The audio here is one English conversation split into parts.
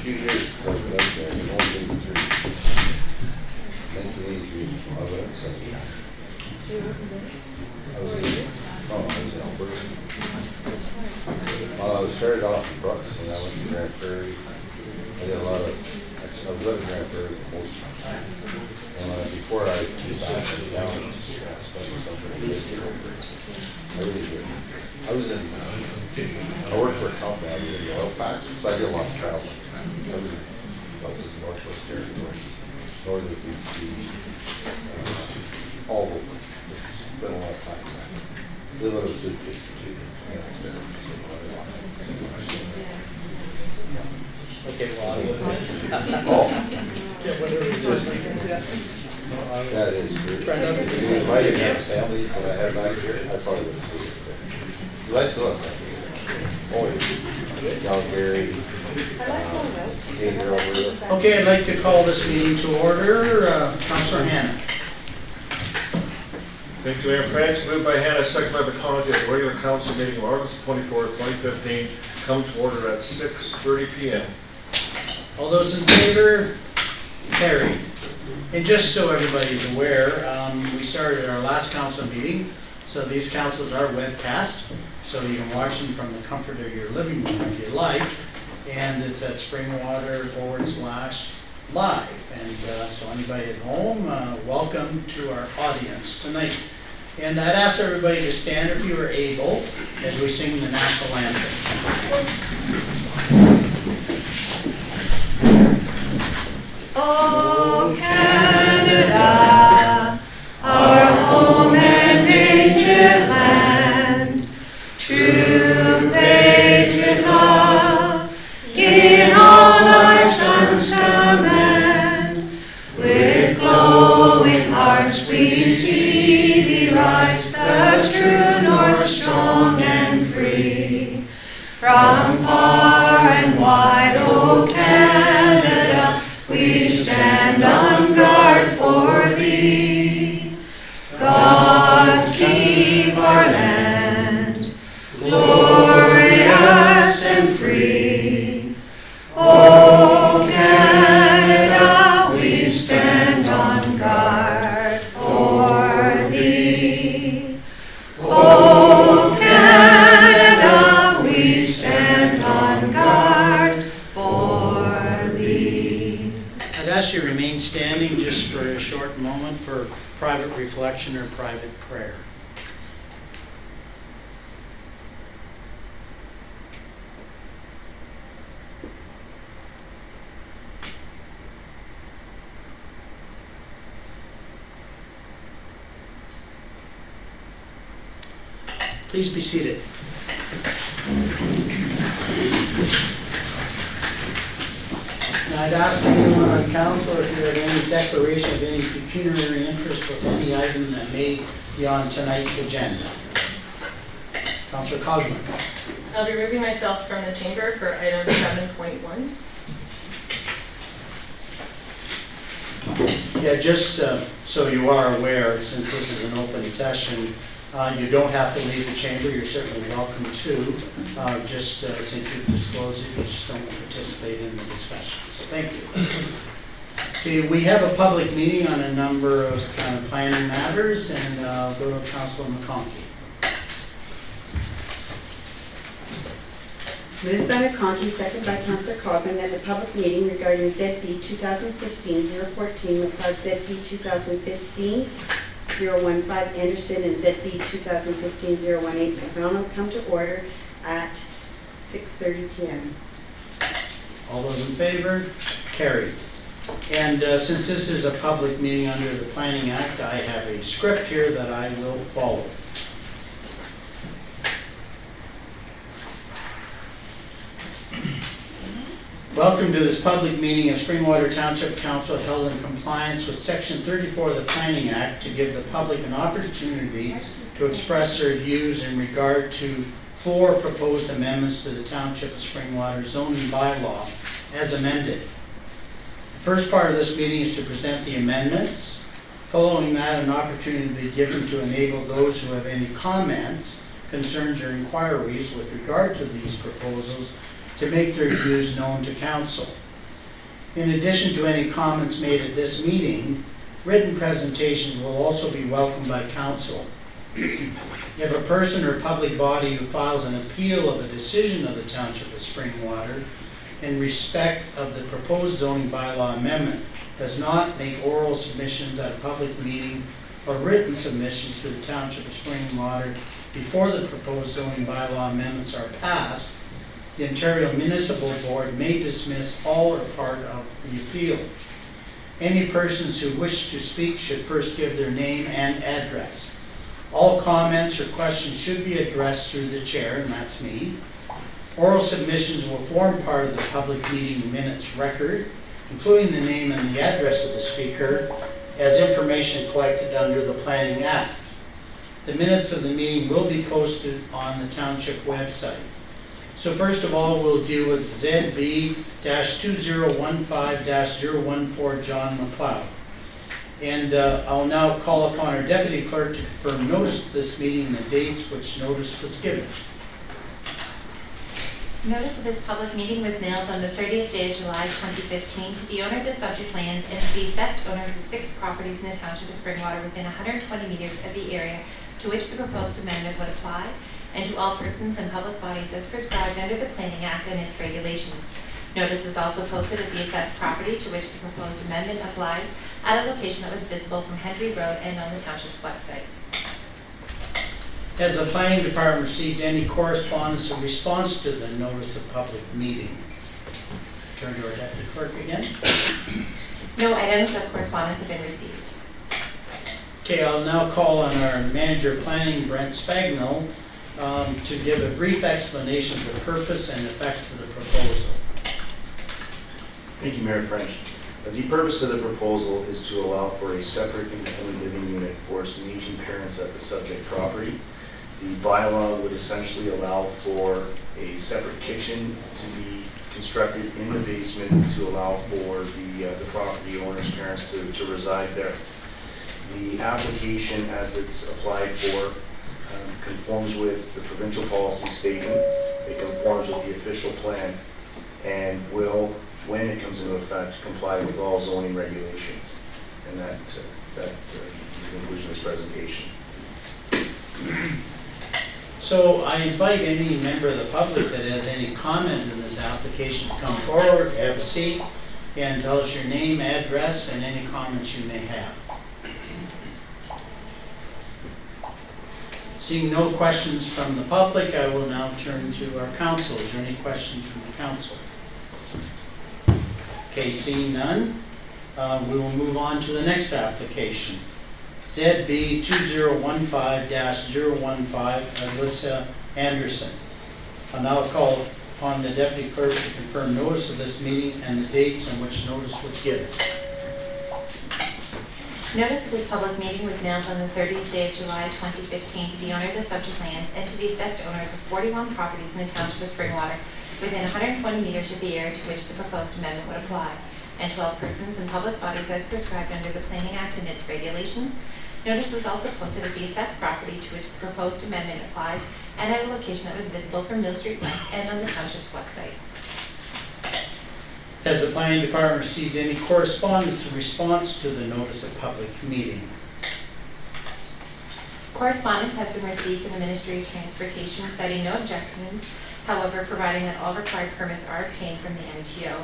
few years before I got there, in 1983. 1983, I was in Saskatchewan. I was in Alberta. I started off in Brooks, and I went to Grand Prairie. I did a lot of, I was living in Grand Prairie most of the time. And before I came back down, I spent some pretty good year. I really did. I was in, I worked for a company, I was in the oil patch, so I did a lot of traveling. I was up in the Northwest Territories, Northern BC, all over. Spent a lot of time there. Live out of a suitcase. Okay, well, I will. Oh. Yeah, whatever it is. That is. If I didn't have a family that I had back here, I probably would have stayed there. You like to look back here? Oh, yeah. Calgary, Taylor, Alberta. Okay, I'd like to call this meeting to order. Councillor Hanna. Thank you, Mayor France. Moved by Hannah, second by McConaughey, that the regular council meeting of August 24th, 2015 come to order at 6:30 p.m. All those in favor? Carried. And just so everybody's aware, we started our last council meeting, so these councils are webcast, so you can watch them from the comfort of your living room if you like, and it's at Springwater /live. And so anybody at home, welcome to our audience tonight. And I'd ask everybody to stand if you are able as we sing the national anthem. Oh, Canada, our home and native land, true patriot love, in all thy sons command. With glowing hearts we see thee rise, the true north strong and free. From far and wide, O Canada, we stand on guard for thee. God keep our land glorious and free. O Canada, we stand on guard for thee. O Canada, we stand on guard for thee. I'd ask you to remain standing just for a short moment for private reflection or private prayer. Please be seated. Now I'd ask anyone on council if you have any declaration of any pecuniary interest with any item that may be on tonight's agenda. Councillor Cogman. I'll be removing myself from the chamber for item 7.1. Yeah, just so you are aware, since this is an open session, you don't have to leave the chamber. You're certainly welcome to. Just since you've disclosed it, you just don't participate in the discussion. So thank you. Okay, we have a public meeting on a number of kind of planning matters, and I'll go to Councillor McConaughey. Moved by McConaughey, second by Councillor Cogman, that the public meeting regarding ZB 2015-014, McLeod ZB 2015-015, Anderson, and ZB 2015-018, McDonald, come to order at 6:30 p.m. All those in favor? Carried. And since this is a public meeting under the Planning Act, I have a script here that I will follow. Welcome to this public meeting of Springwater Township Council held in compliance with Section 34 of the Planning Act to give the public an opportunity to express their views in regard to 4 proposed amendments to the Township of Springwater zoning bylaw as amended. The first part of this meeting is to present the amendments. Following that, an opportunity will be given to enable those who have any comments, concerns, or inquiries with regard to these proposals to make their views known to council. In addition to any comments made at this meeting, written presentations will also be welcomed by council. If a person or public body who files an appeal of a decision of the Township of Springwater in respect of the proposed zoning bylaw amendment does not make oral submissions at a public meeting or written submissions to the Township of Springwater before the proposed zoning bylaw amendments are passed, the Ontario Municipal Board may dismiss all or part of the appeal. Any persons who wish to speak should first give their name and address. All comments or questions should be addressed through the chair, and that's me. Oral submissions will form part of the public meeting minutes record, including the name and the address of the speaker, as information collected under the Planning Act. The minutes of the meeting will be posted on the Township website. So first of all, we'll deal with ZB-2015-014 John McLeod. And I'll now call upon our Deputy Clerk to confirm notice of this meeting and the dates which notice was given. Notice of this public meeting was mailed on the 30th day of July 2015 to the owner of the subject lands and to the assessed owners of 6 properties in the Township of Springwater within 120 meters of the area to which the proposed amendment would apply, and to all persons and public bodies as prescribed under the Planning Act and its regulations. Notice was also posted at the assessed property to which the proposed amendment applies at a location that was visible from Henry Road and on the Township's website. Has the Planning Department received any correspondence in response to the notice of public meeting? Turn to our Deputy Clerk again. No items of correspondence have been received. Okay, I'll now call on our Manager of Planning, Brent Spagnell, to give a brief explanation of the purpose and effect of the proposal. Thank you, Mayor French. The purpose of the proposal is to allow for a separate independent living unit for some aging parents at the subject property. The bylaw would essentially allow for a separate kitchen to be constructed in the basement to allow for the property owner's parents to reside there. The application, as it's applied for, conforms with the provincial policy statement. It conforms with the official plan and will, when it comes into effect, comply with all zoning regulations. And that is the conclusion of this presentation. So I invite any member of the public that has any comment in this application to come forward, have a seat, and tell us your name, address, and any comments you may have. Seeing no questions from the public, I will now turn to our council. Is there any questions from the council? Okay, seeing none, we will move on to the next application. ZB 2015-015, Alyssa Anderson. I'll now call upon the Deputy Clerk to confirm notice of this meeting and the dates on which notice was given. Notice of this public meeting was mailed on the 30th day of July 2015 to the owner of the subject lands and to the assessed owners of 41 properties in the Township of Springwater within 120 meters of the area to which the proposed amendment would apply, and 12 persons and public bodies as prescribed under the Planning Act and its regulations. Notice was also posted at the assessed property to which the proposed amendment applied and at a location that was visible from Mill Street West and on the Township's website. Has the Planning Department received any correspondence in response to the notice of public meeting? Correspondence has been received from the Ministry of Transportation citing no objections, however, providing that all required permits are obtained from the MTO.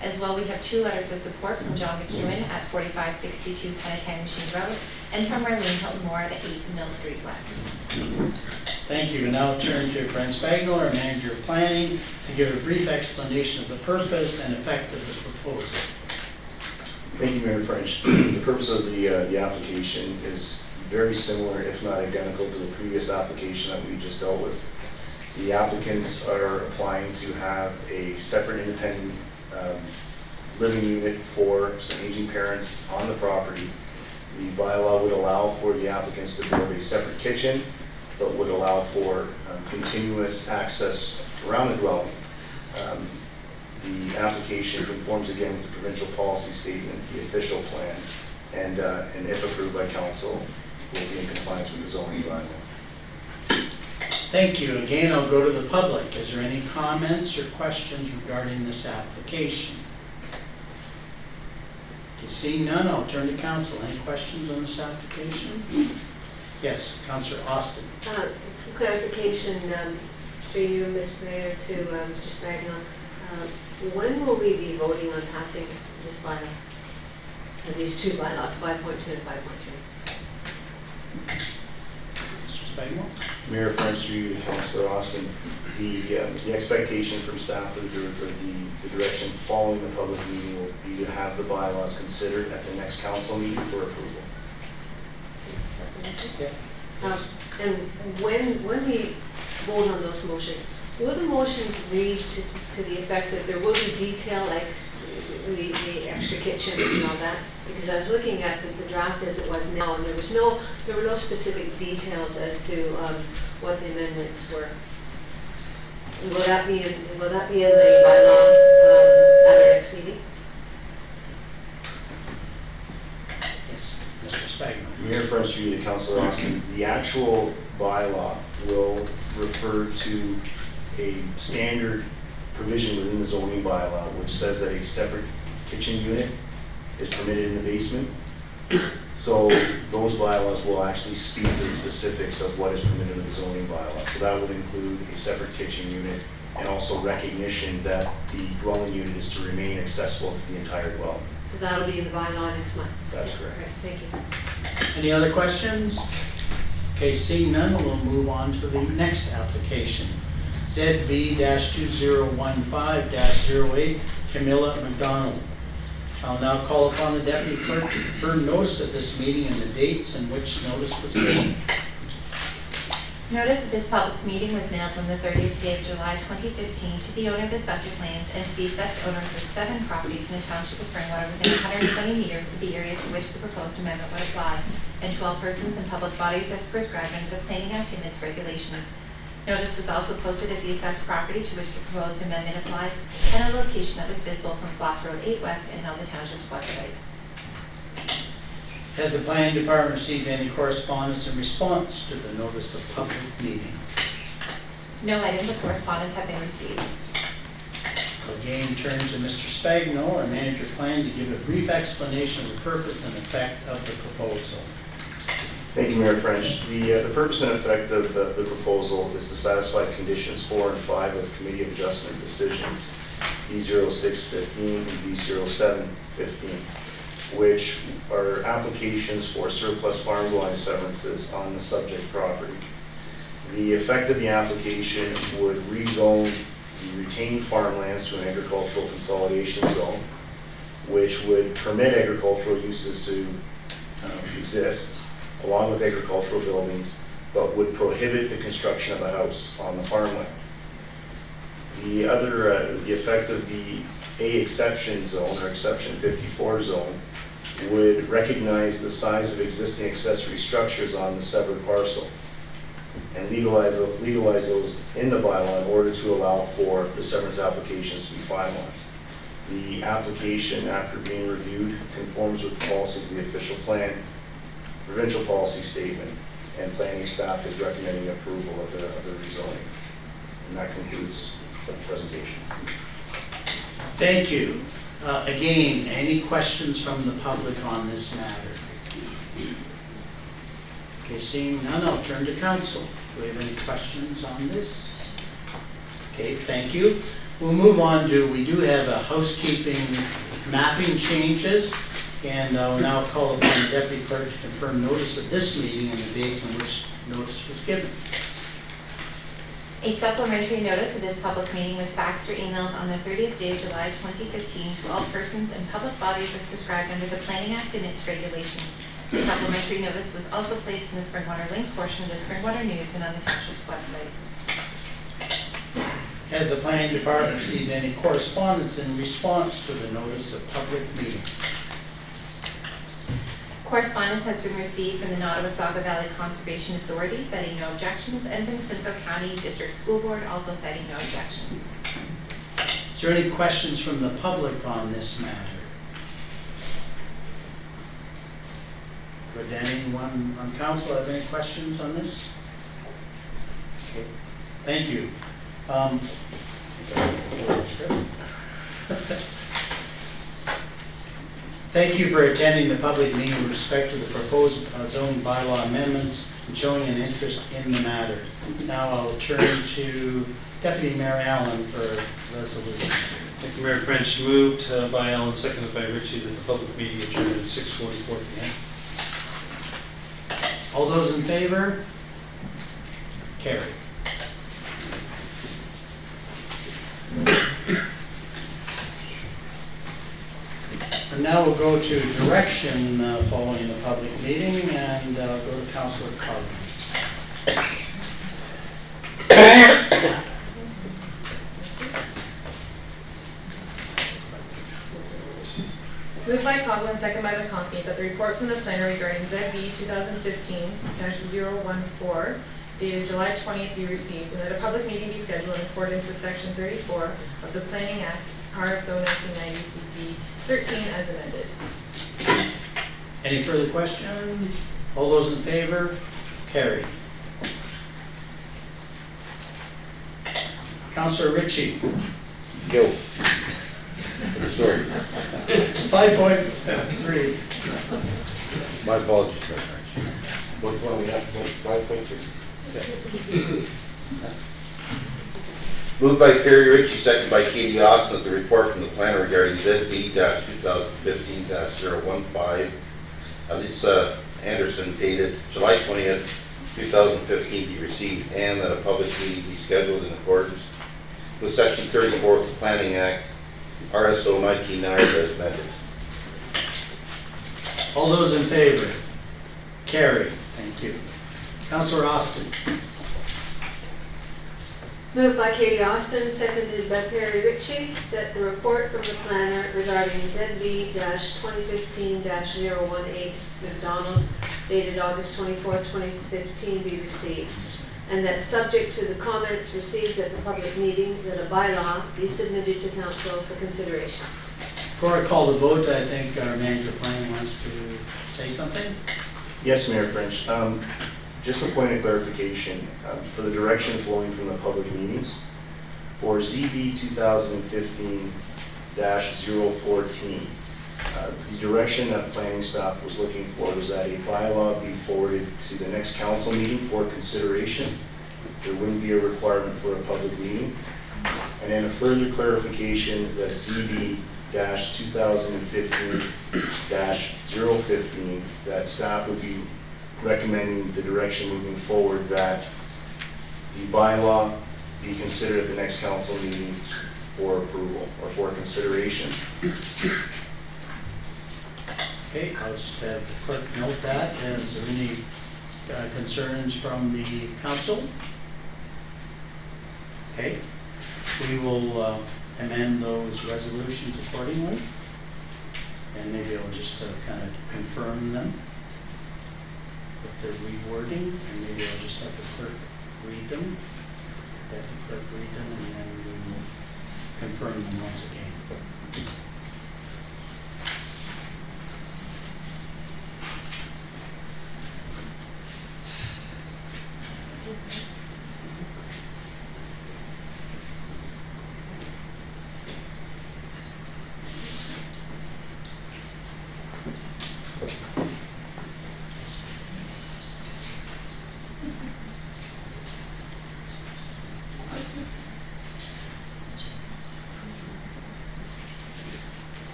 As well, we have 2 letters of support from John McEwen at 4562 Penetang Machine Road and from Marlene Hilton Moore at 8 Mill Street West. Thank you. And now I'll turn to Brent Spagnell, our Manager of Planning, to give a brief explanation of the purpose and effect of the proposal. Thank you, Mayor French. The purpose of the application is very similar, if not identical, to the previous application that we just dealt with. The applicants are applying to have a separate independent living unit for some aging parents on the property. The bylaw would allow for the applicants to build a separate kitchen, but would allow for continuous access around the dwelling. The application conforms again with the provincial policy statement, the official plan, and if approved by council, will be in compliance with the zoning bylaw. Thank you. Again, I'll go to the public. Is there any comments or questions regarding this application? Okay, seeing none, I'll turn to council. Any questions on this application? Yes, Councillor Austin. Clarification, through you, Mr. Mayor, to Mr. Spagnon. When will we be voting on passing this bylaw? These two bylaws, 5.2 and 5.3? Mr. Spagno? Mayor French, through you to Councillor Austin, the expectation from staff or the direction following the public meeting will be to have the bylaws considered at the next council meeting for approval. Yeah. And when we vote on those motions, will the motions read to the effect that there will be detail, like the extra kitchens and all that? Because I was looking at the draft as it was now, and there were no specific details as to what the amendments were. And will that be in the bylaw at our next meeting? Yes, Mr. Spagno. Mayor French, through you to Councillor Austin, the actual bylaw will refer to a standard provision within the zoning bylaw which says that a separate kitchen unit is permitted in the basement. So those bylaws will actually speak to the specifics of what is permitted in the zoning bylaw. So that would include a separate kitchen unit and also recognition that the dwelling unit is to remain accessible to the entire dwelling. So that'll be in the bylaw next month? That's correct. Great, thank you. Any other questions? Okay, seeing none, we'll move on to the next application. ZB-2015-08, Camilla McDonald. I'll now call upon the deputy clerk to confirm notice of this meeting and the dates in which notice was given. Notice that this public meeting was mailed on the 30th day of July 2015 to the owner of the subject lands and to the assessed owners of 7 properties in the Township of Springwater within 120 meters of the area to which the proposed amendment would apply, and 12 persons and public bodies as prescribed under the Planning Act and its regulations. Notice was also posted at the assessed property to which the proposed amendment applies and a location that was visible from Floss Road 8 West and on the Township's website. Has the planning department received any correspondence in response to the notice of public meeting? No items of correspondence have been received. Again, turn to Mr. Spagno, our manager plan, to give a brief explanation of the purpose and effect of the proposal. Thank you, Mayor French. The purpose and effect of the proposal is to satisfy conditions 4 and 5 of the Committee of Adjustment Decisions, B0615 and B0715, which are applications for surplus farm dwelling severances on the subject property. The effect of the application would rezone the retained farmlands to an agricultural consolidation zone, which would permit agricultural uses to exist, along with agricultural buildings, but would prohibit the construction of a house on the farmland. The effect of the A exception zone, or exception 54 zone, would recognize the size of existing accessory structures on the severed parcel and legalize those in the bylaw in order to allow for the severance applications to be finalized. The application, after being reviewed, conforms with the policies of the official plan, provincial policy statement, and planning staff is recommending approval of the rezoning. And that concludes the presentation. Thank you. Again, any questions from the public on this matter? Okay, seeing none, I'll turn to council. Do we have any questions on this? Okay, thank you. We'll move on to, we do have a housekeeping mapping changes, and I'll now call upon the deputy clerk to confirm notice of this meeting and the dates on which notice was given. A supplementary notice of this public meeting was faxed or emailed on the 30th day of July 2015 to all persons and public bodies as prescribed under the Planning Act and its regulations. The supplementary notice was also placed in the Springwater Link portion of the Springwater News and on the Township's website. Has the planning department received any correspondence in response to the notice of public meeting? Correspondence has been received from the Nottawasaga Valley Conservation Authority citing no objections, and from the Simcoe County District School Board also citing no objections. Is there any questions from the public on this matter? Would anyone on council have any questions on this? Okay, thank you. Thank you for attending the public meeting with respect to the proposed zone bylaw amendments and showing an interest in the matter. Now I'll turn to Deputy Mayor Allen for resolution. Thank you, Mayor French. Moved by Allen, seconded by Ritchie, that the public meeting adjourned at 6:44 p.m. All those in favor? Carried. And now we'll go to direction following the public meeting, and go to Councillor Carlin. Moved by Coghlan, second by McConkey, that the report from the planner regarding ZB 2015-014 dated July 20th be received, and that a public meeting be scheduled in accordance with Section 34 of the Planning Act, RSO 1990 CP 13 as amended. Any further questions? All those in favor? Carried. Councillor Ritchie. Go. Sorry. 5.3. My apologies, Mayor French. Which one we have, 5.6? Moved by Kerry Ritchie, second by Katie Austin, that the report from the planner regarding ZB-2015-015, Lisa Anderson, dated July 20th, 2015, be received, and that a public meeting be scheduled in accordance with Section 34 of the Planning Act, RSO 1990 as amended. All those in favor? Carried. Thank you. Councillor Austin. Moved by Katie Austin, seconded by Perry Ritchie, that the report from the planner regarding ZB-2015-018 McDonald dated August 24th, 2015 be received, and that subject to the comments received at the public meeting, that a bylaw be submitted to council for consideration. Before I call the vote, I think our manager of planning wants to say something. Yes, Mayor French. Just a point of clarification for the direction flowing from the public meetings. For ZB 2015-014, the direction that planning staff was looking for was that a bylaw be forwarded to the next council meeting for consideration. There wouldn't be a requirement for a public meeting. And then a further clarification that ZB 2015-015, that staff would be recommending the direction moving forward that the bylaw be considered at the next council meeting for approval or for consideration. Okay, I'll just have the clerk note that. Is there any concerns from the council? Okay, we will amend those resolutions accordingly, and maybe I'll just kind of confirm them with the rewording, and maybe I'll just have the clerk read them. Have the clerk read them, and then we will confirm them once again.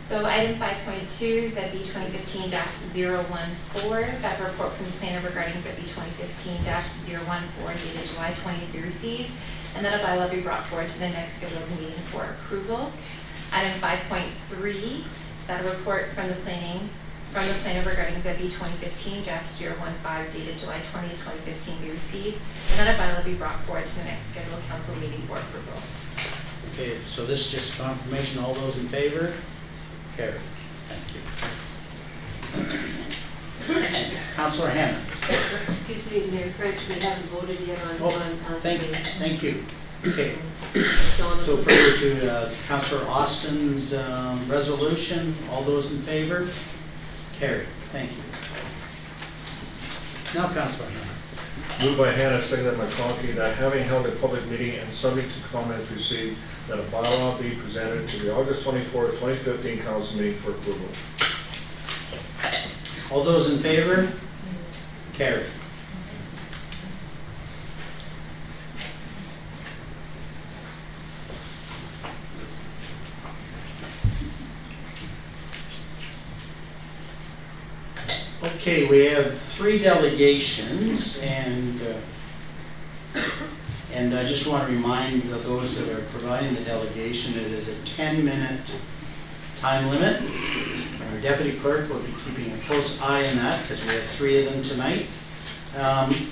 So item 5.2, ZB 2015-014, that report from the planner regarding ZB 2015-014 dated July 20th be received, and that a bylaw be brought forward to the next scheduled meeting for approval. Item 5.3, that a report from the planner regarding ZB 2015-015 dated July 20th, 2015 be received, and that a bylaw be brought forward to the next scheduled council meeting for approval. Okay, so this is just confirmation. All those in favor? Carried. Thank you. Councillor Hammond. Excuse me, Mayor French, we haven't voted yet on Thank you. Okay. Donald. So further to Councillor Austin's resolution. All those in favor? Carried. Thank you. Now, Councillor Hammond. Moved by Hannah, seconded by McConkey, that having held a public meeting and subject to comments received, that a bylaw be presented to the August 24th, 2015 council meeting for approval. All those in favor? Carried. Okay, we have 3 delegations, and I just want to remind those that are providing the delegation, it is a 10-minute time limit. Our deputy clerk will be keeping a close eye on that because we have 3 of them tonight.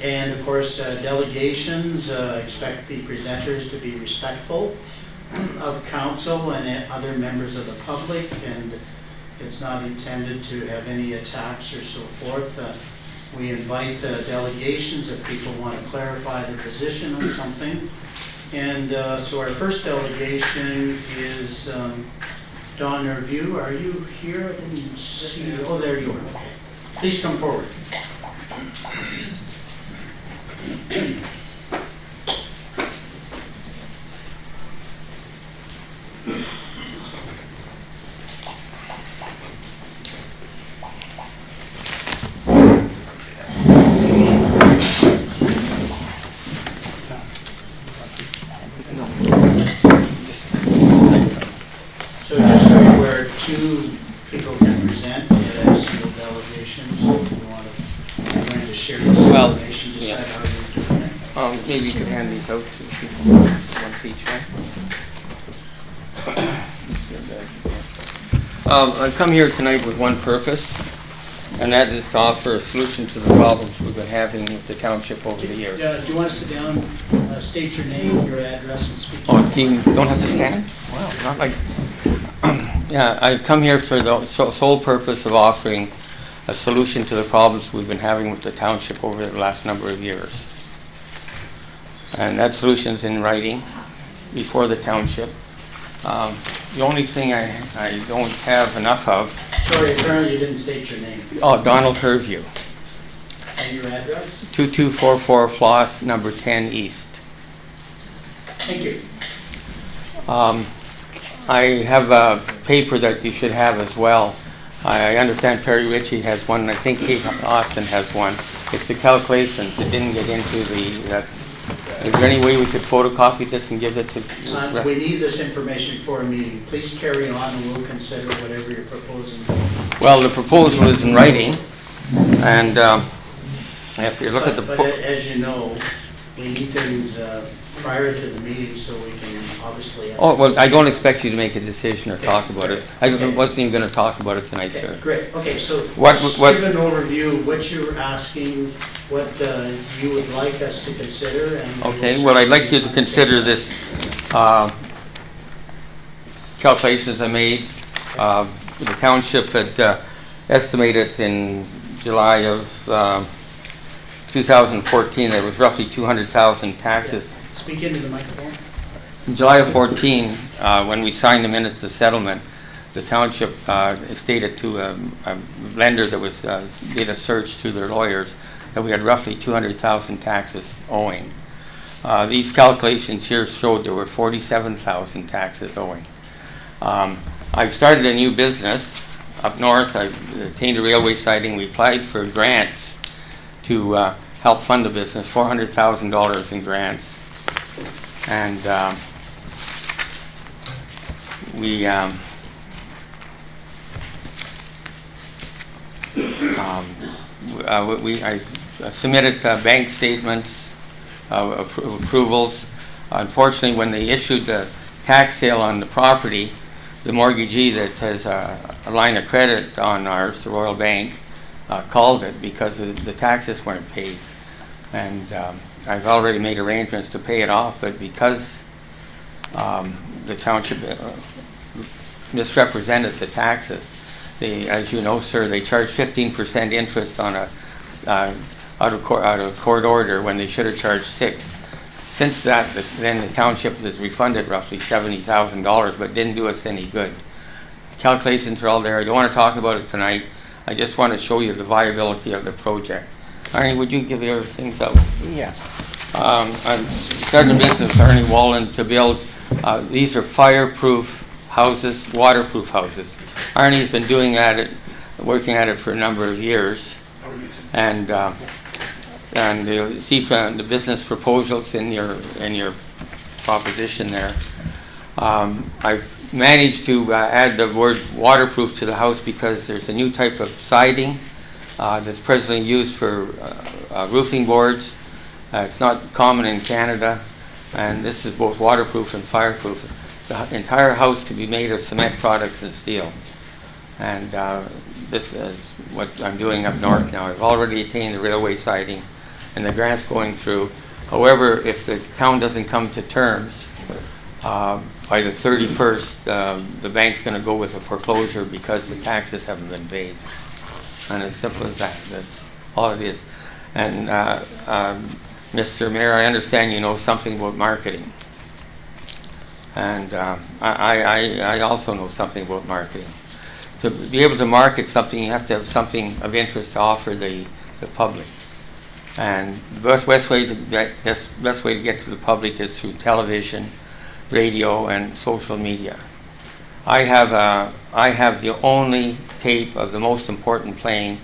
And of course, delegations expect the presenters to be respectful of council and other members of the public, and it's not intended to have any attacks or so forth. We invite delegations if people want to clarify their position on something. And so our first delegation is Don Nerview. Are you here? I didn't see you. Oh, there you are. Okay. Please come forward. So just so you're aware, 2 people can present for that single delegation, so if you want to, you're going to share this information, decide how you're doing it. Maybe you could hand these out to people, one for each one. I've come here tonight with one purpose, and that is to offer a solution to the problems we've been having with the township over the years. Do you want to sit down, state your name, your address, and speak? Oh, you don't have to stand? Wow, not like... Yeah, I've come here for the sole purpose of offering a solution to the problems we've been having with the township over the last number of years. And that solution's in writing before the township. The only thing I don't have enough of... Sorry, apparently you didn't state your name. Oh, Donald Herview. And your address? 2244 Floss, number 10 East. Thank you. I have a paper that you should have as well. I understand Perry Ritchie has one, and I think Kate Austin has one. It's the calculations. It didn't get into the... is there any way we could photocopy this and give it to... We need this information for a meeting. Please carry on and we'll consider whatever you're proposing. Well, the proposal is in writing, and if you look at the... But as you know, we need things prior to the meeting so we can obviously... Oh, well, I don't expect you to make a decision or talk about it. I wasn't even going to talk about it tonight, sir. Great. Okay, so What- give an overview, what you're asking, what you would like us to consider. And Okay, well, I'd like you to consider this calculations I made. The township had estimated in July of 2014 there was roughly 200,000 taxes. Speak into the microphone. In July of 14, when we signed the minutes of settlement, the township stated to a lender that was did a search through their lawyers that we had roughly 200,000 taxes owing. These calculations here showed there were 47,000 taxes owing. I've started a new business up north. I obtained a railway siding. We applied for grants to help fund the business, $400,000 in grants. And I submitted bank statements, approvals. Unfortunately, when they issued the tax sale on the property, the mortgagee that has a line of credit on ours, the Royal Bank, called it because the taxes weren't paid. And I've already made arrangements to pay it off, but because the township misrepresented the taxes, as you know, sir, they charge 15% interest on a out of court order when they should have charged 6%. Since that, then the township has refunded roughly $70,000, but didn't do us any good. Calculations are all there. I don't want to talk about it tonight. I just want to show you the viability of the project. Arnie, would you give your things out? Yes. I'm starting a business, Arnie Wallen, to build, these are fireproof houses, waterproof houses. Arnie's been working at it for a number of years. And you'll see from the business proposals in your proposition there. I've managed to add the word waterproof to the house because there's a new type of siding that's presently used for roofing boards. It's not common in Canada, and this is both waterproof and fireproof. The entire house can be made of cement products and steel. And this is what I'm doing up north now. I've already attained the railway siding, and the grant's going through. However, if the town doesn't come to terms by the 31st, the bank's going to go with a foreclosure because the taxes haven't been paid. And as simple as that. That's all it is. And Mr. Mayor, I understand you know something about marketing. And I also know something about marketing. To be able to market something, you have to have something of interest to offer the public. And the best way to get to the public is through television, radio, and social media. I have the only tape of the most important plane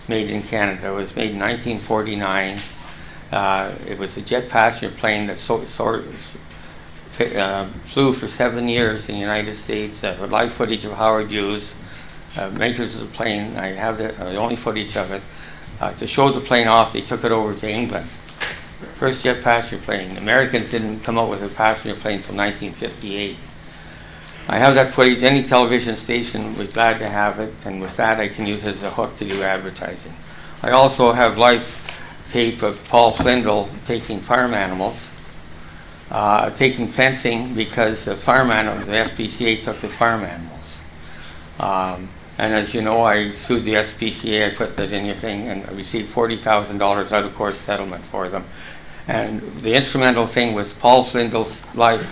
made in Canada. It was made in 1949. It was a jet passenger plane that flew for 7 years in the United States. Live footage of Howard Hughes, makers of the plane. I have the only footage of it. To show the plane off, they took it over to England. First jet passenger plane. Americans didn't come out with a passenger plane until 1958. I have that footage. Any television station was glad to have it, and with that I can use it as a hook to do advertising. I also have live tape of Paul Flindle taking farm animals, taking fencing because the farm animals, the SPCA took the farm animals. And as you know, I sued the SPCA, I put that in your thing, and I received $40,000 out of court settlement for them. And the instrumental thing was Paul Flindle's live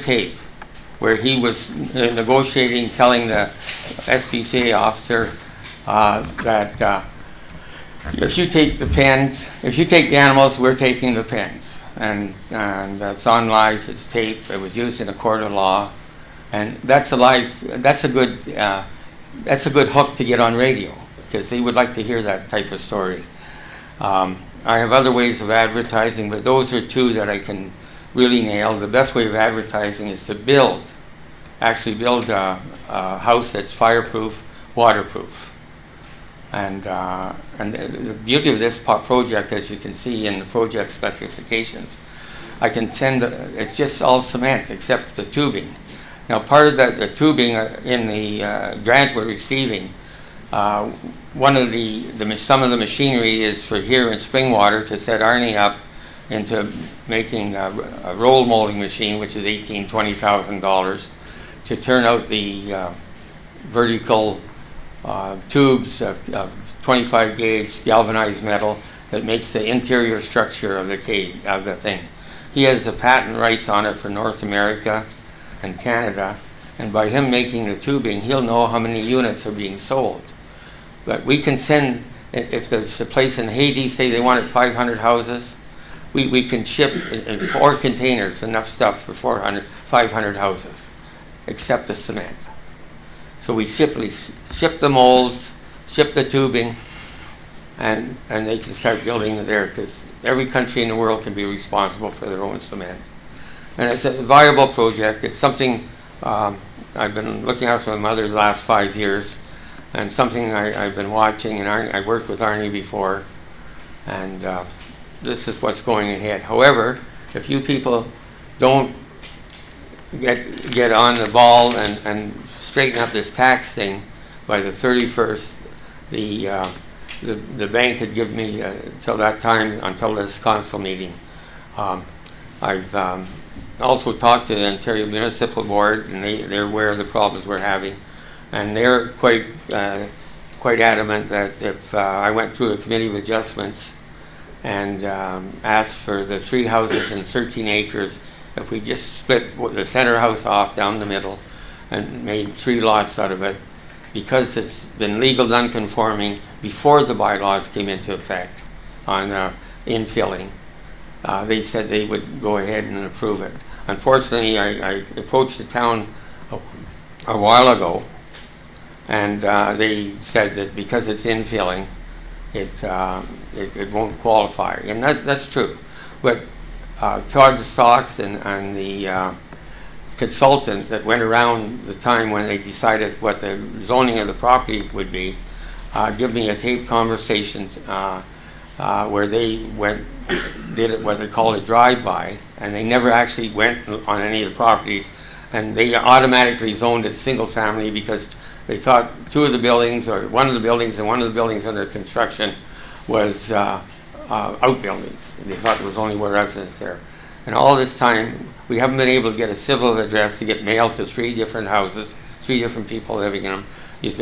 tape, where he was negotiating, telling the SPCA officer that if you take the pens, if you take the animals, we're taking the pens. And it's on live, it's taped, it was used in a court of law. And that's a good hook to get on radio, because they would like to hear that type of story. I have other ways of advertising, but those are two that I can really nail. The best way of advertising is to actually build a house that's fireproof, waterproof. And the beauty of this project, as you can see in the project specifications, I can send, it's just all cement except the tubing. Now, part of the tubing in the grant we're receiving, some of the machinery is for here in Springwater to set Arnie up into making a roll molding machine, which is $18,000, $20,000, to turn out the vertical tubes of 25 gauge galvanized metal that makes the interior structure of the thing. He has the patent rights on it for North America and Canada, and by him making the tubing, he'll know how many units are being sold. But we can send, if there's a place in Haiti, say they wanted 500 houses, we can ship in 4 containers enough stuff for 500 houses, except the cement. So we ship the molds, ship the tubing, and they can start building it there, because every country in the world can be responsible for their own cement. And it's a viable project. It's something I've been looking after my mother the last 5 years, and something I've been watching, and I worked with Arnie before, and this is what's going ahead. However, if you people don't get on the ball and straighten up this tax thing by the 31st, the bank had given me until that time, until this council meeting. I've also talked to the Ontario Municipal Board, and they're aware of the problems we're having, and they're quite adamant that if I went through a committee of adjustments and asked for the 3 houses and 13 acres, if we just split the center house off down the middle and made 3 lots out of it, because it's been legal non-conforming before the bylaws came into effect, infilling. They said they would go ahead and approve it. Unfortunately, I approached the town a while ago, and they said that because it's infilling, it won't qualify, and that's true. But Todd Stocks and the consultant that went around the time when they decided what the zoning of the property would be, give me a tape conversation where they did what they call a drive-by, and they never actually went on any of the properties, and they automatically zoned it single family because they thought two of the buildings, or one of the buildings and one of the buildings under construction was outbuildings. They thought there was only one residence there. And all this time, we haven't been able to get a civil address to get mailed to 3 different houses, 3 different people living in them. You've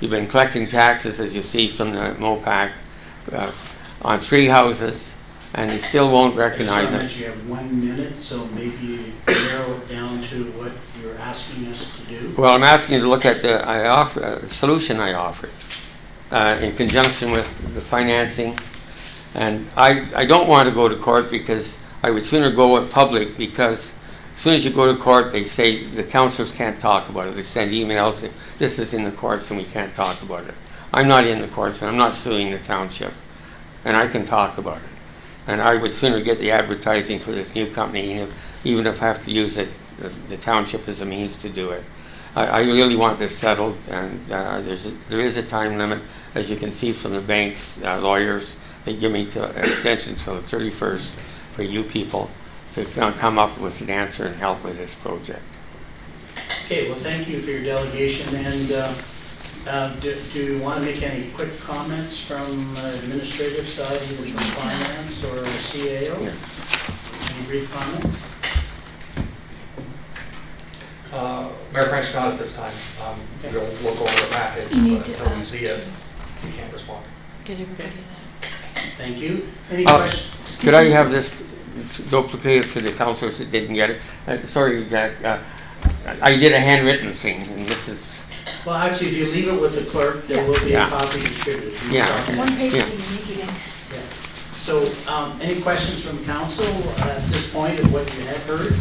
been collecting taxes, as you see from the MOPAC, on 3 houses, and they still won't recognize it. You have 1 minute, so maybe narrow it down to what you're asking us to do. Well, I'm asking you to look at the solution I offered in conjunction with the financing. And I don't want to go to court because I would sooner go with public, because as soon as you go to court, they say the councillors can't talk about it. They send emails, this is in the courts and we can't talk about it. I'm not in the courts and I'm not suing the township, and I can talk about it. And I would sooner get the advertising for this new company, even if I have to use the township as a means to do it. I really want this settled, and there is a time limit, as you can see from the bank's lawyers. They give me an extension till the 31st for you people to come up with an answer and help with this project. Okay, well, thank you for your delegation, and do you want to make any quick comments from administrative side, either from finance or CAO? Yeah. Any brief comments? Mayor French, not at this time. We'll look over the package, but until we see it, we can't respond. Get everybody Thank you. Any questions? Could I have this duplicated for the councillors that didn't get it? Sorry, Jack. I did a handwritten thing, and this is... Well, actually, if you leave it with the clerk, there will be a copy distributed. You Yeah. can- One page Yeah. you can make it in. Yeah. So, any questions from council at this point of what you have heard?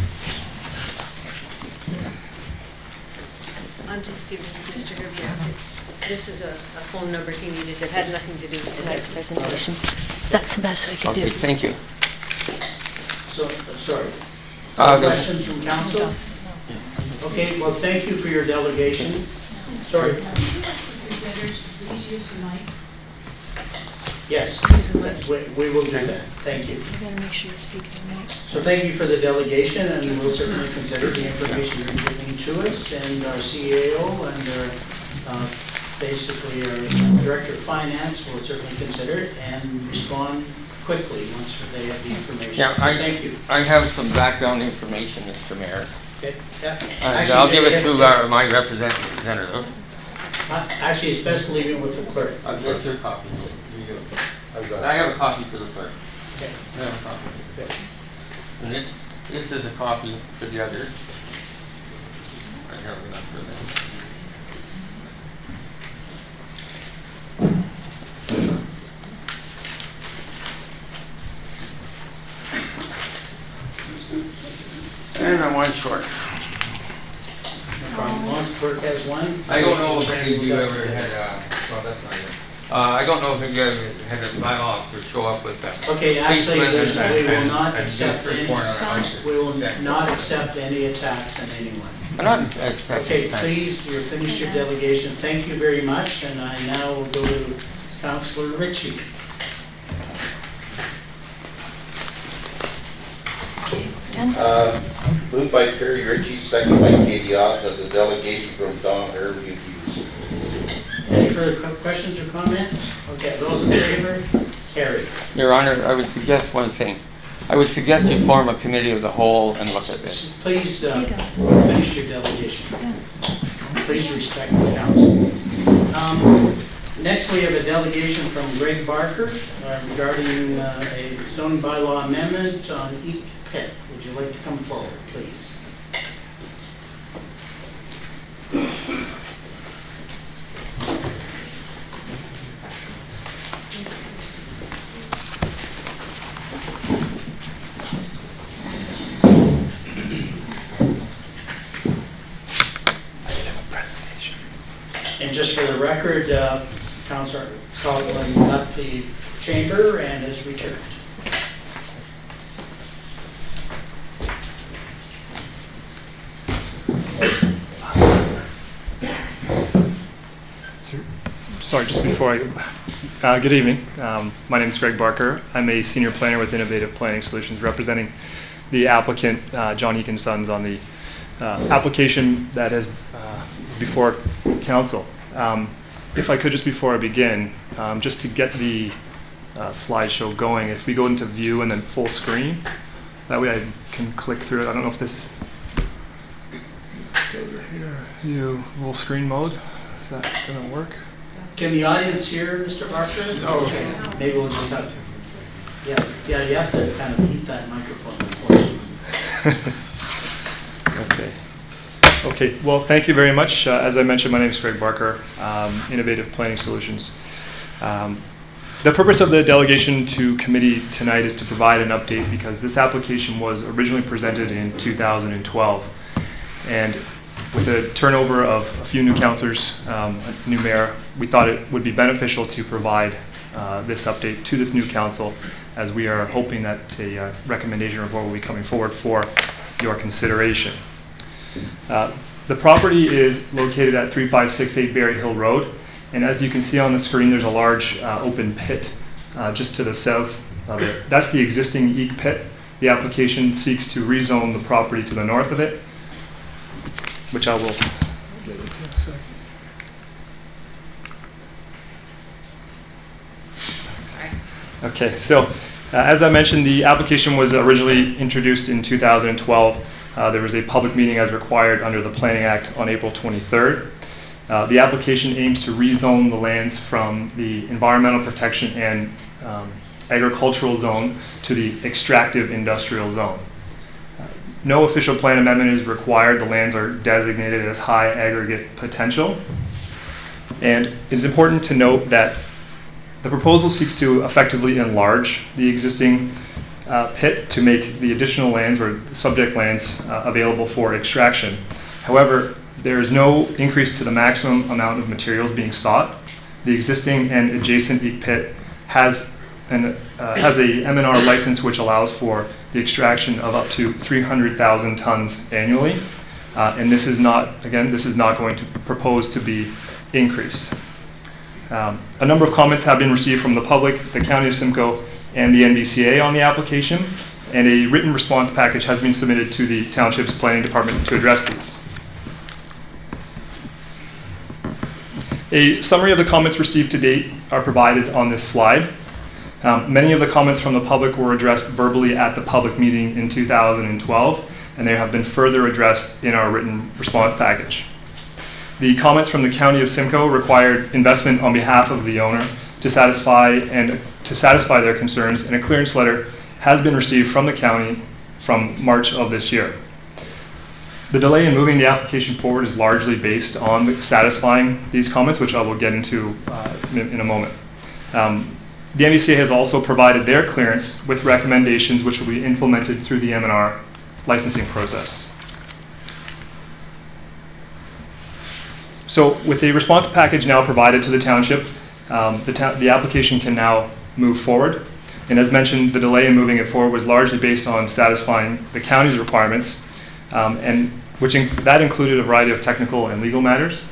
I'm just giving Mr. Herbiak, this is a phone number he needed that had nothing to do with tonight's presentation. That's the best I could Okay, do. thank you. So, sorry. The- Questions from council? Okay, well, thank you for your delegation. Sorry. Yes, we will do that. Thank you. You gotta make sure you speak in the mic. So thank you for the delegation, and we'll certainly consider the information you're giving to us, and our CAO and basically our Director of Finance will certainly consider it and respond quickly once they have the information. Yeah, So thank you. I have some background information, Mr. Mayor. Okay, yeah. And Actually, I'll give it yeah, to yeah. my representative. Actually, it's best leaving it with the clerk. What's your copy? I've got I have a copy for the clerk. Okay. I have a copy. Okay. And this is a copy for the others. I have enough for them. And I'm one short. Once clerk has one. I don't know if any of you ever had, well, that's not it. I don't know if you ever had a bylaw officer show up with that. Okay, actually, we will not and accept just report on any, it. we will not accept any attacks on anyone. I'm not accepting Okay, that. please, you're finished your delegation. Thank you very much, and I now will go to Councillor Ritchie. Moved by Perry Ritchie, second by Katie Oss, that the delegation from Don Herb be received. Any further questions or comments? Okay, those in favor? Carried. Your Honor, I would suggest one thing. I would suggest you form a committee of the whole and look at this. Please finish your delegation. Please respect the council. Next, we have a delegation from Greg Barker regarding a zoning bylaw amendment on Eat Pit. Would you like to come forward, please? And just for the record, Councillor Coghlan left the chamber and has returned. Sorry, just before good evening. My name is Greg Barker. I'm a senior planner with Innovative Planning Solutions, representing the applicant, John Eakin Sons, on the application that is before council. If I could, just before I begin, just to get the slideshow going, if we go into view and then full screen, that way I can click through it. I don't know if this over here, view full screen mode. Is that going to work? Can the audience hear Mr. Barker? Oh, okay. Maybe we'll just have to. Yeah, you have to kind of heat that microphone, unfortunately. Okay, well, thank you very much. As I mentioned, my name is Greg Barker, Innovative Planning Solutions. The purpose of the delegation to committee tonight is to provide an update because this application was originally presented in 2012. And with the turnover of a few new councillors, a new mayor, we thought it would be beneficial to provide this update to this new council, as we are hoping that a recommendation report will be coming forward for your consideration. The property is located at 3568 Berry Hill Road, and as you can see on the screen, there's a large open pit just to the south of it. That's the existing Eek pit. The application seeks to rezone the property to the north of it, which I will get into in a second. Okay, so as I mentioned, the application was originally introduced in 2012. There was a public meeting as required under the Planning Act on April 23rd. The application aims to rezone the lands from the environmental protection and agricultural zone to the extractive industrial zone. No official plan amendment is required. The lands are designated as high aggregate potential. And it is important to note that the proposal seeks to effectively enlarge the existing pit to make the additional lands or subject lands available for extraction. However, there is no increase to the maximum amount of materials being sought. The existing and adjacent Eek pit has a M&R license which allows for the extraction of up to 300,000 tons annually. And this is not going to propose to be increased. A number of comments have been received from the public, the County of Simcoe, and the NBCA on the application, and a written response package has been submitted to the Township's Planning Department to address these. A summary of the comments received to date are provided on this slide. Many of the comments from the public were addressed verbally at the public meeting in 2012, and they have been further addressed in our written response package. The comments from the County of Simcoe required investment on behalf of the owner to satisfy their concerns, and a clearance letter has been received from the county from March of this year. The delay in moving the application forward is largely based on satisfying these comments, which I will get into in a moment. The NBCA has also provided their clearance with recommendations which will be implemented through the M&R licensing process. So with the response package now provided to the township, the application can now move forward. And as mentioned, the delay in moving it forward was largely based on satisfying the county's requirements, and that included a variety of technical and legal matters.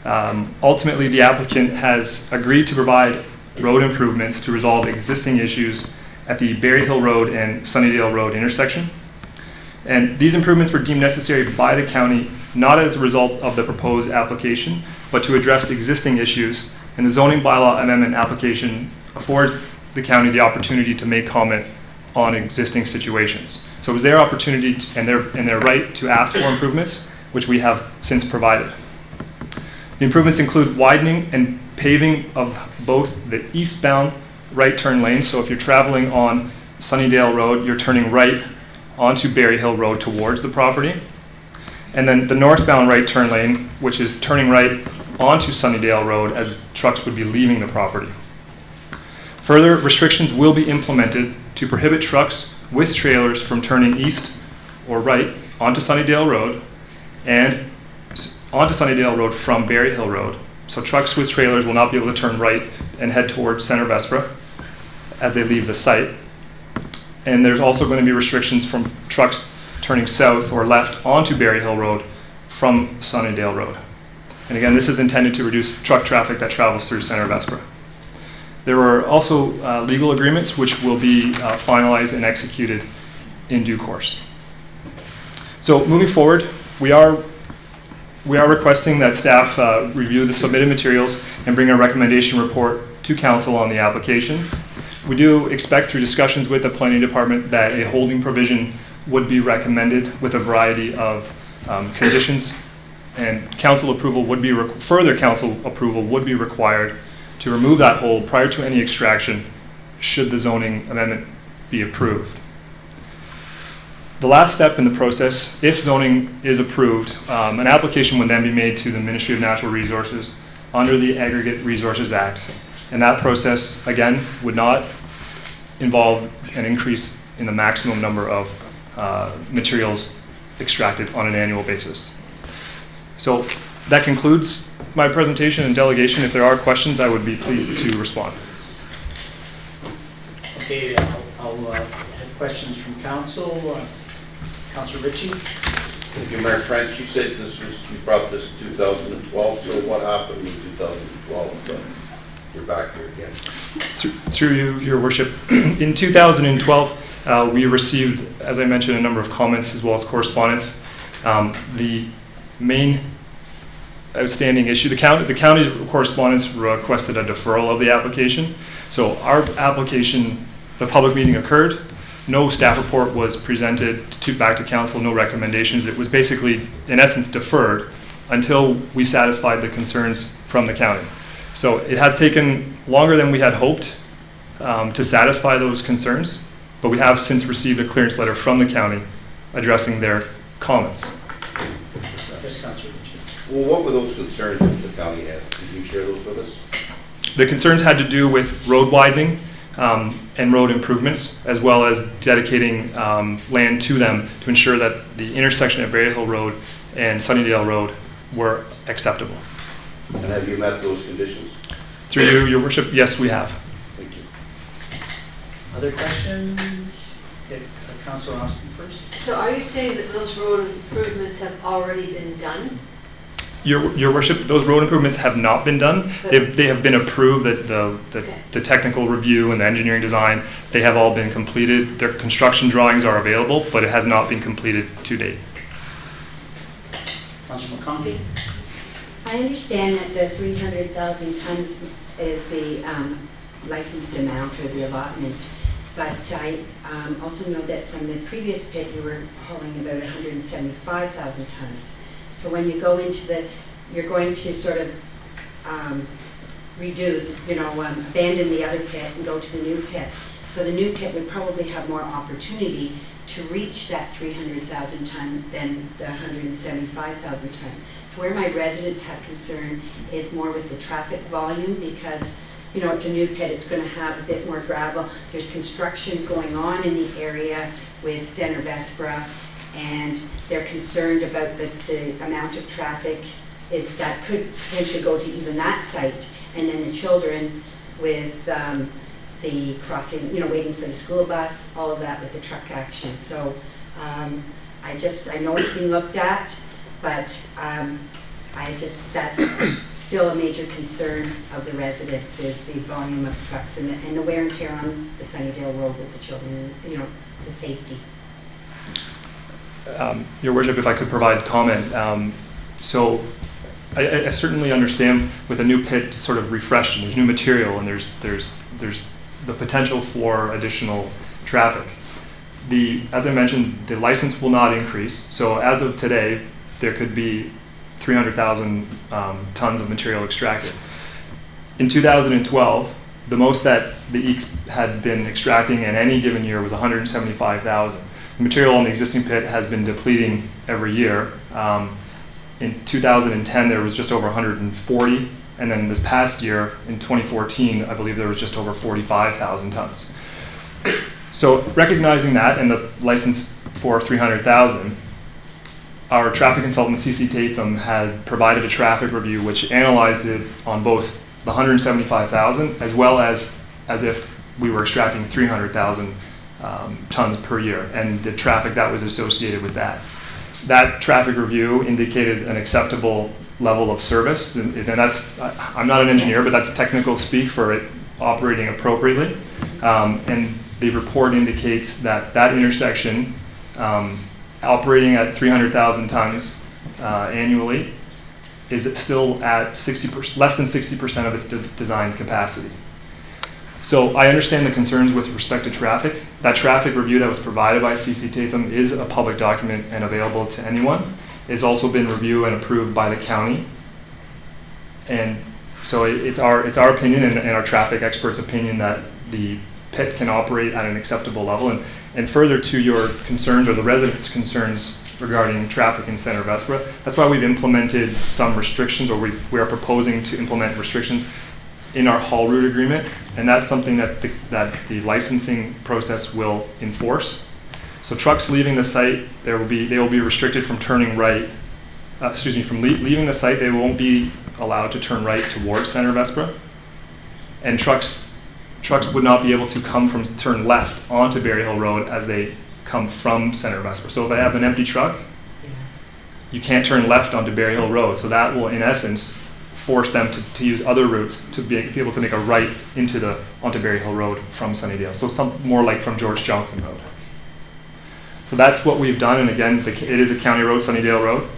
Ultimately, the applicant has agreed to provide road improvements to resolve existing issues at the Berry Hill Road and Sunnydale Road intersection. And these improvements were deemed necessary by the county, not as a result of the proposed application, but to address existing issues. And the zoning bylaw amendment application affords the county the opportunity to make comment on existing situations. So it was their opportunity and their right to ask for improvements, which we have since provided. The improvements include widening and paving of both the eastbound right turn lanes. So if you're traveling on Sunnydale Road, you're turning right onto Berry Hill Road towards the property. And then the northbound right turn lane, which is turning right onto Sunnydale Road as trucks would be leaving the property. Further restrictions will be implemented to prohibit trucks with trailers from turning east or right onto Sunnydale Road, and onto Sunnydale Road from Berry Hill Road. So trucks with trailers will not be able to turn right and head towards Center Vespra as they leave the site. And there's also going to be restrictions from trucks turning south or left onto Berry Hill Road from Sunnydale Road. And again, this is intended to reduce truck traffic that travels through Center Vespra. There are also legal agreements which will be finalized and executed in due course. So moving forward, we are requesting that staff review the submitted materials and bring a recommendation report to council on the application. We do expect through discussions with the planning department that a holding provision would be recommended with a variety of conditions, and council approval would be further council approval would be required to remove that hold prior to any extraction should the zoning amendment be approved. The last step in the process, if zoning is approved, an application would then be made to the Ministry of Natural Resources under the Aggregate Resources Act. And that process, again, would not involve an increase in the maximum number of materials extracted on an annual basis. So that concludes my presentation and delegation. If there are questions, I would be pleased to respond. Okay, I'll have questions from council. Councilor Ritchie. Thank you, Mayor French. You said you brought this in 2012, so what happened in 2012? You're back here again. Through you, Your Worship. In 2012, we received, as I mentioned, a number of comments as well as correspondence. The main outstanding issue, the county's correspondence requested a deferral of the application. So our application, the public meeting occurred. No staff report was presented back to council, no recommendations. It was basically, in essence, deferred until we satisfied the concerns from the county. So it has taken longer than we had hoped to satisfy those concerns, but we have since received a clearance letter from the county addressing their comments. Yes, Councilor Ritchie. Well, what were those concerns that the county had? Can you share those with us? The concerns had to do with road widening and road improvements, as well as dedicating land to them to ensure that the intersection at Berry Hill Road and Sunnydale Road were acceptable. And have you met those conditions? Through you, Your Worship, yes, we have. Thank you. Other questions? Okay, Councilor Austin first. So are you saying that those road improvements have already been done? Your Worship, those road improvements have not been done. They have been approved, that the technical review and the engineering design, they have all been completed. Their construction drawings are available, but it has not been completed to date. Councilor McConkey. I understand that the 300,000 tons is the licensed amount or the allotment, but I also know that from the previous pit you were hauling about 175,000 tons. So when you go into you're going to sort of redo, abandon the other pit and go to the new pit. So the new pit would probably have more opportunity to reach that 300,000 ton than the 175,000 ton. So where my residents have concern is more with the traffic volume, because it's a new pit, it's going to have a bit more gravel. There's construction going on in the area with Center Vespra, and they're concerned about the amount of traffic that could potentially go to even that site, and then the children with the crossing, waiting for the school bus, all of that with the truck action. So I know it's being looked at, but that's still a major concern of the residents, is the volume of trucks and the wear and tear on the Sunnydale Road with the children, the safety. Your Worship, if I could provide comment. So I certainly understand with a new pit sort of refreshed, and there's new material, and there's the potential for additional traffic. As I mentioned, the license will not increase. So as of today, there could be 300,000 tons of material extracted. In 2012, the most that the EECS had been extracting in any given year was 175,000. The material on the existing pit has been depleting every year. In 2010, there was just over 140, and then this past year, in 2014, I believe there was just over 45,000 tons. So recognizing that and the license for 300,000, our traffic consultant, CC Tatham, had provided a traffic review which analyzed it on both the 175,000 as well as if we were extracting 300,000 tons per year, and the traffic that was associated with that. That traffic review indicated an acceptable level of service, and that's, I'm not an engineer, but that's technical speak for it operating appropriately. And the report indicates that that intersection, operating at 300,000 tons annually, is still at 60%, less than 60% of its design capacity. So I understand the concerns with respect to traffic. That traffic review that was provided by CC Tatham is a public document and available to anyone. It's also been reviewed and approved by the county. And so it's our opinion and our traffic experts' opinion that the pit can operate at an acceptable level. And further to your concerns or the residents' concerns regarding traffic in Center Vespra, that's why we've implemented some restrictions, or we are proposing to implement restrictions in our haul route agreement, and that's something that the licensing process will enforce. So trucks leaving the site, they will be restricted from turning right. From leaving the site, they won't be allowed to turn right towards Center Vespra, and trucks would not be able to turn left onto Berry Hill Road as they come from Center Vespra. So if they have an empty truck, you can't turn left onto Berry Hill Road. So that will, in essence, force them to use other routes to be able to make a right onto Berry Hill Road from Sunnydale. So some more like from George Johnson Road. So that's what we've done, and again, it is a county road, Sunnydale Road,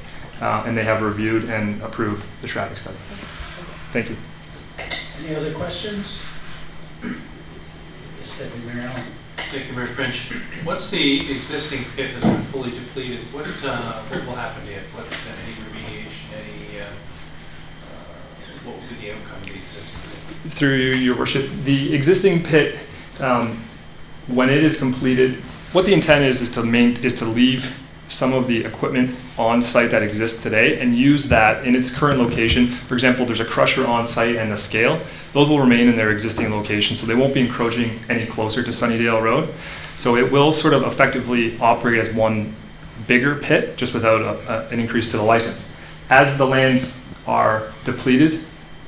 and they have reviewed and approved the traffic study. Thank you. Any other questions? Yes, Deputy Mayor Allen. Thank you, Mayor French. Once the existing pit has been fully depleted, what will happen to it? Any remediation, what will be the outcome of the existing pit? Through your worship, the existing pit, when it is completed, what the intent is to leave some of the equipment on site that exists today and use that in its current location. For example, there's a crusher on site and a scale. Those will remain in their existing location, so they won't be encroaching any closer to Sunnydale Road. So it will sort of effectively operate as one bigger pit, just without an increase to the license. As the lands are depleted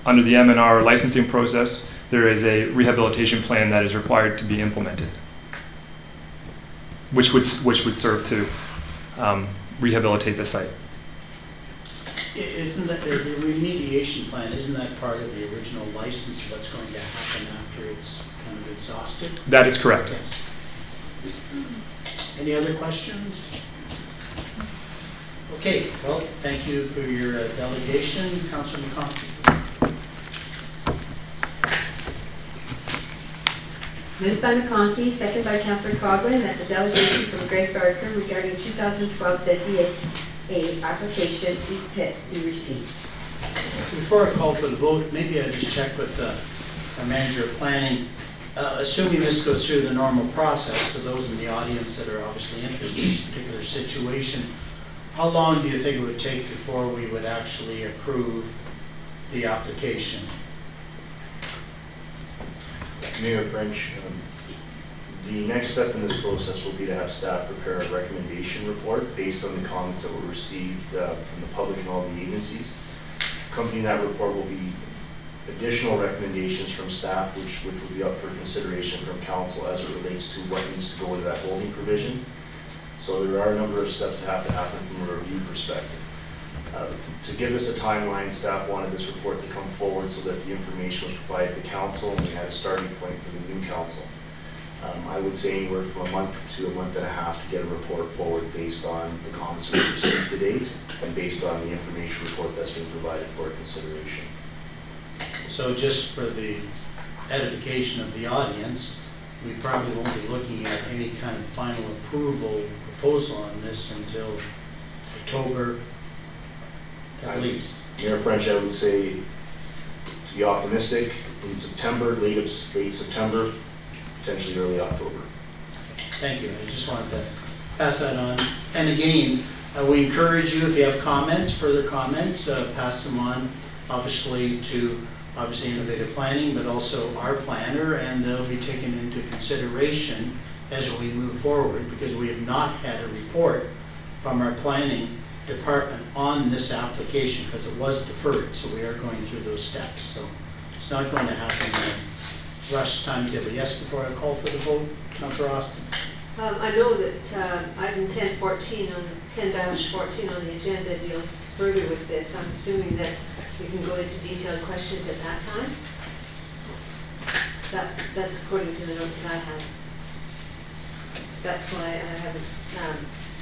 under the M&R licensing process, there is a rehabilitation plan that is required to be implemented, which would serve to rehabilitate the site. Isn't that the remediation plan, isn't that part of the original license of what's going to happen after it's kind of exhausted? That is correct. Yes. Any other questions? Okay, well, thank you for your delegation. Councilor McConkey. Moved by McConkey, second by Councillor Coghlan, that the delegation from Greg Barker regarding 2012 ZBA application E-Pit be received. Before I call for the vote, maybe I just check with our manager of planning. Assuming this goes through the normal process, for those in the audience that are obviously interested in this particular situation, how long do you think it would take before we would actually approve the application? Mayor French, the next step in this process will be to have staff prepare a recommendation report based on the comments that were received from the public and all the agencies. Accompanying that report will be additional recommendations from staff, which will be up for consideration from council as it relates to what needs to go into that holding provision. So there are a number of steps that have to happen from a review perspective. To give us a timeline, staff wanted this report to come forward so that the information was provided to council and we had a starting point for the new council. I would say anywhere from a month to a month and a half to get a report forward based on the comments we received to date and based on the information report that's been provided for consideration. So just for the edification of the audience, we probably won't be looking at any kind of final approval proposal on this until October at least. Mayor French, I would say, to be optimistic, in September, late September, potentially early October. Thank you. I just wanted to pass that on. And again, we encourage you, if you have comments, further comments, pass them on, obviously, to Innovative Planning, but also our planner, and they'll be taken into consideration as we move forward, because we have not had a report from our planning department on this application because it was deferred, so we are going through those steps. So it's not going to happen in a rush timetable. Yes, before I call for the vote, Councillor Austin. I know that item 1014 on 10-14 on the agenda deals further with this. I'm assuming that we can go into detailed questions at that time. That's according to the notes that I have. That's why I haven't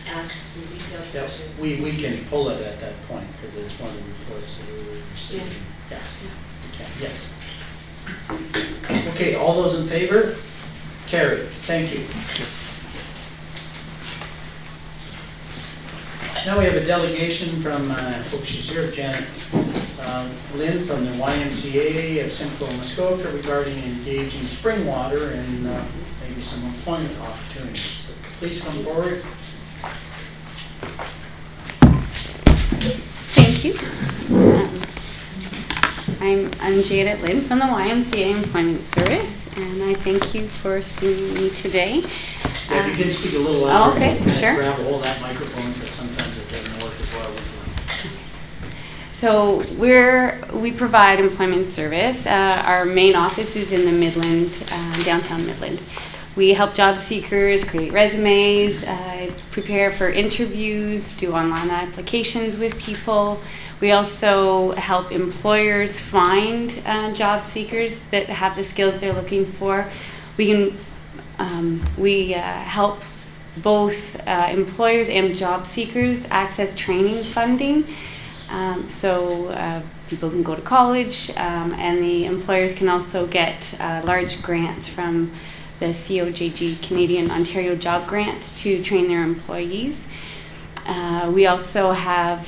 asked some detailed Yeah, questions. we can pull it at that point because it's one of the reports that we were receiving. Yes. Yes, we can, yes. Okay, all those in favor? Carried. Thank you. Now we have a delegation from, I hope she's here, Janet Lynn from the YMCA of Simcoe, Muskoka regarding engaging Springwater and maybe some employment opportunities. So please come forward. Thank you. I'm Janet Lynn from the YMCA Employment Service, and I thank you for seeing me today. If you can speak a little louder, okay, sure. Grab a hold of that microphone because sometimes it doesn't work as well. So we provide employment service. Our main office is in the Midland, downtown Midland. We help job seekers create resumes, prepare for interviews, do online applications with people. We also help employers find job seekers that have the skills they're looking for. We help both employers and job seekers access training funding. So people can go to college, and the employers can also get large grants from the COJG, Canadian Ontario Job Grant, to train their employees. We also have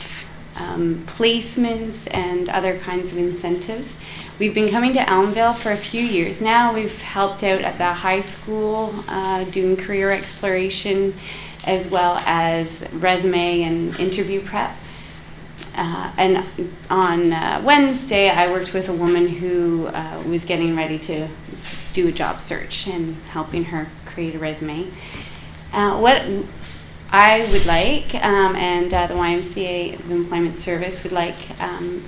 placements and other kinds of incentives. We've been coming to Elmvale for a few years now. We've helped out at the high school doing career exploration as well as resume and interview prep. And on Wednesday, I worked with a woman who was getting ready to do a job search and helping her create a resume. What I would like, and the YMCA the Employment Service would like,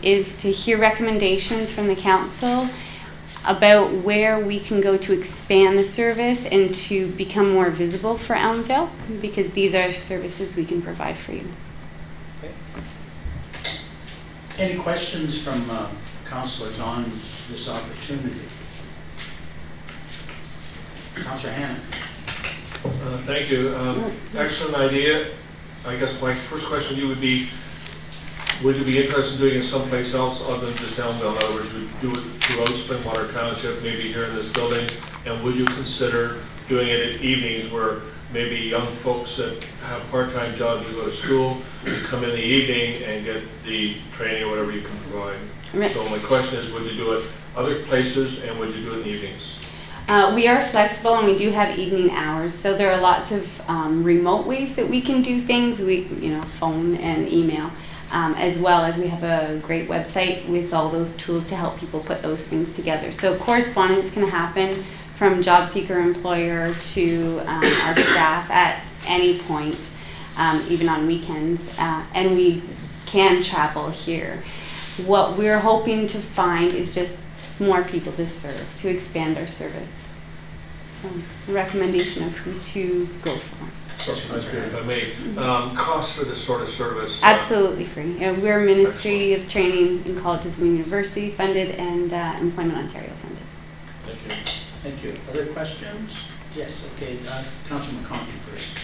is to hear recommendations from the council about where we can go to expand the service and to become more visible for Elmvale, because these are services we can provide for you. Okay. Any questions from councillors on this opportunity? Councillor Hannan. Thank you. Excellent idea. I guess my first question to you would be, would you be interested in doing it someplace else other than just Elmville? In other words, would you do it throughout Springwater Township, maybe here in this building? And would you consider doing it at evenings where maybe young folks that have part-time jobs who go to school would come in the evening and get the training or whatever you can provide? Right. So my question is, would you do it other places and would you do it in the evenings? We are flexible and we do have evening hours, so there are lots of remote ways that we can do things. Phone and email, as well as we have a great website with all those tools to help people put those things together. So correspondence can happen from job seeker employer to our staff at any point, even on weekends, and we can travel here. What we're hoping to find is just more people to serve, to expand our service. So, a recommendation of who to go for. If I may, cost for this sort of service? Absolutely free. We're Ministry of Training in Colleges and University funded and Employment Ontario funded. Thank you. Thank you. Other questions? Yes, okay. Councillor McConkie first.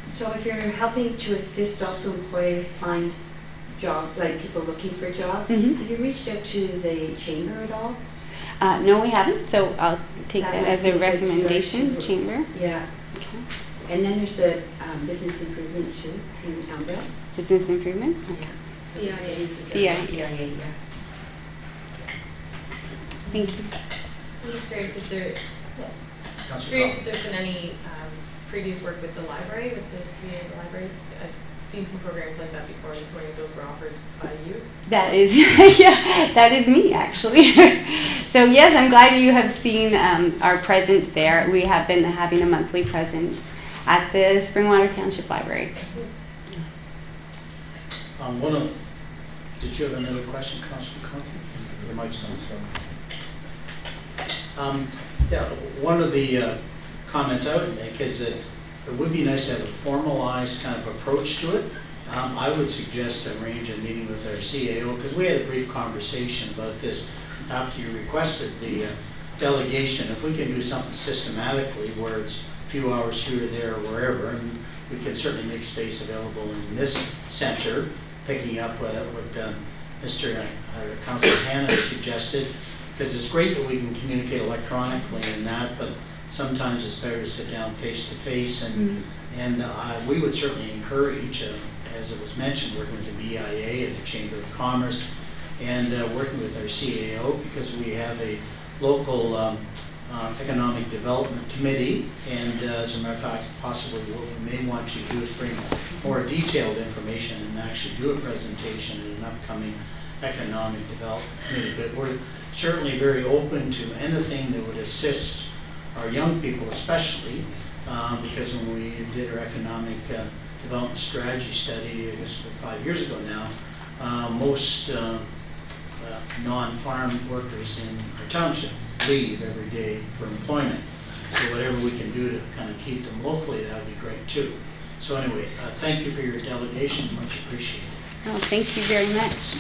So if you're helping to assist also employers find jobs, like people looking for jobs, have you reached out to the chamber at all? No, we haven't, so I'll take that as a recommendation, chamber. Yeah. Okay. And then there's the business improvement too in Elmvale. Business improvement? Okay. So BIA. Yeah. Thank you. I'm just curious if there's been any previous work with the library, with the CA libraries. I've seen some programs like that before. I'm just wondering if those were offered by you. That is, yeah, that is me actually. So yes, I'm glad you have seen our presence there. We have been having a monthly presence at the Springwater Township Library. Did you have another question, Councilor McCarthy? Your mic's on. Yeah, one of the comments I would make is that it would be nice to have a formalized kind of approach to it. I would suggest arrange a meeting with our CAO, because we had a brief conversation about this after you requested the delegation. If we can do something systematically where it's a few hours here or there or wherever, and we can certainly make space available in this center, picking up what Mr. Councilor Hanna suggested, because it's great that we can communicate electronically and that, but sometimes it's better to sit down face to face, and we would certainly encourage, as it was mentioned, working with the BIA and the Chamber of Commerce, and working with our CAO, because we have a local economic development committee, and as a matter of fact, possibly what we may want you to do is bring more detailed information and actually do a presentation at an upcoming economic development committee. But we're certainly very open to anything that would assist our young people, especially because when we did our economic development strategy study, I guess 5 years ago now, most non-farm workers in our township leave every day for employment. So whatever we can do to kind of keep them locally, that would be great too. So anyway, thank you for your delegation, much appreciated. Oh, thank you very much.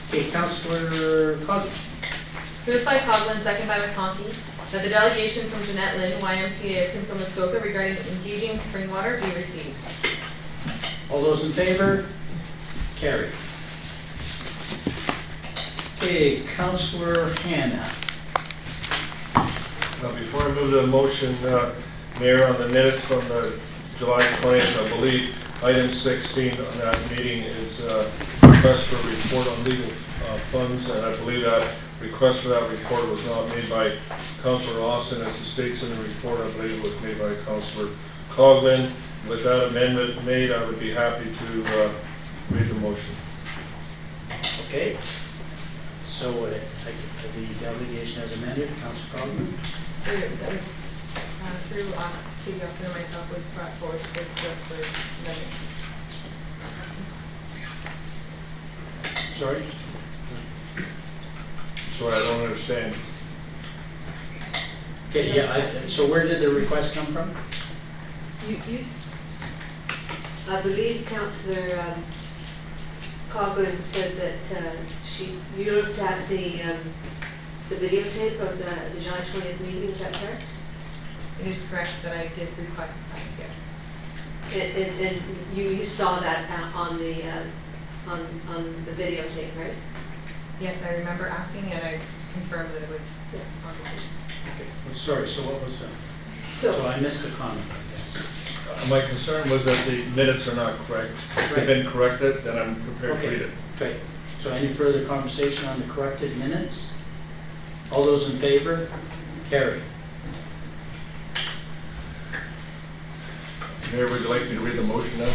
Okay, Councillor Coughlin. Moved by Coughlin, second by McConkey, that the delegation from Jeanette Lynn, YMCA of Simcoe Muskoka regarding engaging Springwater be received. All those in favor? Carried. Okay, Councillor Hanna. Before I move to the motion, Mayor, on the minutes from the July 20th, I believe item 16 on that meeting is request for a report on legal funds, and I believe that request for that report was not made by Councillor Austin, as it states in the report. I believe it was made by Councillor Coughlin. With that amendment made, I would be happy to read the motion. Okay. So the delegation as amended, Councillor Coughlin. That was through Katie Austin and myself was brought forward for amendment. Sorry? Sorry, I don't understand. Okay, yeah, so where did the request come from? I believe Councillor Coughlin said that you looked at the videotape of the July 20th meeting, is that correct? It is correct that I did request that, yes. And you saw that on the videotape, right? Yes, I remember asking, and I confirmed that it was online. Okay, well, sorry, so what was that? So I missed the comment, I guess. My concern was that the minutes are not correct. If they've been corrected, then I'm prepared to read it. Okay, so any further conversation on the corrected minutes? All those in favor? Carried. Mayor, would you like me to read the motion now?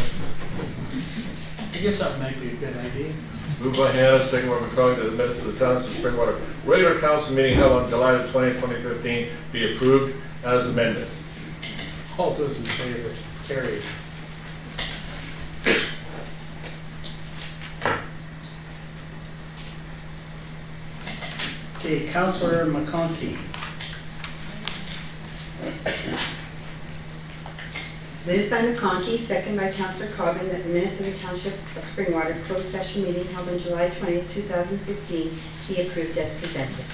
I guess that might be a good idea. Moved by Hannah, second by McCollum, that the minutes of the Township of Springwater regular council meeting held on July the 20th, 2015 be approved as amended. All those in favor? Carried. Okay, Councillor McConkey. Moved by McConkey, second by Councillor Coughlin, that the minutes of the Township of Springwater closed session meeting held on July 20th, 2015 be approved as presented.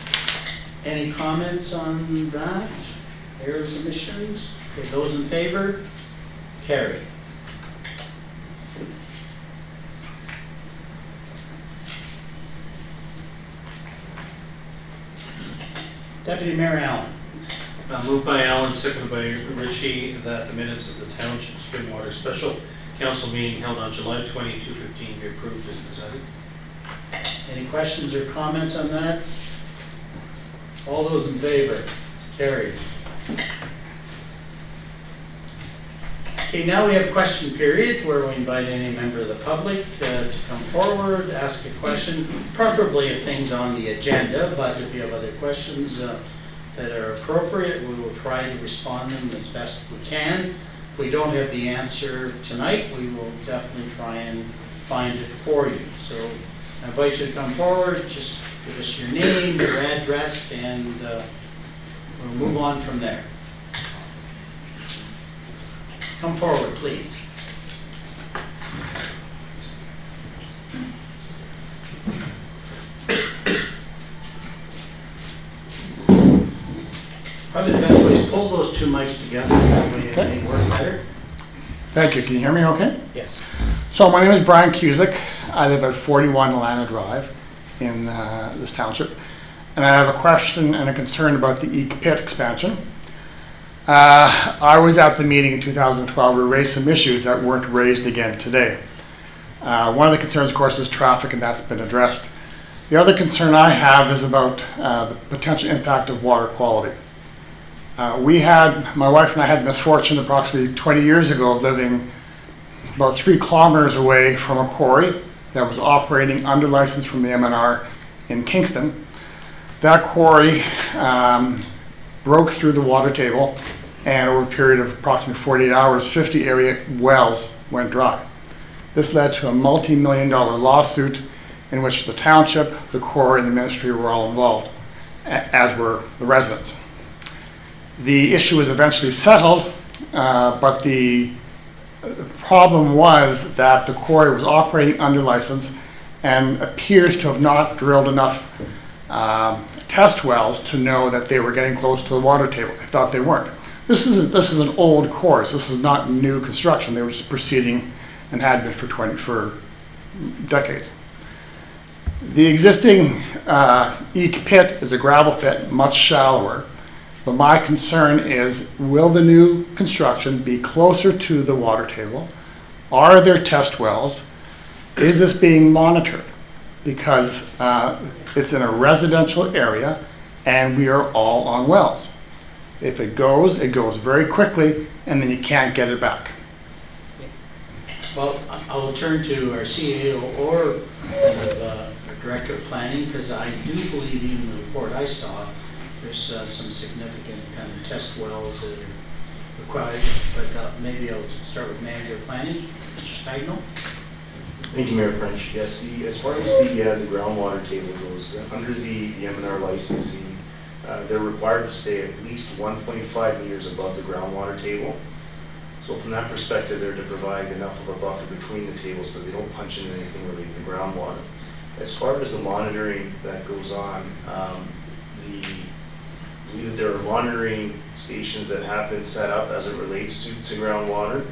Any comments on that? Errors, omissions? Okay, those in favor? Carried. Deputy Mayor Allen. Moved by Allen, seconded by Ritchie, that the minutes of the Township Springwater Special Council meeting held on July 20, 2015 be approved as presented. Any questions or comments on that? All those in favor? Carried. Okay, now we have question period where we invite any member of the public to come forward, ask a question, preferably of things on the agenda, but if you have other questions that are appropriate, we will try to respond to them as best we can. If we don't have the answer tonight, we will definitely try and find it for you. So I invite you to come forward, just give us your name, your address, and we'll move on from there. Come forward, please. Probably the best way is pull those two mics together, that way it may work better. Thank you. Can you hear me okay? Yes. So my name is Brian Cusick. I live at 41 Alana Drive in this township. And I have a question and a concern about the Eek Pit expansion. I was at the meeting in 2012 where we raised some issues that weren't raised again today. One of the concerns, of course, is traffic, and that's been addressed. The other concern I have is about the potential impact of water quality. My wife and I had the misfortune approximately 20 years ago of living about 3 kilometers away from a quarry that was operating under license from the MNR in Kingston. That quarry broke through the water table, and over a period of approximately 48 hours, 50 area wells went dry. This led to a multi-million-dollar lawsuit in which the township, the quarry, and the ministry were all involved, as were the residents. The issue was eventually settled, but the problem was that the quarry was operating under license and appears to have not drilled enough test wells to know that they were getting close to the water table. I thought they weren't. This is an old course. This is not new construction. They were just proceeding and had been for decades. The existing Eek Pit is a gravel pit, much shallower. But my concern is, will the new construction be closer to the water table? Are there test wells? Is this being monitored? Because it's in a residential area and we are all on wells. If it goes very quickly and then you can't get it back. Well, I will turn to our CAO or our Director of Planning, because I do believe even the report I saw, there's some significant kind of test wells that are required, but maybe I'll start with Manager of Planning, Mr. Spagno. Thank you, Mayor French. Yes, as far as the groundwater table goes, under the MNR licensing, they're required to stay at least 1.5 meters above the groundwater table. So from that perspective, they're to provide enough of a buffer between the tables so they don't punch into anything related to groundwater. As far as the monitoring that goes on, I believe that there are monitoring stations that have been set up as it relates to groundwater,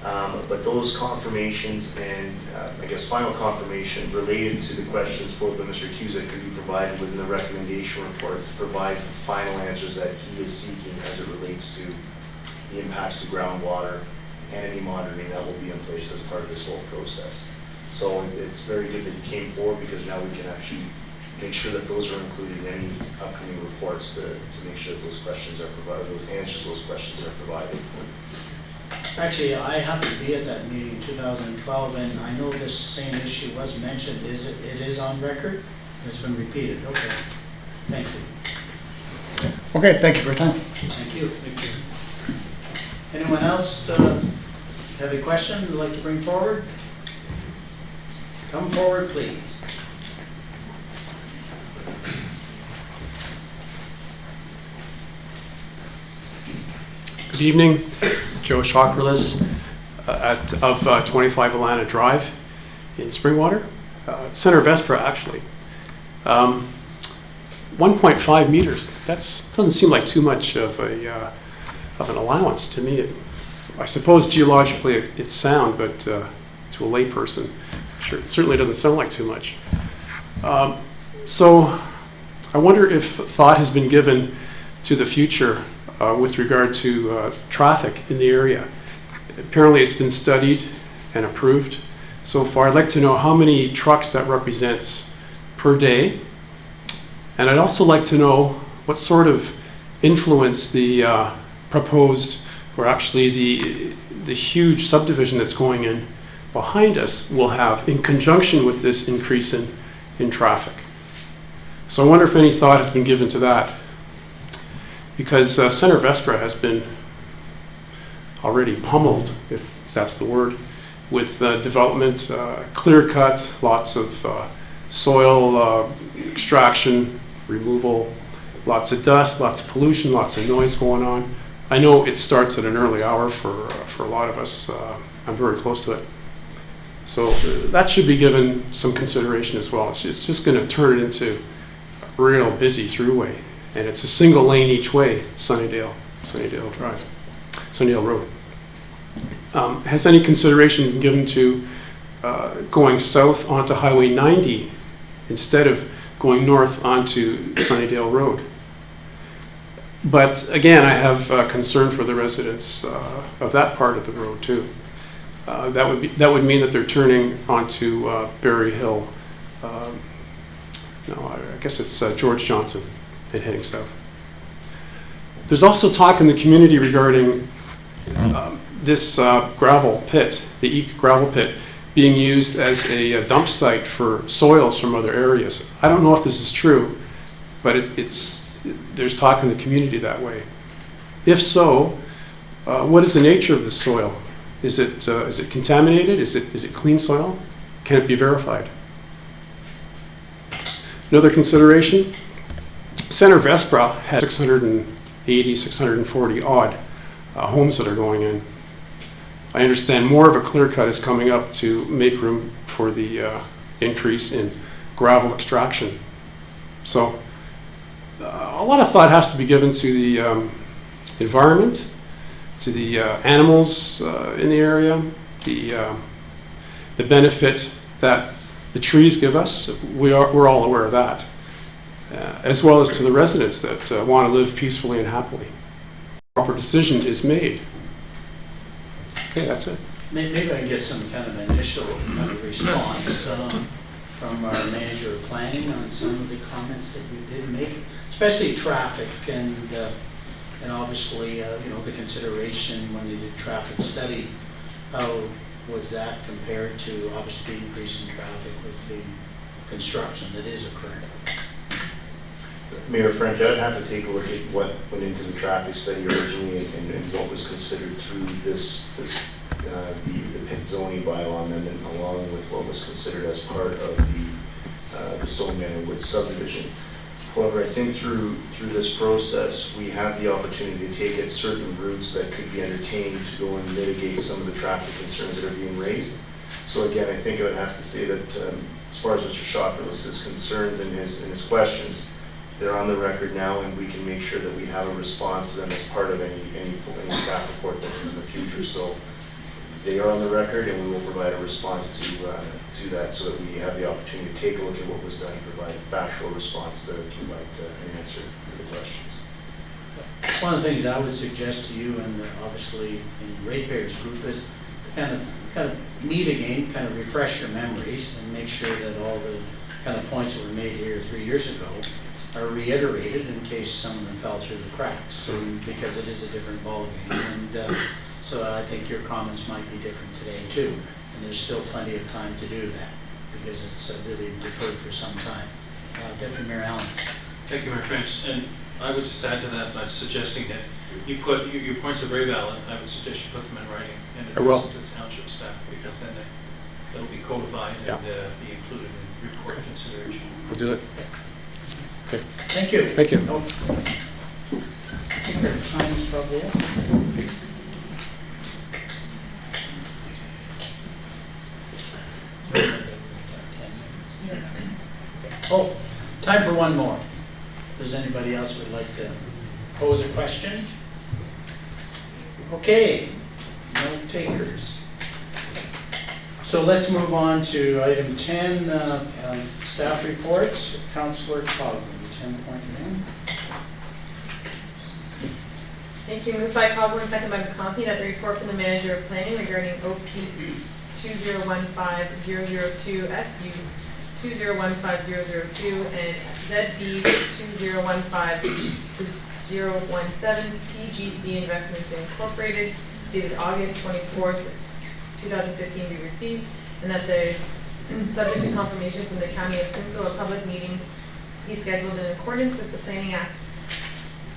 but those confirmations and I guess final confirmation related to the questions posed by Mr. Cusick could be provided within the recommendation report to provide the final answers that he is seeking as it relates to the impacts to groundwater and any monitoring that will be in place as part of this whole process. So it's very good that you came forward, because now we can actually make sure that those are included in any upcoming reports to make sure that those questions are provided, those answers to those questions are provided. Actually, I happened to be at that meeting in 2012, and I know this same issue was mentioned. It is on record? It's been repeated. Okay. Thank you. Okay, thank you for your time. Thank you. Thank you. Anyone else have a question they'd like to bring forward? Come forward, please. Good evening, Joe Shocklerless of 25 Alana Drive in Springwater, Center of Espra actually. 1.5 meters, that doesn't seem like too much of an allowance to me. I suppose geologically it's sound, but to a layperson, sure, it certainly doesn't sound like too much. So I wonder if thought has been given to the future with regard to traffic in the area. Apparently it's been studied and approved so far. I'd like to know how many trucks that represents per day. And I'd also like to know what sort of influence the proposed, or actually the huge subdivision that's going in behind us will have in conjunction with this increase in traffic. So I wonder if any thought has been given to that. Because Center of Espra has been already pummeled, if that's the word, with development, clear cut, lots of soil extraction, removal, lots of dust, lots of pollution, lots of noise going on. I know it starts at an early hour for a lot of us. I'm very close to it. So that should be given some consideration as well. It's just going to turn it into a real busy throughway. And it's a single lane each way, Sunnydale Drive, Sunnydale Road. Has any consideration been given to going south onto Highway 90 instead of going north onto Sunnydale Road? But again, I have concern for the residents of that part of the road too. That would mean that they're turning onto Berry Hill. No, I guess it's George Johnson and heading south. There's also talk in the community regarding this gravel pit, the Eek gravel pit, being used as a dump site for soils from other areas. I don't know if this is true, but there's talk in the community that way. If so, what is the nature of the soil? Is it contaminated? Is it clean soil? Can it be verified? Another consideration, Center Vespra has 680, 640 odd homes that are going in. I understand more of a clear cut is coming up to make room for the increase in gravel extraction. So a lot of thought has to be given to the environment, to the animals in the area, the benefit that the trees give us. We're all aware of that, as well as to the residents that want to live peacefully and happily. Proper decision is made. Okay, that's it. Maybe I can get some kind of initial kind of response from our manager of planning on some of the comments that we did make, especially traffic and obviously the consideration when they did traffic study. How was that compared to obviously the increase in traffic with the construction that is occurring? Mayor French, I'd have to take a look at what went into the traffic study originally and what was considered through the pit zoning bylaw amendment, along with what was considered as part of the Stone Manor Woods subdivision. However, I think through this process, we have the opportunity to take at certain routes that could be entertained to go and mitigate some of the traffic concerns that are being raised. So again, I think I would have to say that as far as Mr. Shaw's concerns and his questions, they're on the record now, and we can make sure that we have a response to them as part of any staff report that comes in the future. So they are on the record, and we will provide a response to that, so that we have the opportunity to take a look at what was done and provide a factual response to provide an answer to the questions. One of the things I would suggest to you, and obviously in ratepayers group, is kind of meet again, kind of refresh your memories, and make sure that all the kind of points that were made here 3 years ago are reiterated in case some of them fell through the cracks, because it is a different ballgame. And so I think your comments might be different today too, and there's still plenty of time to do that, because it's really deferred for some time. Deputy Mayor Allen. Thank you, Mayor French. And I would just add to that by suggesting that you put, your points are very valid. I would suggest you put them in writing and address it to the township staff, because then they'll be codified and be included in report consideration. We'll do it. Okay. Thank you. Thank you. Oh. I think our time is probably up. Oh, time for one more. If there's anybody else who would like to pose a question? Okay, no takers. So let's move on to item 10, staff reports. Councillor Cogman, 10.1. Thank you. Moved by Cogman, second by McConkey, that the report from the manager of planning regarding OP 2015-002 SU 2015-002 and ZB 2015-017 PGC Investments Incorporated, dated August 24th, 2015, be received, and that the subject to confirmation from the County of Simcoe, a public meeting be scheduled in accordance with the Planning Act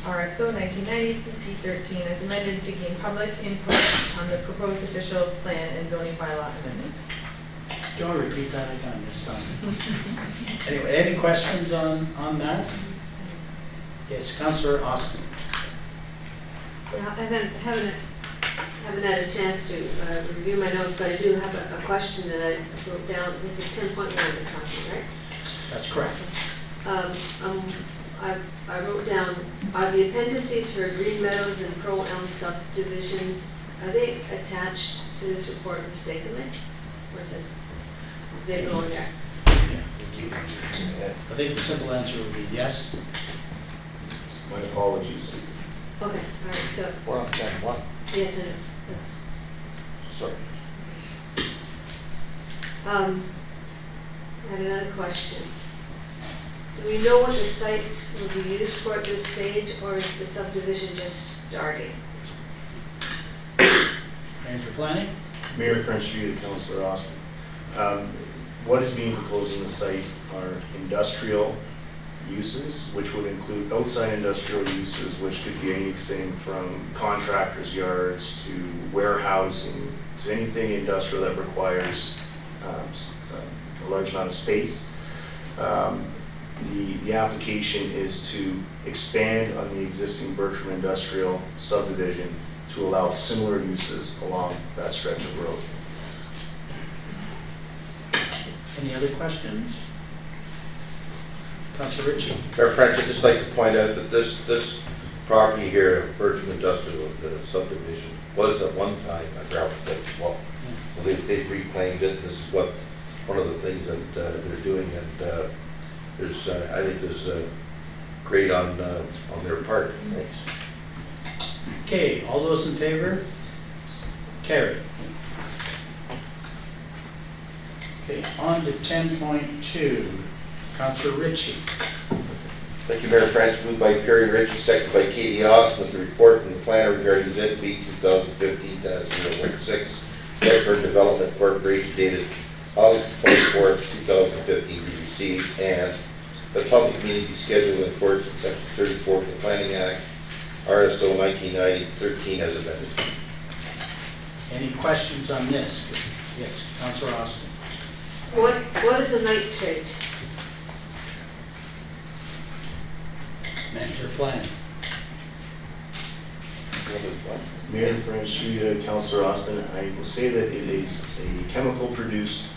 RSO 1990 CP 13 as amended to gain public input on the proposed official plan and zoning bylaw amendment. Do you want to repeat that? I kind of missed something. Anyway, any questions on that? Yes, Councillor Austin. Yeah, I haven't had a chance to review my notes, but I do have a question that I wrote down. This is 10.1 we're talking, right? That's correct. I wrote down, are the appendices for Green Meadows and Pro Elm subdivisions, are they attached to this report mistakenly? Or is they belong there? I think the simple answer would be yes. My apologies. Okay, all right, so, We're on 10-1. yes, it is. That's, Sorry. I had another question. Do we know what the sites will be used for at this stage, or is the subdivision just starting? Manager Planning? Mayor French, through you to Councillor Austin. What is being proposed in the site are industrial uses, which would include outside industrial uses, which could be anything from contractors' yards to warehousing, to anything industrial that requires a large amount of space. The application is to expand on the existing Bertram Industrial subdivision to allow similar uses along that stretch of road. Any other questions? Councillor Ritchie. Mayor French, I'd just like to point out that this property here, Bertram Industrial subdivision, was at one time a gravel pit as well. So they've reclaimed it. This is one of the things that they're doing, and there's I think there's great on their part. Thanks. Okay, all those in favor? Carried. Okay, on to 10.2. Councillor Ritchie. Thank you, Mayor French. Moved by Perry Ritchie, seconded by Katie Austin, with the report from the planner regarding ZB 2015-016, Bedford Development Corporation dated August 24, 2015, be received, and the public meeting be scheduled in accordance with Section 34 of the Planning Act, RSO 1990-13 as amended. Any questions on this? Yes, Councillor Austin. What is a nitrate? Manager Planning. Mayor French, through you to Councillor Austin, I will say that it is a chemical produced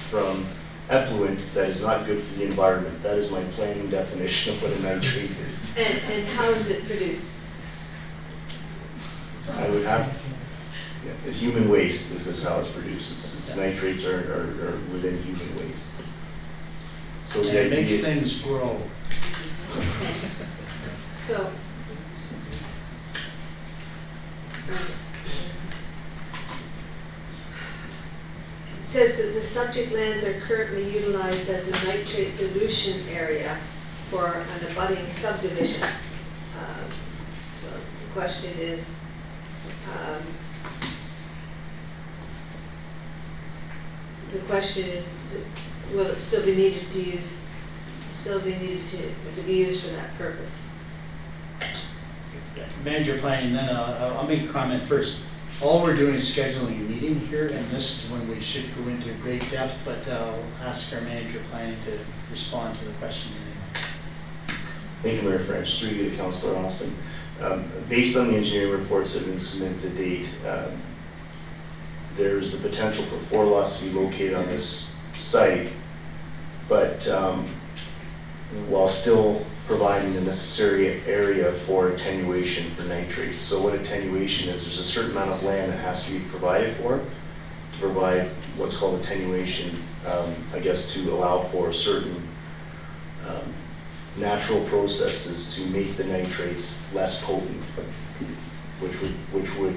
from effluent that is not good for the environment. That is my planning definition of what a nitrate is. And how is it produced? I would have, it's human waste. This is how it's produced. Its nitrates are within human waste. So And it makes things grow. So, it says that the subject lands are currently utilized as a nitrate dilution area for an abutting subdivision. So the question is, will it still be needed to use, to be used for that purpose? Manager Planning, then I'll make a comment first. All we're doing is scheduling a meeting here, and this is when we should go into great depth, but I'll ask our Manager Planning to respond to the question anyway. Thank you, Mayor French. Through you to Councillor Austin. Based on the engineering reports that have been submitted to date, there's the potential for 4 lots to be located on this site, but while still providing the necessary area for attenuation for nitrates. So what attenuation is, there's a certain amount of land that has to be provided for to provide what's called attenuation, I guess to allow for certain natural processes to make the nitrates less potent, which would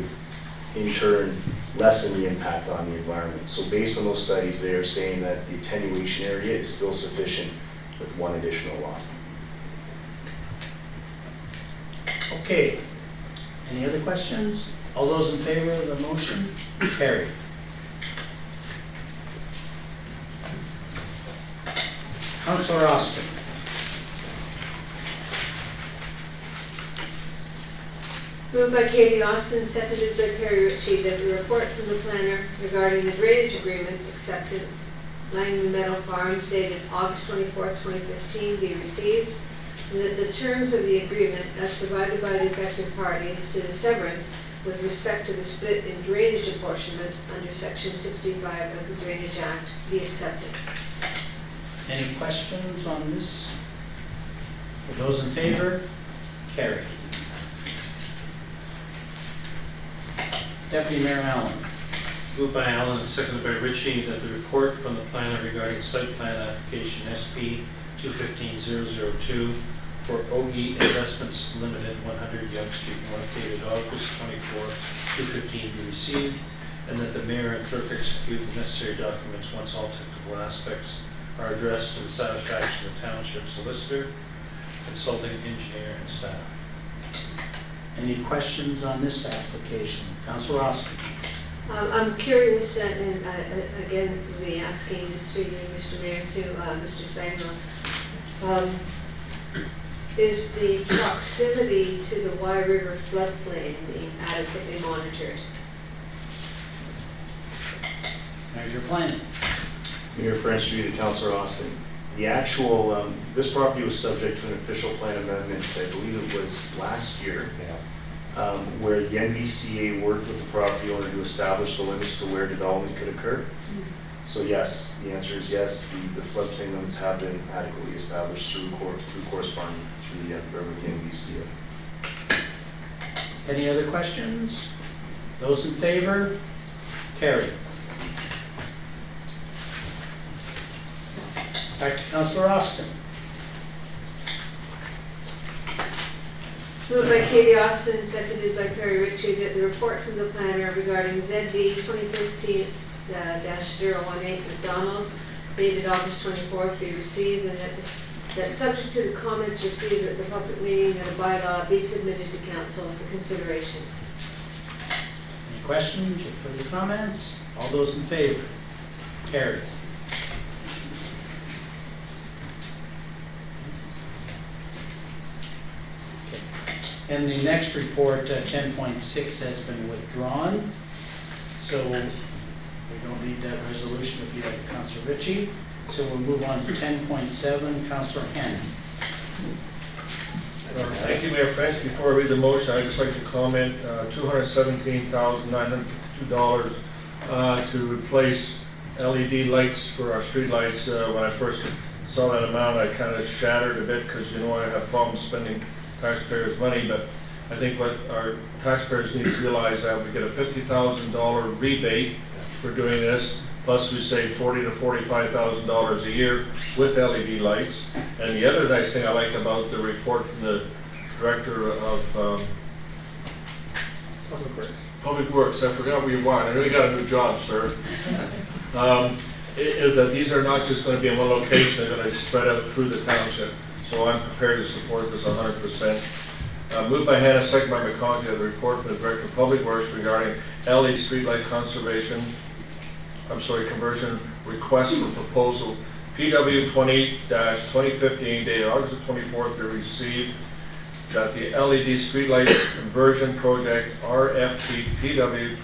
in turn lessen the impact on the environment. So based on those studies, they are saying that the attenuation area is still sufficient with 1 additional lot. Okay. Any other questions? All those in favor of the motion? Carried. Councillor Austin. Moved by Katie Austin, seconded by Perry Ritchie, that the report from the planner regarding the drainage agreement acceptance, Langman Meadow Farms dated August 24th, 2015, be received, and that the terms of the agreement as provided by the affected parties to the severance with respect to the split in drainage apportionment under Section 65 of the Drainage Act be accepted. Any questions on this? For those in favor, carried. Deputy Mayor Allen. Moved by Allen and seconded by Ritchie that the report from the planner regarding site plan application SP 215002 for Ogie Investments Limited, 100 Young Street North, dated August 24, 2015, be received, and that the mayor and clerk execute the necessary documents once all technical aspects are addressed to the satisfaction of the township solicitor, consulting engineer, and staff. Any questions on this application? Councillor Austin. I'm curious, and again, we'll be asking this through you, Mr. Mayor, to Mr. Spangler. Is the proximity to the Wye River floodplain being adequately monitored? Manager Planning. Mayor French, through you to Councillor Austin. The actual, this property was subject to an official plan amendment, I believe it was last year, where the NBCA worked with the property owner to establish the limits to where development could occur. So yes, the answer is yes, the floodplain limits have been adequately established through corresponding through the with the NBCA. Any other questions? Those in favor, carried. Back to Councillor Austin. Moved by Katie Austin, seconded by Perry Ritchie, that the report from the planner regarding ZB 2015-018 McDonald, dated August 24th, be received, and that subject to the comments received at the public meeting, that a bylaw be submitted to council for consideration. Any questions or further comments? All those in favor, carried. And the next report, 10.6, has been withdrawn. So we don't need that resolution if you have Councillor Ritchie. So we'll move on to 10.7, Councillor Hannon. Thank you, Mayor French. Before I read the motion, I'd just like to comment, $217,902 to replace LED lights for our street lights. When I first saw that amount, I kind of shattered a bit because, you know, I have problems spending taxpayers' money, but I think what our taxpayers need to realize that we get a $50,000 rebate for doing this, plus we save $40,000 to $45,000 a year with LED lights. And the other nice thing I like about the report from the Director of Public Works, I forgot where you are, I know you got a new job, sir, is that these are not just going to be in one location, they're going to spread out through the township. So I'm prepared to support this 100%. Moved by Hannah, second by McConaughey, the report from the Director of Public Works regarding LED streetlight conversion request for proposal PW 20-2015 dated August 24th be received, that the LED streetlight conversion project RFP PW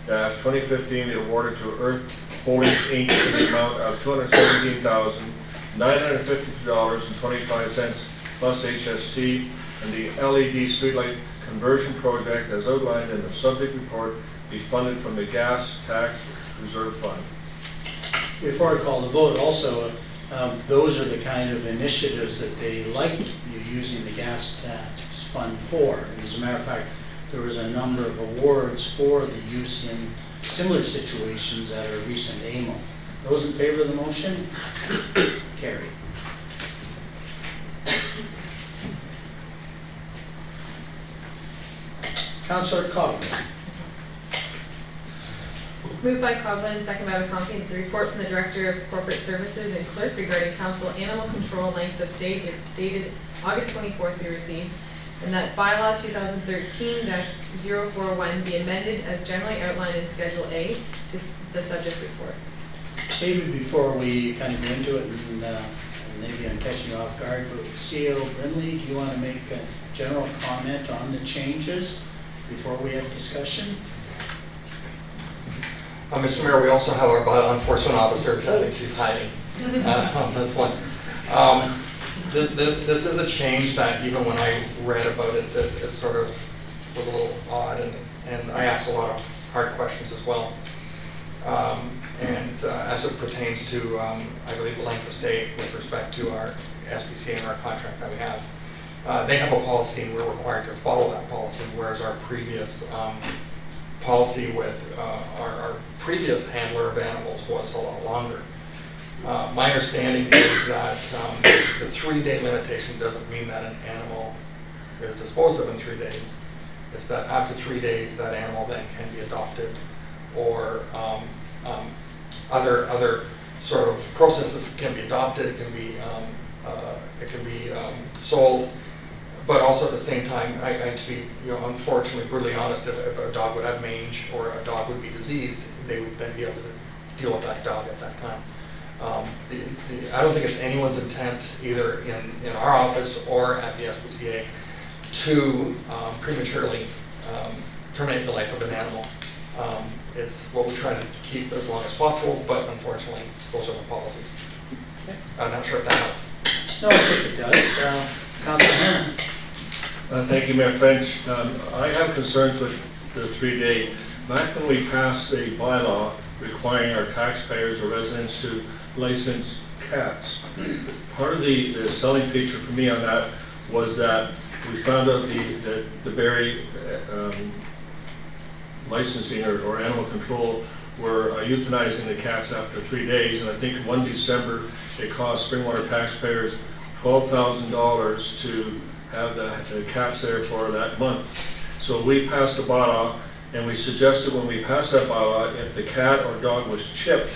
20-2015 be awarded to Earth Holdings Inc. in the amount of $217,952.25 plus HST, and the LED streetlight conversion project as outlined in the subject report be funded from the gas tax reserve fund. Before I call the vote, also, those are the kind of initiatives that they like you using the gas tax fund for. And as a matter of fact, there was a number of awards for the use in similar situations at a recent AMO. Those in favor of the motion? Carried. Councillor Coghlan. Moved by Coghlan, second by McConaughey, the report from the Director of Corporate Services and Clerk regarding council animal control length of stay dated August 24th be received, and that bylaw 2013-041 be amended as generally outlined in Schedule A to the subject report. Maybe before we kind of go into it, and maybe I'm catching you off guard, but CEO Brinley, do you want to make a general comment on the changes before we have discussion? Mr. Mayor, we also have our bylaw enforcement officer, which I think she's hiding on this one. This is a change that even when I read about it, it sort of was a little odd, and I asked a lot of hard questions as well. As it pertains to, I believe, the length of stay with respect to our SPCA and our contract that we have. They have a policy and we're required to follow that policy, whereas our previous policy with our previous handler of animals was a lot longer. My understanding is that the 3-day limitation doesn't mean that an animal is disposed of in 3 days. It's that after 3 days, that animal then can be adopted, or other sort of processes can be adopted. It can be sold. But also at the same time, to be unfortunately brutally honest, if a dog would have mange or a dog would be diseased, they would then be able to deal with that dog at that time. I don't think it's anyone's intent, either in our office or at the SPCA, to prematurely terminate the life of an animal. It's what we try to keep as long as possible, but unfortunately, those are the policies. I'm not sure if that helped. No, I think it does. Councilor Hanna. Thank you, Mayor French. I have concerns with the 3-day. Back when we passed a bylaw requiring our taxpayers or residents to license cats, part of the selling feature for me on that was that we found out that the Barrie licensing or animal control were euthanizing the cats after 3 days, and I think 1 December it cost Springwater taxpayers $12,000 to have the cats there for that month. So we passed a bylaw, and we suggested when we passed that bylaw, if the cat or dog was chipped,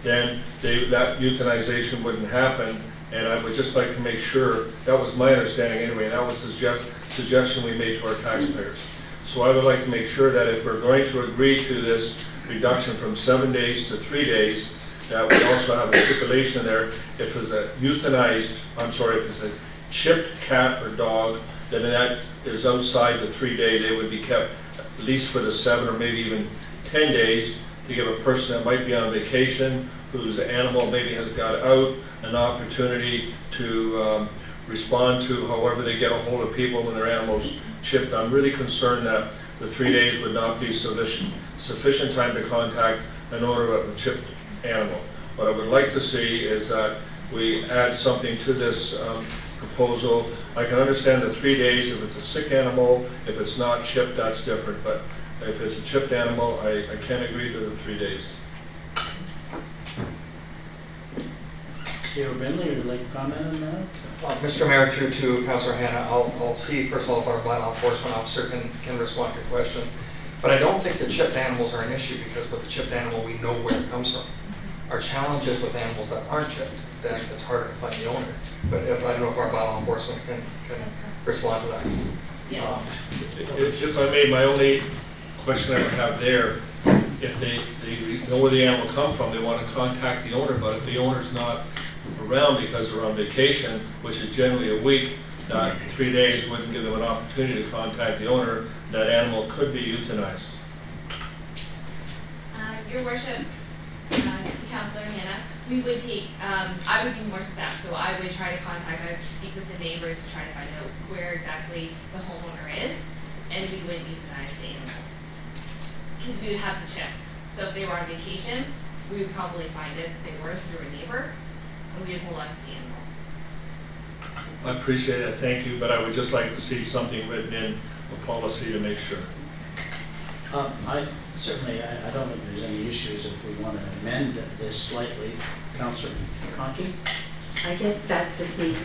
then that euthanization wouldn't happen. And I would just like to make sure, that was my understanding anyway, and that was the suggestion we made to our taxpayers. So I would like to make sure that if we're going to agree to this reduction from 7 days to 3 days, that we also have a stipulation there, if it's a if it's a chipped cat or dog, then that is outside the 3-day. They would be kept at least for the 7 or maybe even 10 days to give a person that might be on vacation, whose animal maybe has got out, an opportunity to respond to however they get a hold of people when their animal's chipped. I'm really concerned that the 3 days would not be sufficient time to contact an owner of a chipped animal. What I would like to see is that we add something to this proposal. I can understand the 3 days if it's a sick animal. If it's not chipped, that's different. But if it's a chipped animal, I can't agree to the 3 days. Councilor Brindley, would you like to comment on that? Mr. Mayor, through to Councilor Hanna, I'll see first of all if our bylaw enforcement officer can respond to your question. But I don't think the chipped animals are an issue, because with the chipped animal, we know where it comes from. Our challenge is with animals that aren't chipped, then it's harder to find the owner. But I don't know if our bylaw enforcement can respond to that. Yes. If I may, my only question I would have there, if they know where the animal come from, they want to contact the owner, but if the owner's not around because they're on vacation, which is generally a week, that 3 days wouldn't give them an opportunity to contact the owner, that animal could be euthanized. Your Worship, to Councilor Hanna, we would take, I would do more steps. So I would try to contact, I would speak with the neighbors to try to find out where exactly the homeowner is, and we would euthanize the animal. Because we would have the chip. So if they were on vacation, we would probably find it if they were through a neighbor, and we would hold on to the animal. I appreciate it, thank you, but I would just like to see something written in a policy to make sure. I don't think there's any issues if we want to amend this slightly. Councilor Conkey? I guess that's the same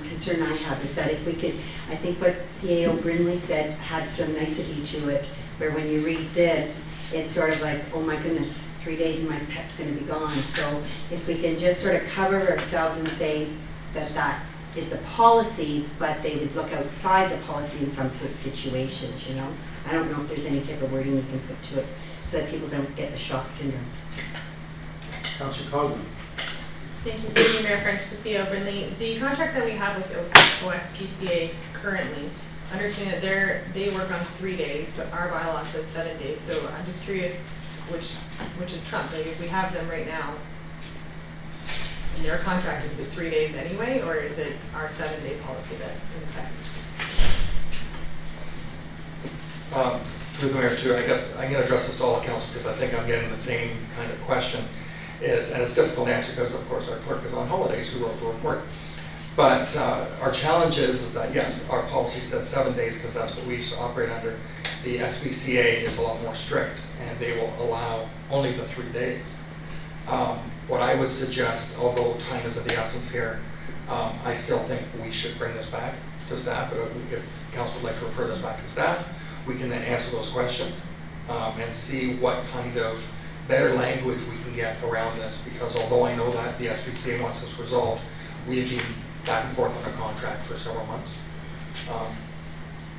concern I have, is that if we could, I think what CAO Brindley said had some nicety to it, where when you read this, it's sort of like, oh my goodness, 3 days and my pet's going to be gone. So if we can just sort of cover ourselves and say that that is the policy, but they would look outside the policy in some sort of situations, you know? I don't know if there's any type of wording you can put to it so that people don't get the shock syndrome. Councilor Cogman? Thank you, Mayor French, to CEO Brindley. The contract that we have with OSPCA currently understanding that they work on 3 days, but our bylaw says 7 days, so I'm just curious which is Trump, like if we have them right now, in their contract, is it 3 days anyway, or is it our 7-day policy that's in effect? Through the mayor too, I guess I'm going to address this to all council because I think I'm getting the same kind of question. And it's difficult to answer because, of course, our clerk is on holidays who wrote the report. But our challenge is that, yes, our policy says 7 days because that's what we used to operate under. The SBCA is a lot more strict, and they will allow only the 3 days. What I would suggest, although time is of the essence here, I still think we should bring this back to staff. If council would like to refer this back to staff, we can then answer those questions and see what kind of better language we can get around this, because although I know that the SPCA wants this resolved, we've been back and forth on a contract for several months.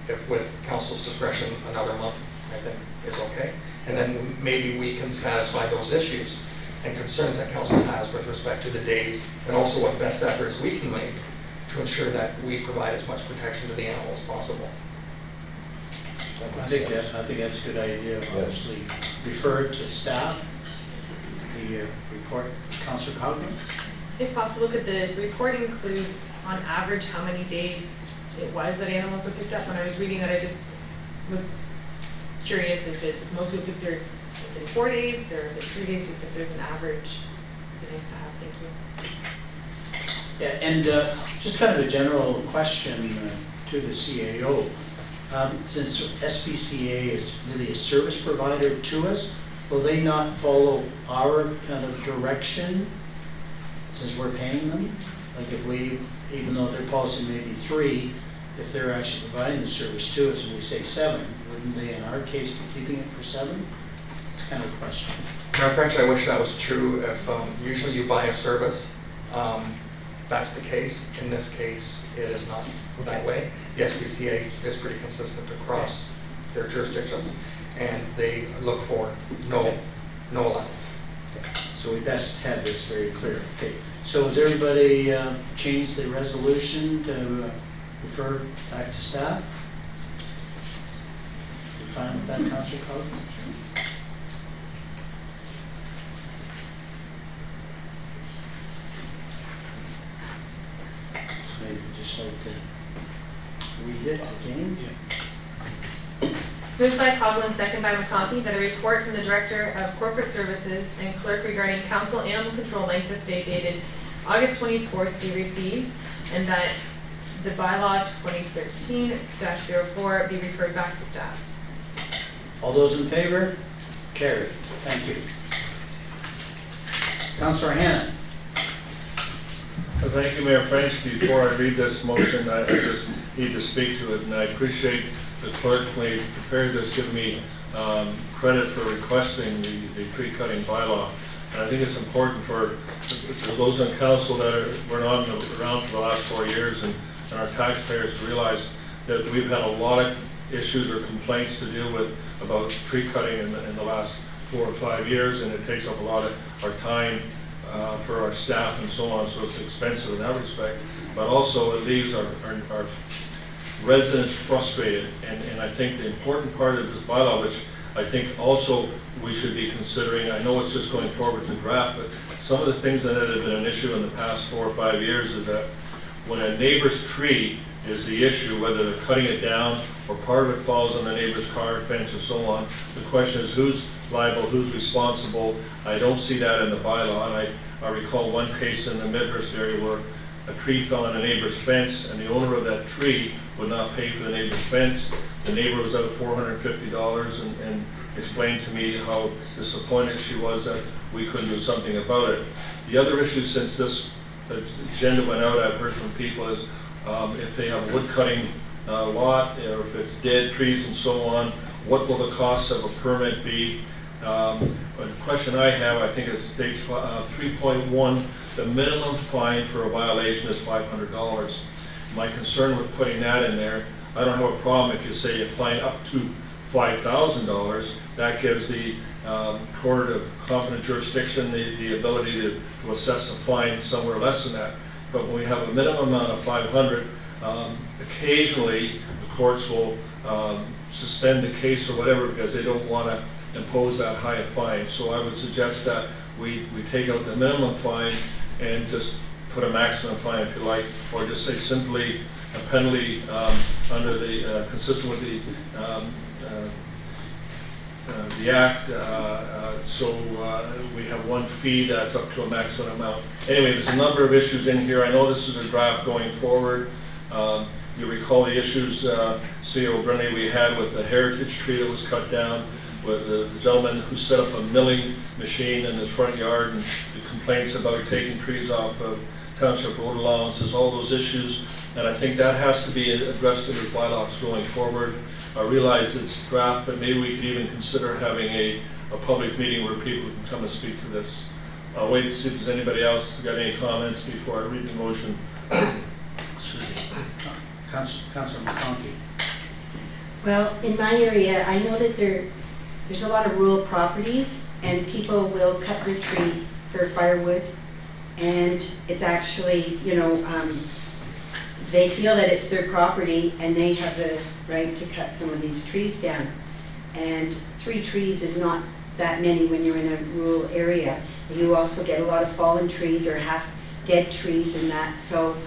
If with council's discretion, another month, I think is okay. And then maybe we can satisfy those issues and concerns that council has with respect to the days, and also what best efforts we can make to ensure that we provide as much protection to the animal as possible. I think that's a good idea, obviously. Refer it to staff, the report. Councillor Cogman? If possible, could the report include, on average, how many days it was that animals were picked up? When I was reading that, I just was curious if most people pick their within 4 days, or if it's 3 days, just if there's an average. It'd be nice to have. Thank you. Yeah, and just kind of a general question to the CAO. Since SPCA is really a service provider to us, will they not follow our kind of direction since we're paying them? Like if we, even though their policy may be 3, if they're actually providing the service to us and we say 7, wouldn't they in our case be keeping it for 7? It's kind of a question. Mayor French, I wish that was true. If usually you buy a service, that's the case. In this case, it is not that way. The SPCA is pretty consistent across their jurisdictions, and they look for no allowance. So we best have this very clear. Okay. So has everybody changed the resolution to refer back to staff? You fine with that, Councillor Cogman? Maybe just like to read it again. Moved by Coughlin, second by McConkey, that a report from the Director of Corporate Services and Clerk regarding council animal control length of stay dated August 24th be received, and that the bylaw 2013-04 be referred back to staff. All those in favor? Carried. Thank you. Councillor Hannan. Thank you, Mayor French. Before I read this motion, I just need to speak to it, and I appreciate the clerk when he prepared this, giving me credit for requesting the tree cutting bylaw. And I think it's important for those on council that were not around for the last 4 years and our taxpayers to realize that we've had a lot of issues or complaints to deal with about tree cutting in the last 4 or 5 years, and it takes up a lot of our time for our staff and so on, so it's expensive in that respect. But also it leaves our residents frustrated, and I think the important part of this bylaw, which I think also we should be considering, I know it's just going forward to draft, but some of the things that have been an issue in the past 4 or 5 years is that when a neighbor's tree is the issue, whether they're cutting it down or part of it falls on the neighbor's car, fence, or so on, the question is who's liable, who's responsible. I don't see that in the bylaw, and I recall one case in the Midhurst area where a tree fell on a neighbor's fence, and the owner of that tree would not pay for the neighbor's fence. The neighbor was out $450 and explained to me how disappointed she was that we couldn't do something about it. The other issue since this agenda went out, I've heard from people is if they have a wood cutting lot, or if it's dead trees and so on, what will the cost of a permit be? The question I have, I think it states 3.1, the minimum fine for a violation is $500. My concern with putting that in there, I don't have a problem if you say you fine up to $5,000. That gives the court of competent jurisdiction the ability to assess a fine somewhere less than that. But when we have a minimum amount of $500, occasionally the courts will suspend the case or whatever because they don't want to impose that high a fine. So I would suggest that we take out the minimum fine and just put a maximum fine if you like, or just say simply a penalty under the, consistent with the act, so we have one fee that's up to a maximum amount. Anyway, there's a number of issues in here. I know this is a draft going forward. You recall the issues, CEO Brennan, we had with the heritage tree that was cut down, with the gentleman who set up a milling machine in his front yard, and the complaints about taking trees off of township road allowances, all those issues. And I think that has to be addressed in his bylaws going forward. I realize it's draft, but maybe we could even consider having a public meeting where people can come and speak to this. I'll wait to see if there's anybody else who's got any comments before I read the motion. Excuse me. Councilor McConkey. Well, in my area, I know that there's a lot of rural properties, and people will cut their trees for firewood, and it's actually, you know, they feel that it's their property and they have the right to cut some of these trees down. And 3 trees is not that many when you're in a rural area. You also get a lot of fallen trees or half dead trees and that. So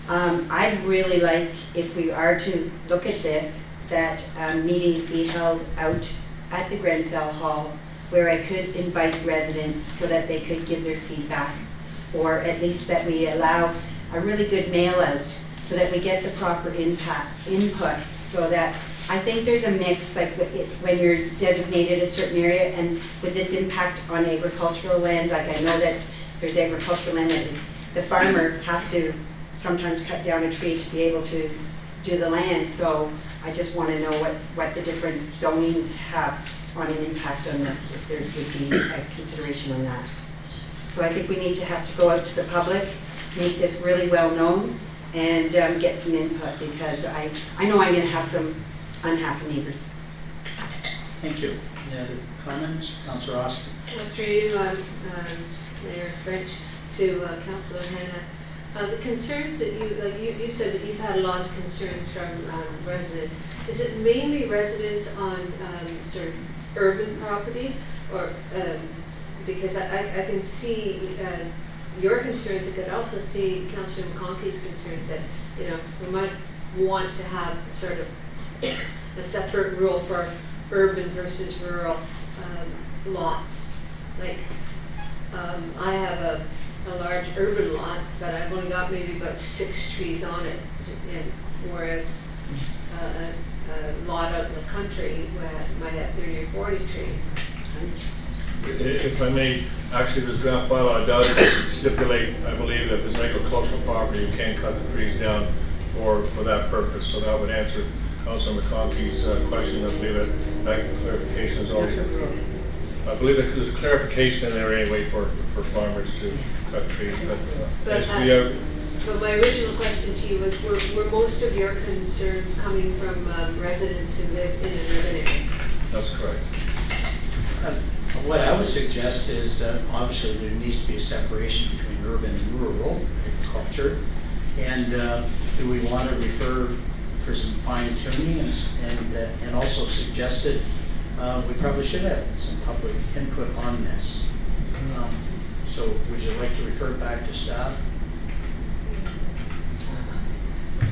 I'd really like, if we are to look at this, that a meeting be held out at the Grenfell Hall where I could invite residents so that they could give their feedback, or at least that we allow a really good mail out so that we get the proper input, so that I think there's a mix, like when you're designated a certain area, and with this impact on agricultural land, like I know that there's agricultural land that is, the farmer has to sometimes cut down a tree to be able to do the land. So I just want to know what the different zonings have on an impact on this, if there would be a consideration on that. So I think we need to have to go out to the public, make this really well known, and get some input, because I know I'm going to have some unhappy neighbors. Thank you. Any other comments? Councillor Austin. Well, through you, Mayor French, to Councillor Hanna. The concerns that you said that you've had a lot of concerns from residents. Is it mainly residents on sort of urban properties, or because I can see your concerns? I could also see Councillor McConkey's concerns that, you know, we might want to have sort of a separate rule for urban versus rural lots. Like I have a large urban lot, but I've only got maybe about 6 trees on it, and whereas a lot out in the country might have 30 or 40 trees. If I may, actually this draft bylaw does stipulate, I believe, that there's agricultural property, you can't cut the trees down for that purpose. So that would answer Councilor McConkey's question. I believe that clarification is already, I believe that there's a clarification in there anyway for farmers to cut trees. But my original question to you was, were most of your concerns coming from residents who lived in an urban area? That's correct. What I would suggest is that obviously there needs to be a separation between urban and rural agriculture. And do we want to refer for some fine tuning, and also suggested we probably should have some public input on this. So would you like to refer back to staff?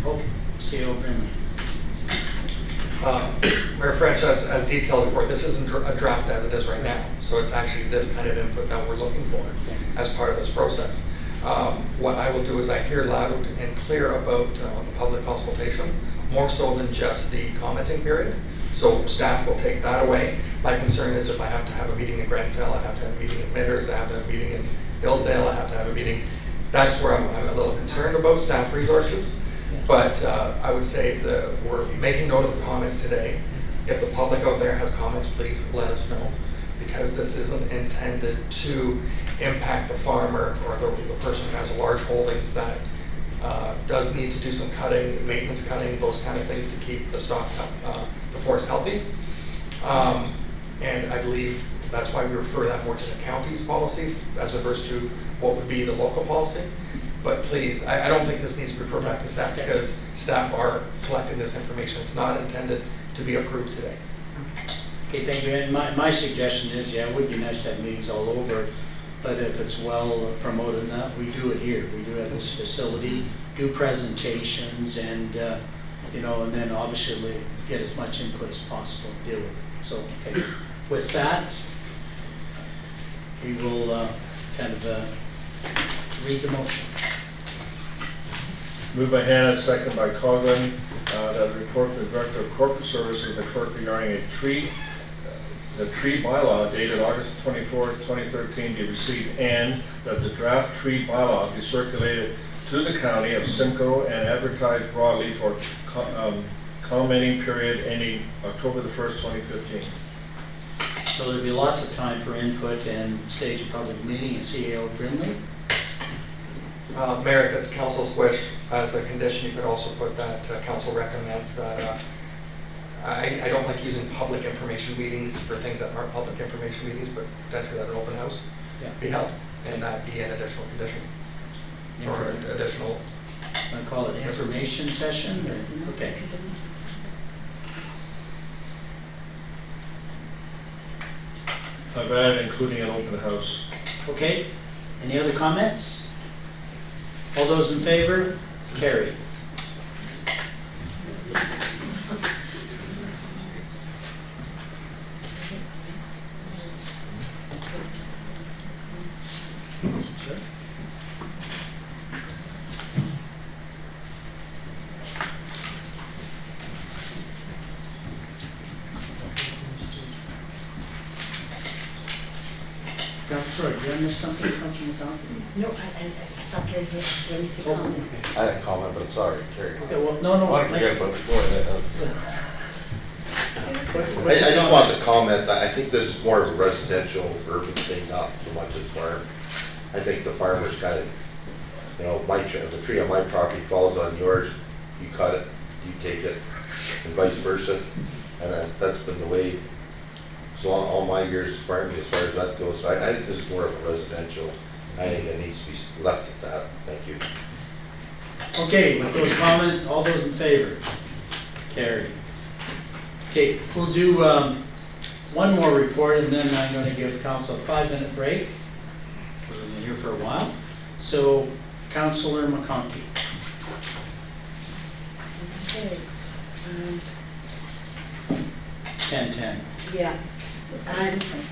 Oh, CEO Brinley. Mayor French, as detailed before, this isn't a draft as it is right now. So it's actually this kind of input that we're looking for as part of this process. What I will do is I hear loud and clear about the public consultation, more so than just the commenting period. So staff will take that away. My concern is if I have to have a meeting in Grenfell, I have to have a meeting in Midhurst, I have to have a meeting in Hillsdale, I have to have a meeting. That's where I'm a little concerned about staff resources. But I would say that we're making note of the comments today. If the public out there has comments, please let us know, because this isn't intended to impact the farmer or the person who has large holdings that does need to do some cutting, maintenance cutting, those kind of things to keep the the forest healthy. And I believe that's why we refer that more to the county's policy as opposed to what would be the local policy. but please, I don't think this needs to be referred back to staff because staff are collecting this information. It's not intended to be approved today. Okay, thank you. And my suggestion is, yeah, it would be nice to have meetings all over, but if it's well promoted enough, we do it here. We do have this facility, do presentations, and you know, and then obviously get as much input as possible to deal with it. So, okay, with that, we will kind of read the motion. Moved by Hannah, second by Coghlan, that the report from the Director of Corporate Services, the clerk regarding the tree bylaw dated August 24th, 2013 be received, and that the draft tree bylaw be circulated to the county of Simcoe and advertised broadly for commenting period ending October the 1st, 2015. So there'll be lots of time for input and stage a public meeting and see how it Brindley. Mayor, if it's council's wish, as a condition, you could also put that council recommends that I don't like using public information meetings for things that aren't public information meetings, but potentially that an open house be held, and that be an additional condition. Or an additional. I call it information session, or, okay. I've added including an open house. Okay, any other comments? All those in favor? Carried. Sir? Sorry, did I miss something, Councilor McConkey? No, I saw here, let me see comments. I had a comment, but I'm sorry, Carrie. Okay, well, no. I forget about before that. What's I your just comment? want to comment that I think this is more of a residential urban thing, not so much as farm. I think the farmers kind of, you know, if the tree on my property falls on yours, you cut it, you take it, and vice versa. And that's been the way, so all my years farming as far as that goes. So I think this is more of a residential. I think it needs to be left at that. Thank you. Okay, with those comments, all those in favor? Carried. Okay, we'll do one more report, and then I'm going to give council a 5-minute break. We're going to be here for a while. So, Councilor McConkey. Okay. 10:10. Yeah.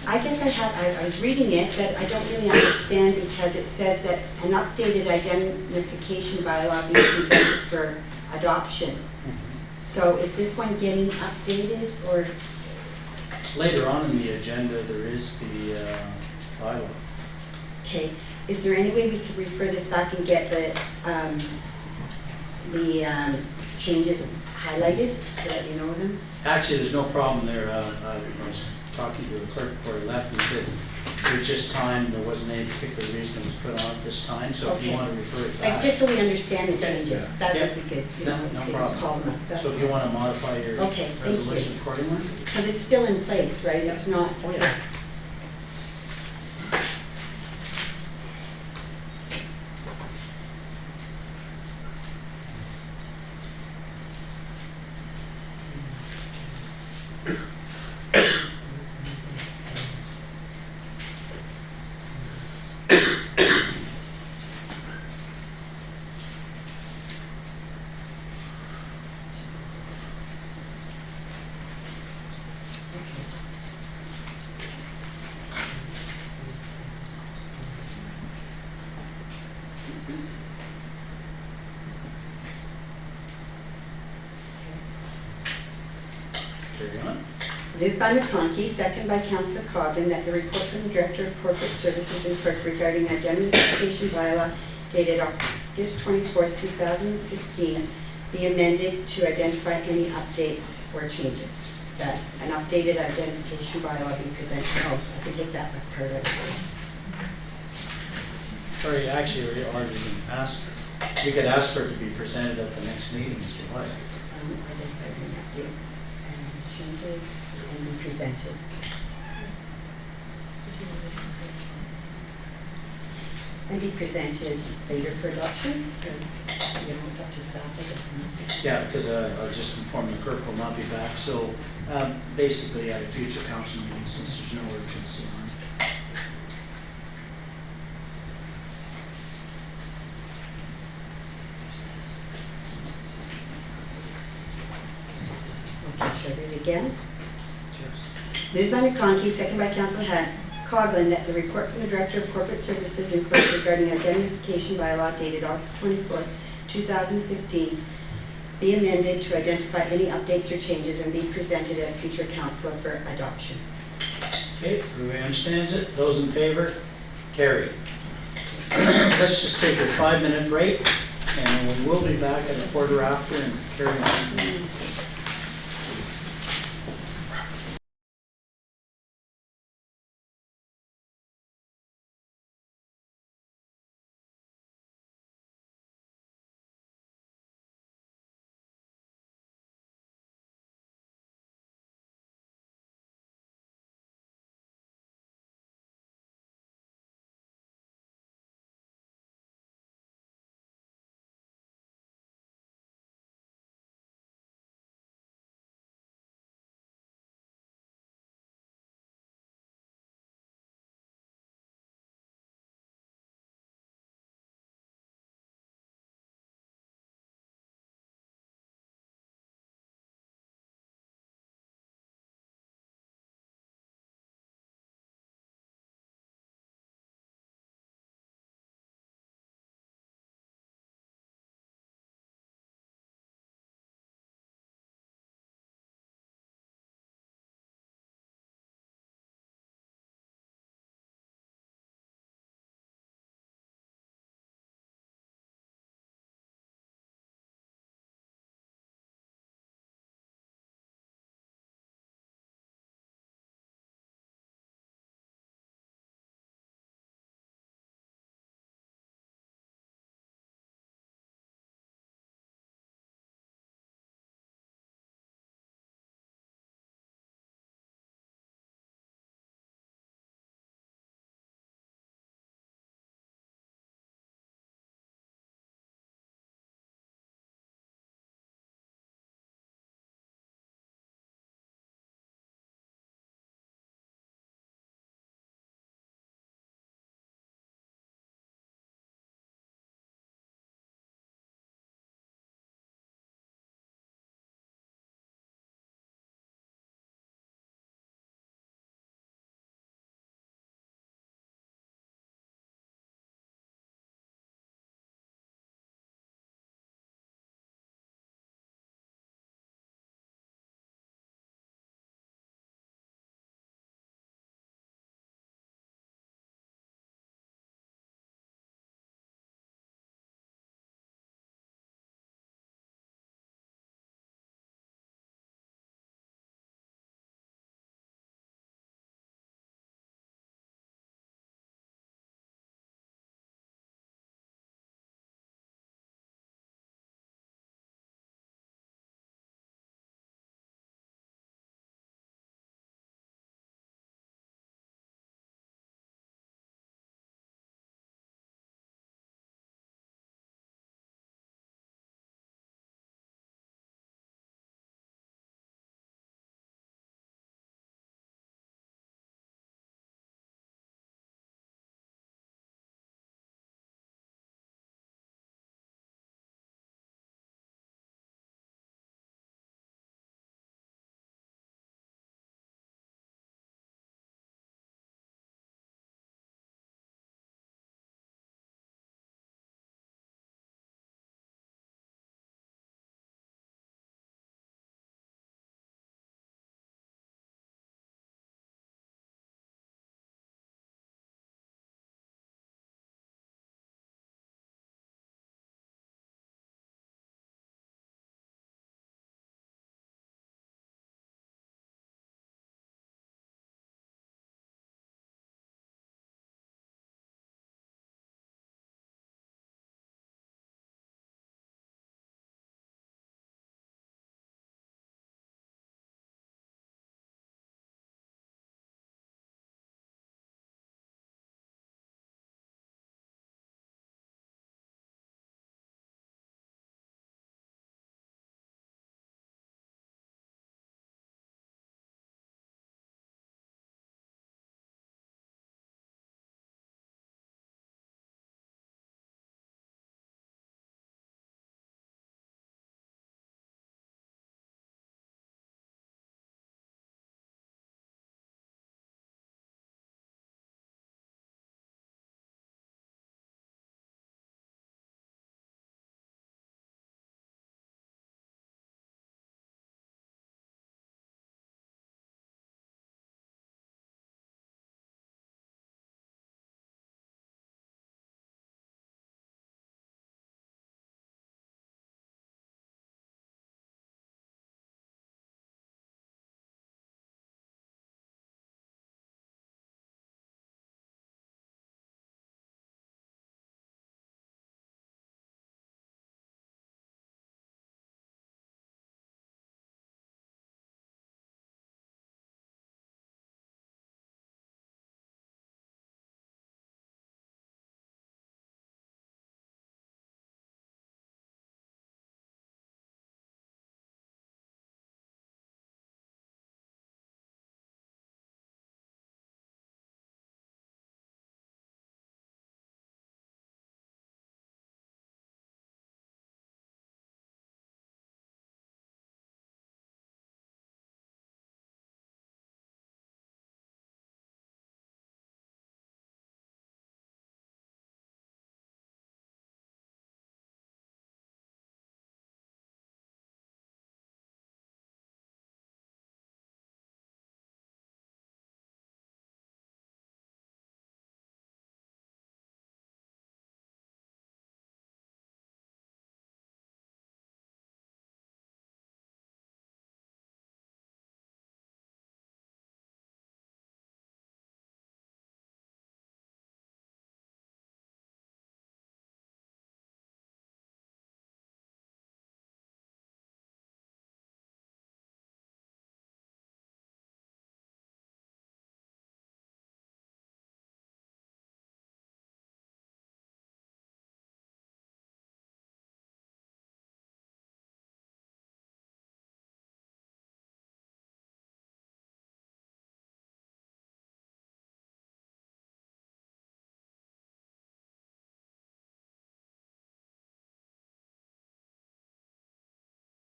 I guess I was reading it, but I don't really understand because it says that an updated identification bylaw being presented for adoption. So is this one getting updated or? Later on in the agenda, there is the bylaw. Okay. Is there any way we could refer this back and get the changes highlighted so that you know them? Actually, there's no problem there. I was talking to the clerk before he left, and he said there's just time, there wasn't any particular reason it was put on at this time, so if you want to refer it back. Like, just so we understand the Okay. changes, Yeah. that Yep. would be good. You No, know, no they problem. call them up. That's So if you want to modify your Okay, thank you. resolution accordingly? Because it's still in place, right? It's not. Oh, yeah. Carry on. Moved by McConkey, second by Councillor Coghlan, that the report from the Director of Corporate Services and Clerk regarding identification bylaw dated August 24th, 2015 be amended to identify any updates or changes. That an updated identification bylaw be presented. Oh, I can take that part of it. Or actually, we already asked, we could ask for it to be presented at the next meeting if you like. Identify any updates and changes and be presented. and be presented later for adoption? Or, you know, it's up to staff, I guess. Yeah, because I was just informed the clerk will not be back, so basically at a future council meeting, since there's no urgency on it. Okay, should I read it again? Moved by McConkey, second by Councillor Coghlan, that the report from the Director of Corporate Services included regarding identification bylaw dated August 24th, 2015, be amended to identify any updates or changes and be presented at a future council for adoption. Okay, everybody understands it? Those in favor? Carried. Let's just take a 5-minute break, and we will be back at a quarter after and carry on.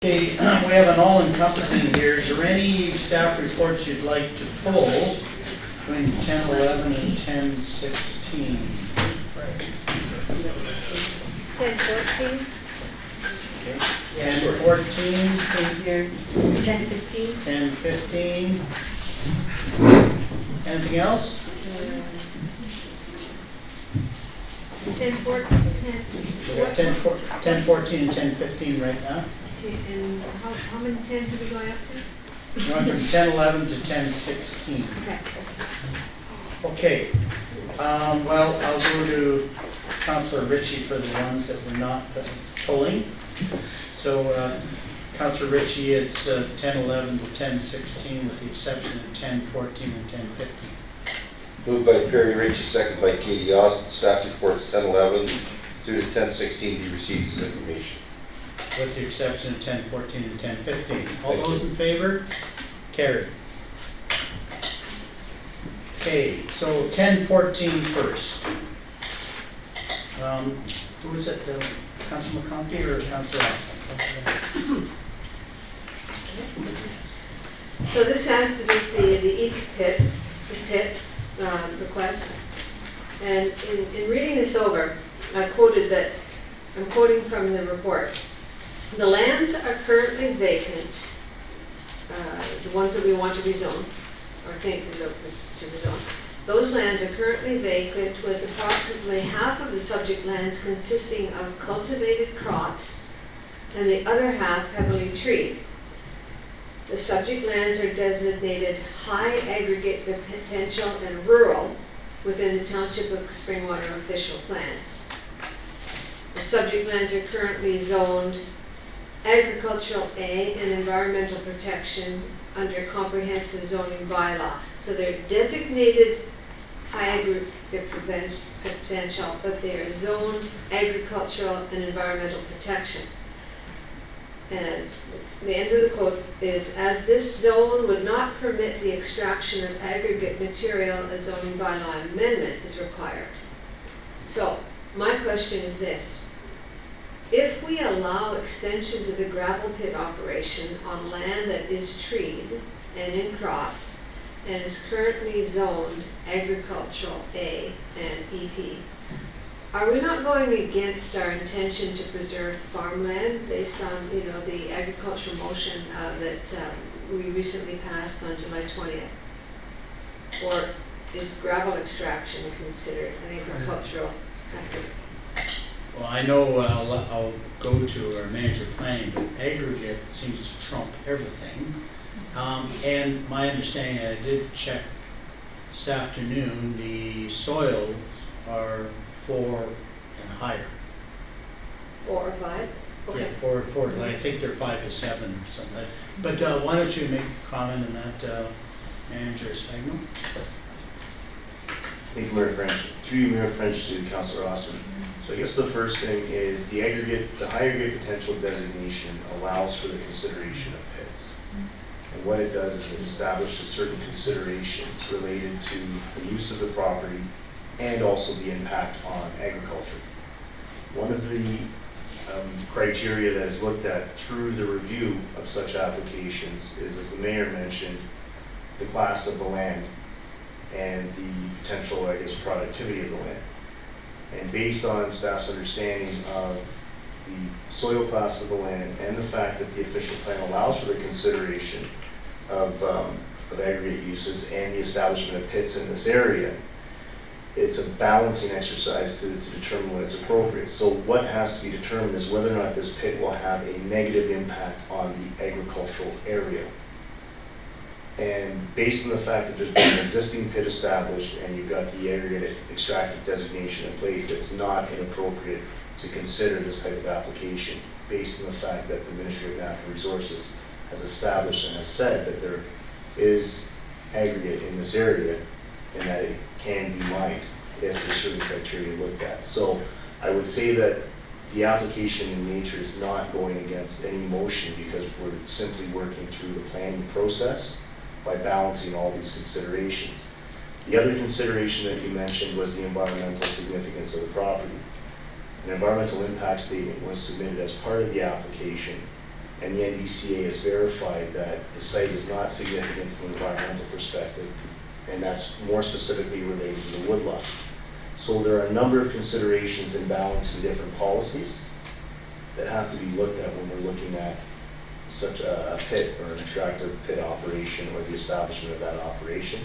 Okay, we have an all-encompassing here. Is there any staff reports you'd like to pull between 10:11 and 10:16? 10:14, Okay. 10:14, same here. 10:15. 10:15. Anything else? 10:14, 10. We got 10:14 and 10:15 right now. Okay, and how many 10s are we going up to? We're going from 10:11 to 10:16. Okay. Okay, well, I'll go to Councillor Ritchie for the ones that we're not pulling. So, Councillor Ritchie, it's 10:11 to 10:16 with the exception of 10:14 and 10:15. Moved by Perry Ritchie, second by Katie Austin. Staff reports 10:11 through to 10:16 be received as information. With the exception of 10:14 and 10:15. All those in favor? Carried. Okay, so 10:14 first. Who was it, Councilor McConkey or Councilor Austin? So this has to do with the EEC pits, the pit request. And in reading this over, I'm quoting from the report. The lands are currently vacant, the ones that we want to rezone, or think to rezone. Those lands are currently vacant with approximately half of the subject lands consisting of cultivated crops and the other half heavily treed. The subject lands are designated high aggregate potential and rural within the Township of Springwater official plans. The subject lands are currently zoned agricultural A and environmental protection under comprehensive zoning bylaw. So they're designated high aggregate potential, but they are zoned agricultural and environmental protection. And the end of the quote is, as this zone would not permit the extraction of aggregate material, a zoning bylaw amendment is required. So my question is this. If we allow extensions of the gravel pit operation on land that is treed and in crops and is currently zoned agricultural A and EP, are we not going against our intention to preserve farmland based on, the agricultural motion that we recently passed on July 20th? Or is gravel extraction considered an agricultural activity? Well, I know I'll go to our manager planning, but aggregate seems to trump everything. And my understanding, I did check this afternoon, the soils are 4 and higher. 4 or 5? Okay. Yeah, 4, I think they're 5 to 7 or something. But why don't you make a comment on that, Manager Spagno? Thank you, Mayor French. Through you, Mayor French, to Councillor Austin. So I guess the first thing is the high aggregate potential designation allows for the consideration of pits. And what it does is it establishes certain considerations related to the use of the property and also the impact on agriculture. One of the criteria that is looked at through the review of such applications is, as the Mayor mentioned, the class of the land and the potential, productivity of the land. And based on staff's understanding of the soil class of the land and the fact that the official plan allows for the consideration of aggregate uses and the establishment of pits in this area, it's a balancing exercise to determine when it's appropriate. So what has to be determined is whether or not this pit will have a negative impact on the agricultural area. And based on the fact that there's been an existing pit established and you've got the aggregate extractive designation in place, it's not inappropriate to consider this type of application based on the fact that the Ministry of Natural Resources has established and has said that there is aggregate in this area and that it can be mined if there's certain criteria looked at. So I would say that the application in nature is not going against any motion because we're simply working through the planning process by balancing all these considerations. The other consideration that you mentioned was the environmental significance of the property. An environmental impact statement was submitted as part of the application and the NDCA has verified that the site is not significant from an environmental perspective, and that's more specifically related to the woodlot. So there are a number of considerations in balancing different policies that have to be looked at when we're looking at such a pit or an extractive pit operation or the establishment of that operation,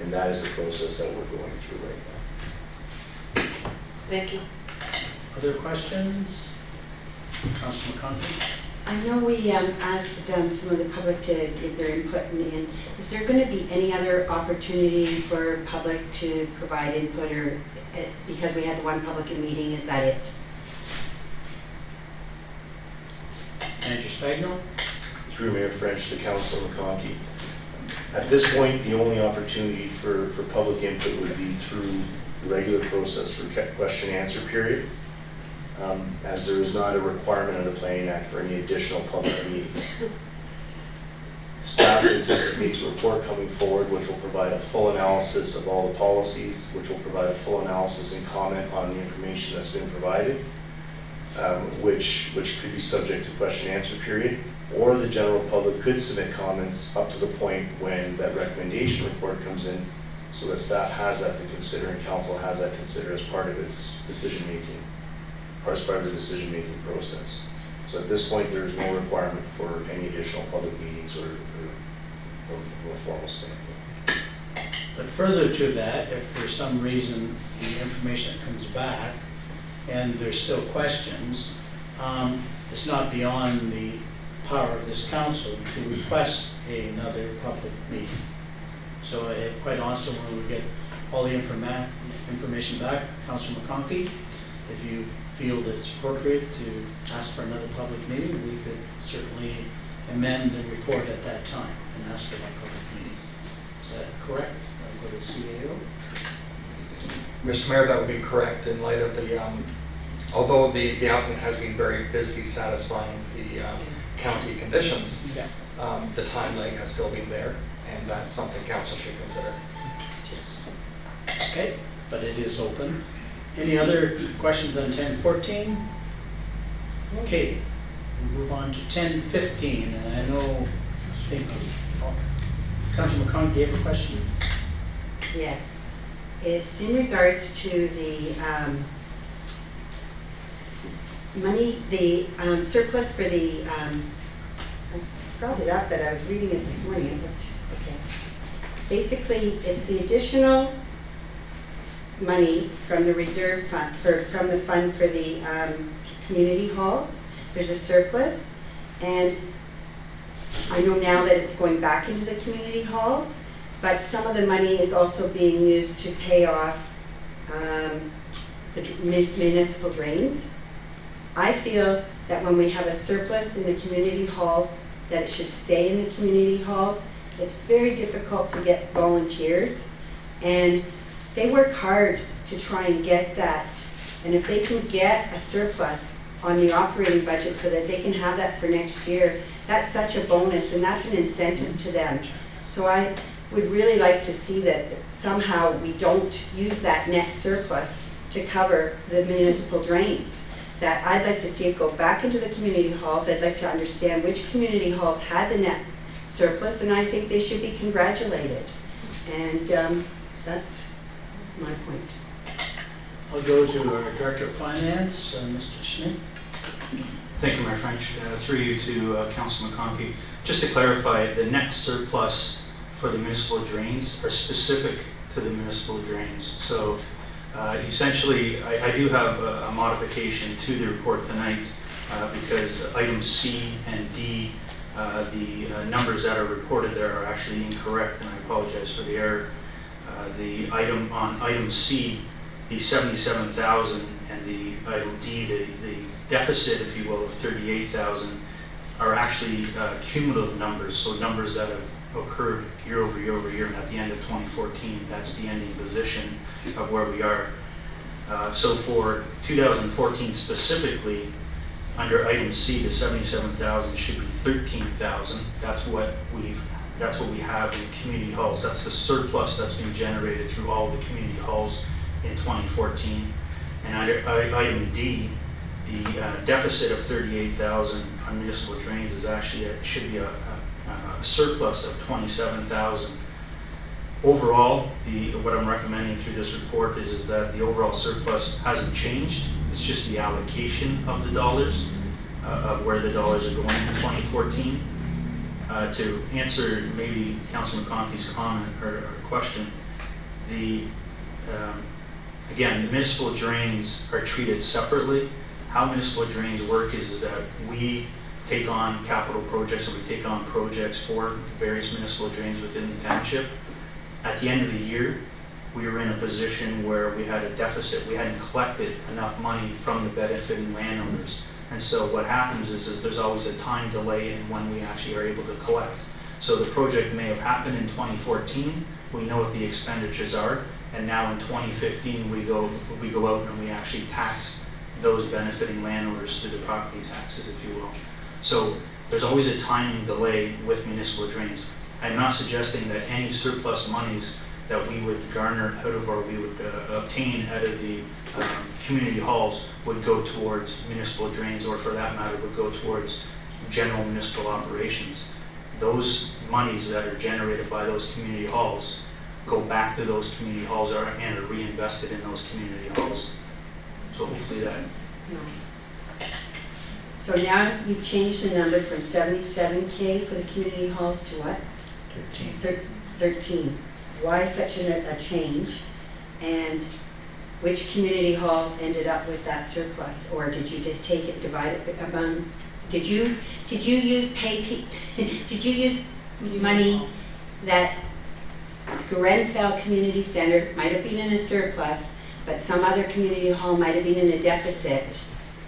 and that is the process that we're going through right now. Thank you. Other questions? Councillor McConkie? I know we asked some of the public to give their input, and is there going to be any other opportunity for public to provide input, or because we had the one public meeting, is that it? Manager Spagno? Through Mayor French to Councilor McConkie. At this point, the only opportunity for public input would be through the regular process for question and answer period, as there is not a requirement of the Planning Act for any additional public meetings. Staff anticipates a report coming forward which will provide a full analysis of all the policies, which will provide a full analysis and comment on the information that's been provided, which could be subject to question and answer period, or the general public could submit comments up to the point when that recommendation report comes in, so that staff has that to consider and council has that to consider as part of its decision making, or as part of the decision making process. So at this point, there is no requirement for any additional public meetings or from a formal standpoint. But further to that, if for some reason the information that comes back and there's still questions, it's not beyond the power of this council to request another public meeting. So quite honestly, when we get all the information back, Councillor McConkie, if you feel that it's appropriate to ask for another public meeting, we could certainly amend the report at that time and ask for that public meeting. Is that correct? Go to CAO. Mr. Mayor, that would be correct in light of the, although the applicant has been very busy satisfying the county conditions, the time lag has still been there, and that's something council should consider. Yes. Okay, but it is open. Any other questions on 1014? Okay, we'll move on to 1015, and I know, Councillor McConkie, do you have a question? Yes. It's in regards to the money, the surplus for the, I brought it up, but I was reading it this morning. Okay. Basically, it's the additional money from the reserve fund, from the fund for the community halls. There's a surplus, and I know now that it's going back into the community halls, but some of the money is also being used to pay off the municipal drains. I feel that when we have a surplus in the community halls, that it should stay in the community halls. It's very difficult to get volunteers, and they work hard to try and get that. And if they can get a surplus on the operating budget so that they can have that for next year, that's such a bonus, and that's an incentive to them. So I would really like to see that somehow we don't use that net surplus to cover the municipal drains. That I'd like to see it go back into the community halls. I'd like to understand which community halls had the net surplus, and I think they should be congratulated. And that's my point. I'll go to our Director of Finance, Mr. Schmidt. Thank you, Mayor French. Through you to Councilor McConkie. Just to clarify, the net surplus for the municipal drains are specific to the municipal drains. So essentially, I do have a modification to the report tonight because items C and D, the numbers that are reported there are actually incorrect, and I apologize for the error. The item on item C, the 77,000, and the item D, the deficit, if you will, of 38,000, are actually cumulative numbers, so numbers that have occurred year over year over year, and at the end of 2014, that's the ending position of where we are. So for 2014 specifically, under item C, the 77,000 should be 13,000. That's what we have in community halls. That's the surplus that's being generated through all the community halls in 2014. And under item D, The deficit of 38,000 on municipal drains is actually, should be a surplus of 27,000. Overall, what I'm recommending through this report is that the overall surplus hasn't changed. It's just the allocation of the dollars, of where the dollars are going in 2014. To answer maybe Councilor McConkey's comment or question, again, the municipal drains are treated separately. How municipal drains work is that we take on capital projects, and we take on projects for various municipal drains within the township. At the end of the year, we were in a position where we had a deficit. We hadn't collected enough money from the benefiting landowners. And so what happens is there's always a time delay in when we actually are able to collect. So the project may have happened in 2014. We know what the expenditures are. And now in 2015, we go out and we actually tax those benefiting landowners through the property taxes, if you will. So there's always a timing delay with municipal drains. I'm not suggesting that any surplus monies that we would garner out of, or we would obtain out of the community halls would go towards municipal drains, or for that matter would go towards general municipal operations. Those monies that are generated by those community halls go back to those community halls and are reinvested in those community halls. So hopefully that. So now you've changed the number from 77K for the community halls to what? 13. Why such a change? And which community hall ended up with that surplus? Or did you take it, divide it among, did you use did you use money that Grenfell Community Center might have been in a surplus, but some other community hall might have been in a deficit?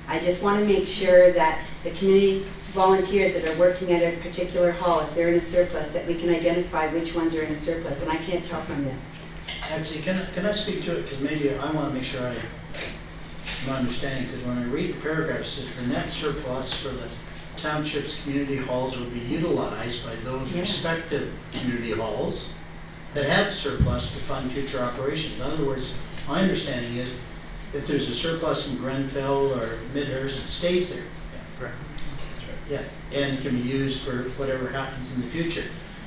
I just want to make sure that the community volunteers that are working at a particular hall, if they're in a surplus, that we can identify which ones are in a surplus, and I can't tell from this. Actually, can I speak to it? Because maybe I want to make sure I'm understanding, because when I read the paragraph, it says the net surplus for the township's community halls will be utilized by those respective community halls that have surplus to fund future operations. In other words, my understanding is if there's a surplus in Grenfell or Midhurst, it stays there. Correct. Yeah, and it can be used for whatever happens in the future.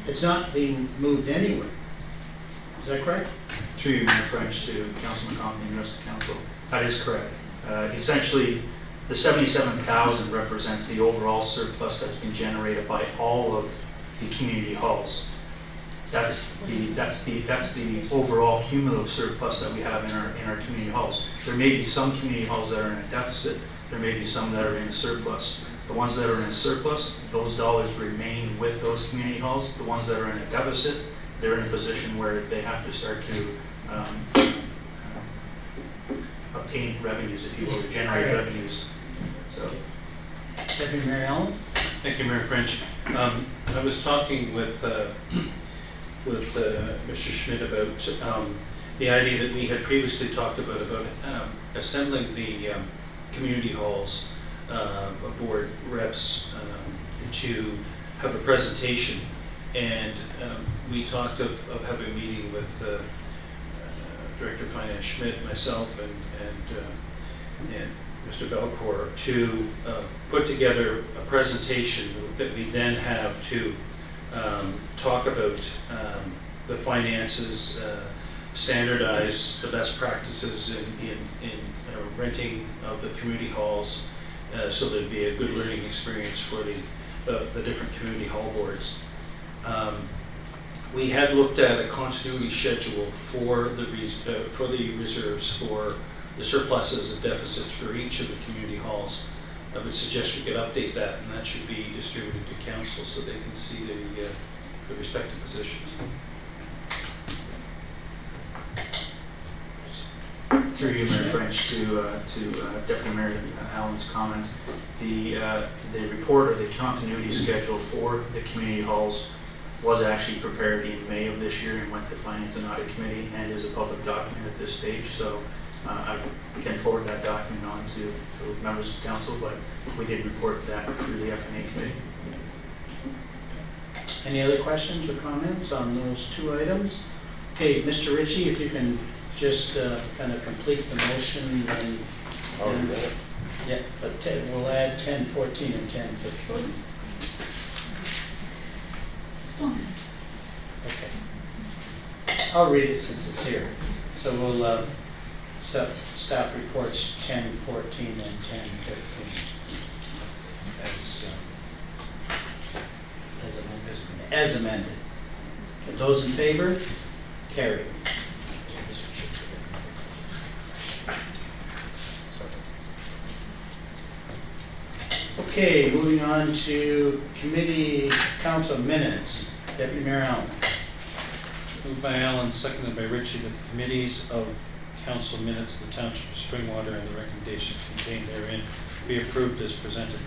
It's not being moved anywhere. Is that correct? Through you, Mayor French, to Councilman McConkey and the rest of the council. That is correct. Essentially, the 77,000 represents the overall surplus that's been generated by all of the community halls. That's the overall cumulative surplus that we have in our community halls. There may be some community halls that are in a deficit. There may be some that are in a surplus. The ones that are in a surplus, those dollars remain with those community halls. The ones that are in a deficit, they're in a position where they have to start to obtain revenues, if you will, or generate revenues. So, Deputy Mayor Allen? Thank you, Mayor French. I was talking with Mr. Schmidt about the idea that we had previously talked about assembling the community halls board reps to have a presentation, and we talked of having a meeting with Director of Finance Schmidt, myself, and Mr. Belcourt to put together a presentation that we then have to talk about the finances, standardize the best practices in renting of the community halls, so there'd be a good learning experience for the different community hall boards. We had looked at a continuity schedule for the reserves, for the surpluses and deficits for each of the community halls. I would suggest we could update that, and that should be distributed to council so they can see the respective positions. through you, Mayor French, to Deputy Mayor Allen's comment, the report or the continuity schedule for the community halls was actually prepared in May of this year and went to Finance and Audit Committee and is a public document at this stage. So I can forward that document on to members of council, but we did report that through the F&A Committee. Any other questions or comments on those two items? Okay, Mr. Ritchie, if you can just kind of complete the motion and yeah, we'll add 1014 and 1015. Okay. I'll read it since it's here. So we'll staff reports 1014 and 1015 as amended. Those in favor? Carried. Okay, moving on to committee council minutes. Deputy Mayor Allen. Moved by Allen, seconded by Ritchie, that the committees of council minutes of the Township of Springwater and the recommendations contained therein be approved as presented.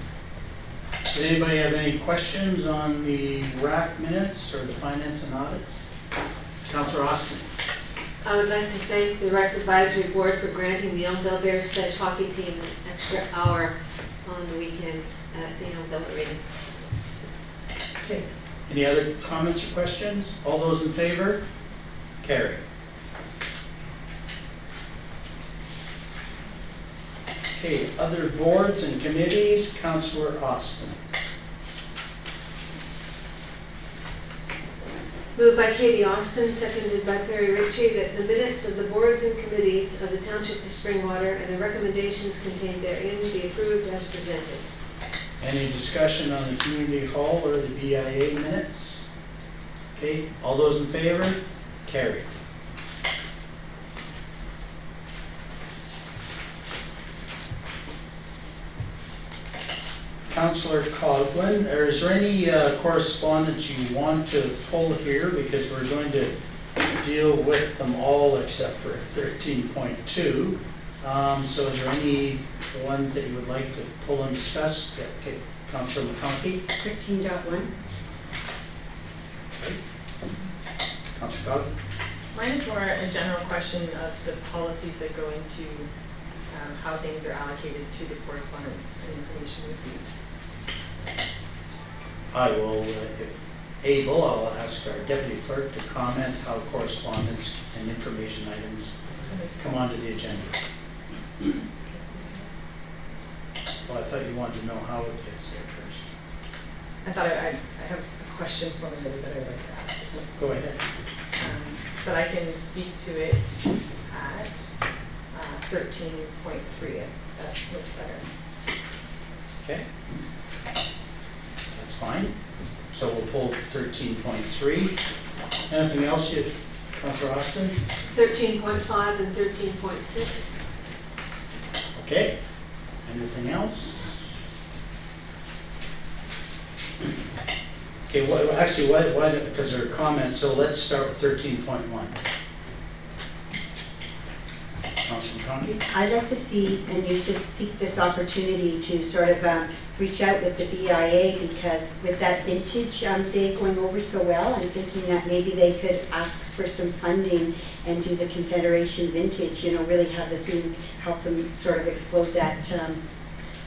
Did anybody have any questions on the RAC minutes or the finance and audit? Councillor Austin. I would like to thank the Rec Advisory Board for granting the Elmville Bears Sledge Hockey Team an extra hour on the weekends at the Elmville Arena. Okay. Any other comments or questions? All those in favor? Carry. Okay, other boards and committees, Councillor Austin. Moved by Katie Austin, seconded by Perry Ritchie, that the minutes of the boards and committees of the Township of Springwater and the recommendations contained therein be approved as presented. Any discussion on the community hall or the BIA minutes? Okay, all those in favor? Carry. Councillor Coghlan, is there any correspondence you want to pull here? Because we're going to deal with them all except for 13.2. So is there any ones that you would like to pull and discuss? Okay, Councillor McConkey. 13.1. Okay. Councillor Coghlan. Mine is more a general question of the policies that go into how things are allocated to the correspondence and information received. I will, if able, I'll ask our deputy clerk to comment how correspondence and information items come onto the agenda. Well, I thought you wanted to know how it gets there first. I thought I have a question for him that I'd like to ask. Go ahead. But I can speak to it at 13.3 if that looks better. Okay. That's fine. So we'll pull 13.3. Anything else, Councillor Austin? 13.5 and 13.6. Okay. Anything else? Okay, well, actually, why, because there are comments, so let's start with 13.1. Councillor McConkey? I'd like to see and seek this opportunity to sort of reach out with the BIA, because with that vintage day going over so well, I'm thinking that maybe they could ask for some funding and do the Confederation vintage, you know, really have the theme help them sort of explode that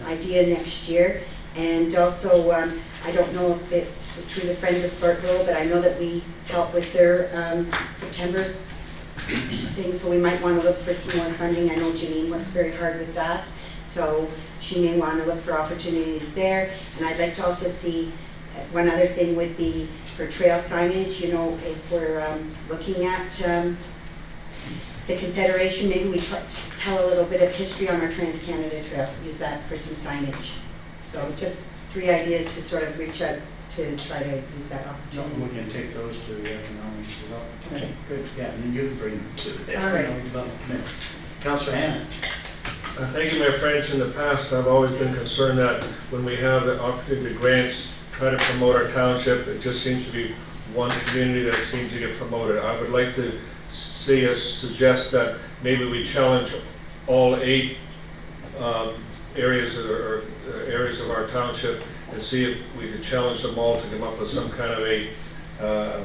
idea next year. And also, I don't know if it's through the Friends of Fartville, but I know that we help with their September thing, so we might want to look for some more funding. I know Janine works very hard with that, so she may want to look for opportunities there. And I'd like to also see, one other thing would be for trail signage, you know, if we're looking at the Confederation, maybe we tell a little bit of history on our Trans-Canada Trail, use that for some signage. So just 3 ideas to sort of reach out to try to use that opportunity. We can take those to the Economic Development Committee. Good, yeah, and then you can bring them to the All right. Economic Development Committee. Councillor Hannan. Thank you, my friends. In the past, I've always been concerned that when we have the opportunity to grants, try to promote our township, it just seems to be one community that seems to get promoted. I would like to see us suggest that maybe we challenge all 8 areas of our township and see if we could challenge them all to come up with some kind of a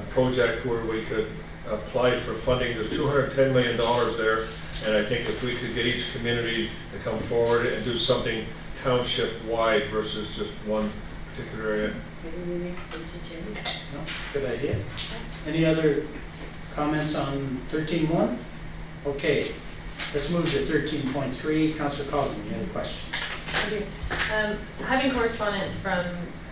project where we could apply for funding. There's $210 million there, and I think if we could get each community to come forward and do something township-wide versus just one particular area. No, good idea. Any other comments on 13.1? Okay, let's move to 13.3. Councillor Coghlan, you had a question. I do. Having correspondence from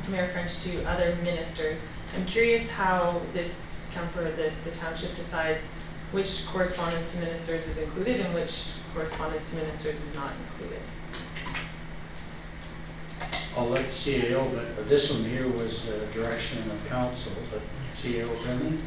Mayor French to other ministers, I'm curious how this council or the township decides which correspondence to ministers is included and which correspondence to ministers is not included. I'll let the CAO, but this one here was direction of council, but CAO Brennan?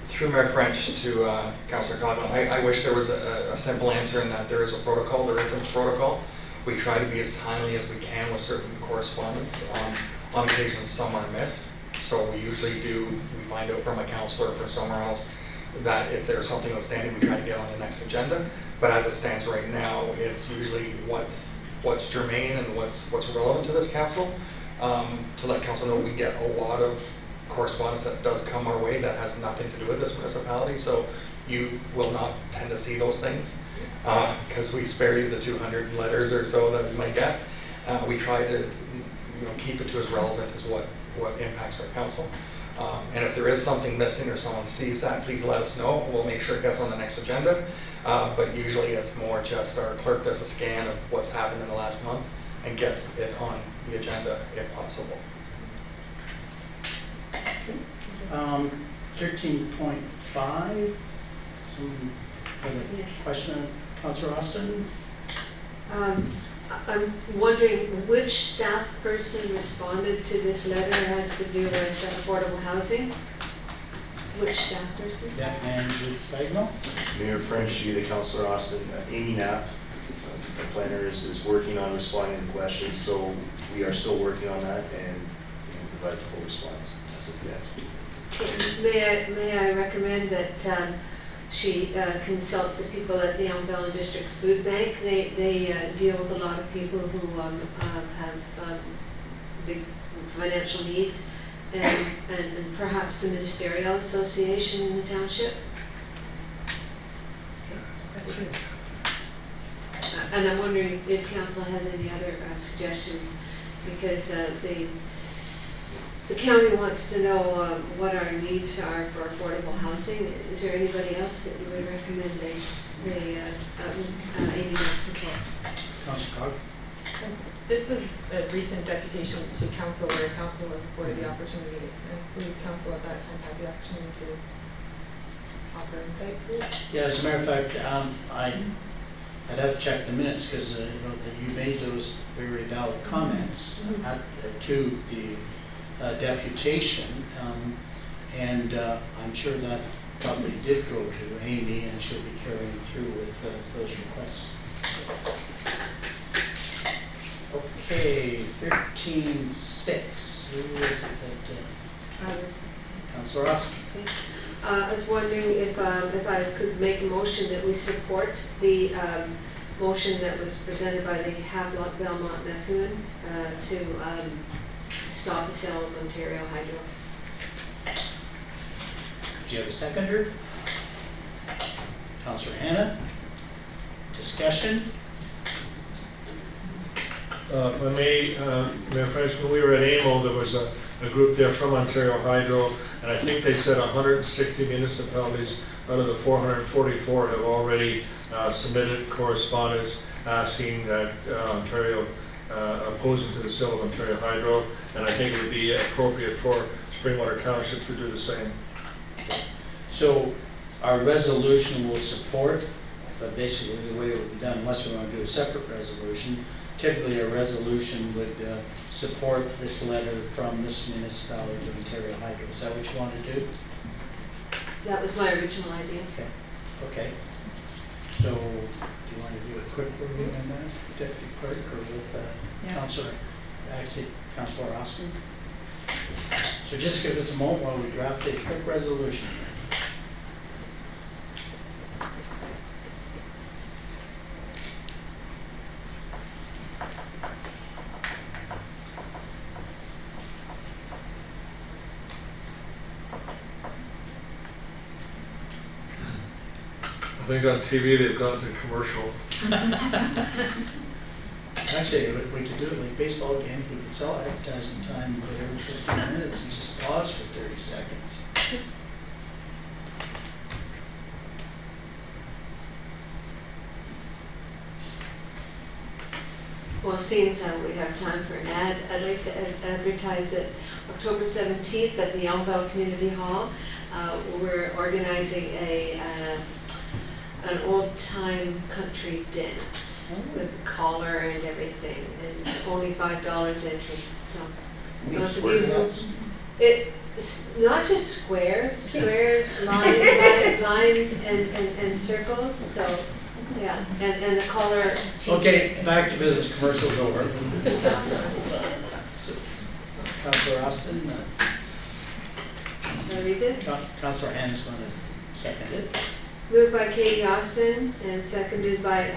Through Mayor French to Councillor Coghlan, I wish there was a simple answer in that there is a protocol. There isn't a protocol. We try to be as timely as we can with certain correspondence. On occasion, some are missed. So we usually we find out from a councillor or from somewhere else that if there's something outstanding, we try to get on the next agenda. But as it stands right now, it's usually what's germane and what's relevant to this council. To let council know we get a lot of correspondence that does come our way that has nothing to do with this municipality, so you will not tend to see those things because we spare you the 200 letters or so that we might get. We try to keep it to as relevant as what impacts our council. And if there is something missing or someone sees that, please let us know. We'll make sure it gets on the next agenda. But usually it's more just our clerk does a scan of what's happened in the last month and gets it on the agenda if possible. 13.5, some question, Councillor Austin? I'm wondering which staff person responded to this letter that has to do with affordable housing? Which staff person? Yeah, and Spagno? Mayor French, you to Councillor Austin, Amy Knapp, the planner is working on responding to questions, so we are still working on that and provide a full response as of yet. May I recommend that she consult the people at the Elm District Food Bank? They deal with a lot of people who have big financial needs, and perhaps the Ministerial Association in the township. And I'm wondering if council has any other suggestions, because the county wants to know what our needs are for affordable housing. Is there anybody else that you would recommend they Amy consult? Councillor Cog? This was a recent deputation to council where council was afforded the opportunity, and I believe council at that time had the opportunity to offer insight to it. Yeah, as a matter of fact, I'd have to check the minutes because that you made those very valid comments to the deputation, and I'm sure that probably did go to Amy, and she'll be carrying through with those requests. Okay, 13.6. Who is it that? Councillor Austin. I was wondering if I could make a motion that we support the motion that was presented by the Havelock Belmont Methuen to stop the sale of Ontario Hydro. Do you have a seconder? Councillor Hanna? Discussion? If I may, Mayor French, when we were at AMO, there was a group there from Ontario Hydro, and I think they said 160 municipalities out of the 444 have already submitted correspondence asking that Ontario opposing to the sale of Ontario Hydro, and I think it would be appropriate for Springwater Township to do the same. So our resolution will support, but basically the way it would be done, unless we want to do a separate resolution, typically a resolution would support this letter from this municipality to Ontario Hydro. Is that what you want to do? That was my original idea. Okay. Okay. So do you want to do a quick review on that, Deputy Clerk, or with Councillor, actually Councillor Austin? So just give us a moment while we draft a quick resolution. I think on TV they've gone to commercial. Actually, we could do it like baseball games. We could sell advertising time every 15 minutes and just pause for 30 seconds. Well, seeing as how we have time for an ad, I'd like to advertise it October 17th at the Elmville Community Hall. We're organizing an old-time country dance with collar and everything, and only $5 entry. So those of you who, it's not just squares, lines and circles. So yeah, and the collar teaches. Okay, back to business. Commercials over. Councillor Austin. Should I read this? Councillor Hans going to second it. Moved by Katie Austin and seconded by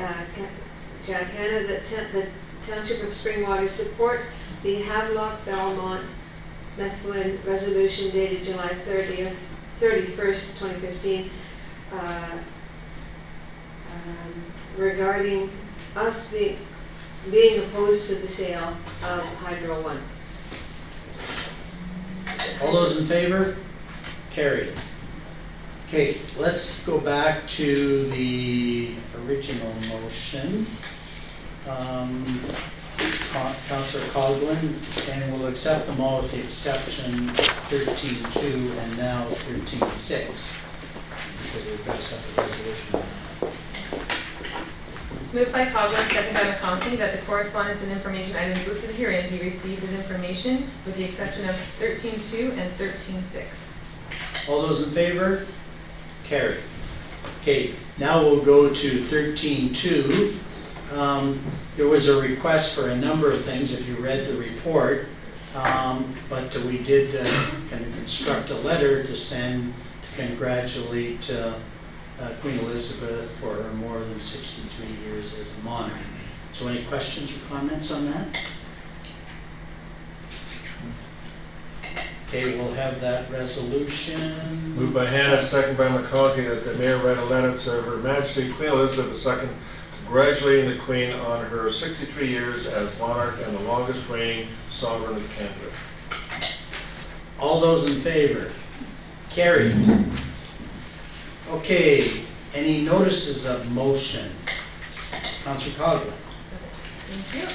Jack Hanna that the Township of Springwater support the Havelock Belmont Methuen resolution dated July 31st, 2015, regarding us being opposed to the sale of Hydro One. All those in favor? Carried. Okay, let's go back to the original motion. Councillor Coghlan, and we'll accept them all with the exception 13.2 and now 13.6, because we've got a separate resolution on that. Moved by Coghlan, seconded by McConkey, that the correspondence and information items listed herein be received as information with the exception of 13.2 and 13.6. All those in favor? Carried. Okay, now we'll go to 13.2. There was a request for a number of things, if you read the report, but we did kind of construct a letter to send to congratulate Queen Elizabeth for her more than 63 years as a monarch. So any questions or comments on that? Okay, we'll have that resolution. Moved by Hannah, second by McConkey, that the mayor write a letter to Her Majesty Queen Elizabeth II congratulating the Queen on her 63 years as monarch and the longest reigning sovereign of Canada. All those in favor? Carried. Okay, any notices of motion? Councillor Coghlan. Thank you.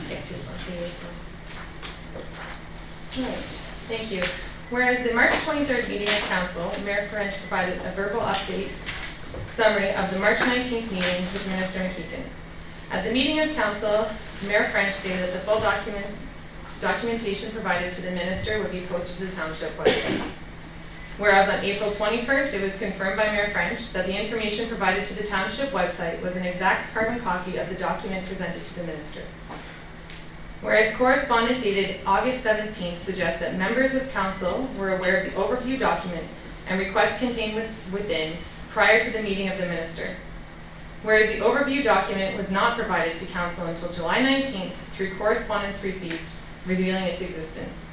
Yes, this one, previous one. All right, thank you. Whereas the March 23rd meeting of council, Mayor French provided a verbal update summary of the March 19th meeting with Minister McKeegan. At the meeting of council, Mayor French stated that the full documentation provided to the minister would be posted to the township website. Whereas on April 21st, it was confirmed by Mayor French that the information provided to the township website was an exact carbon copy of the document presented to the minister. Whereas correspondent dated August 17th suggests that members of council were aware of the overview document and requests contained within prior to the meeting of the minister. Whereas the overview document was not provided to council until July 19th through correspondence received revealing its existence.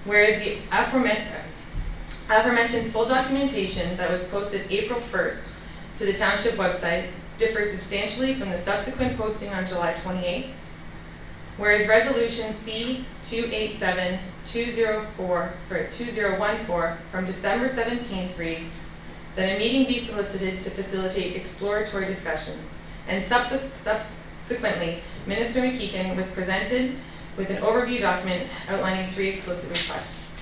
Whereas the aforementioned full documentation that was posted April 1st to the township website differs substantially from the subsequent posting on July 28th. Whereas Resolution C-287-2014 from December 17th reads that a meeting be solicited to facilitate exploratory discussions, and subsequently, Minister McKeegan was presented with an overview document outlining 3 explicit requests.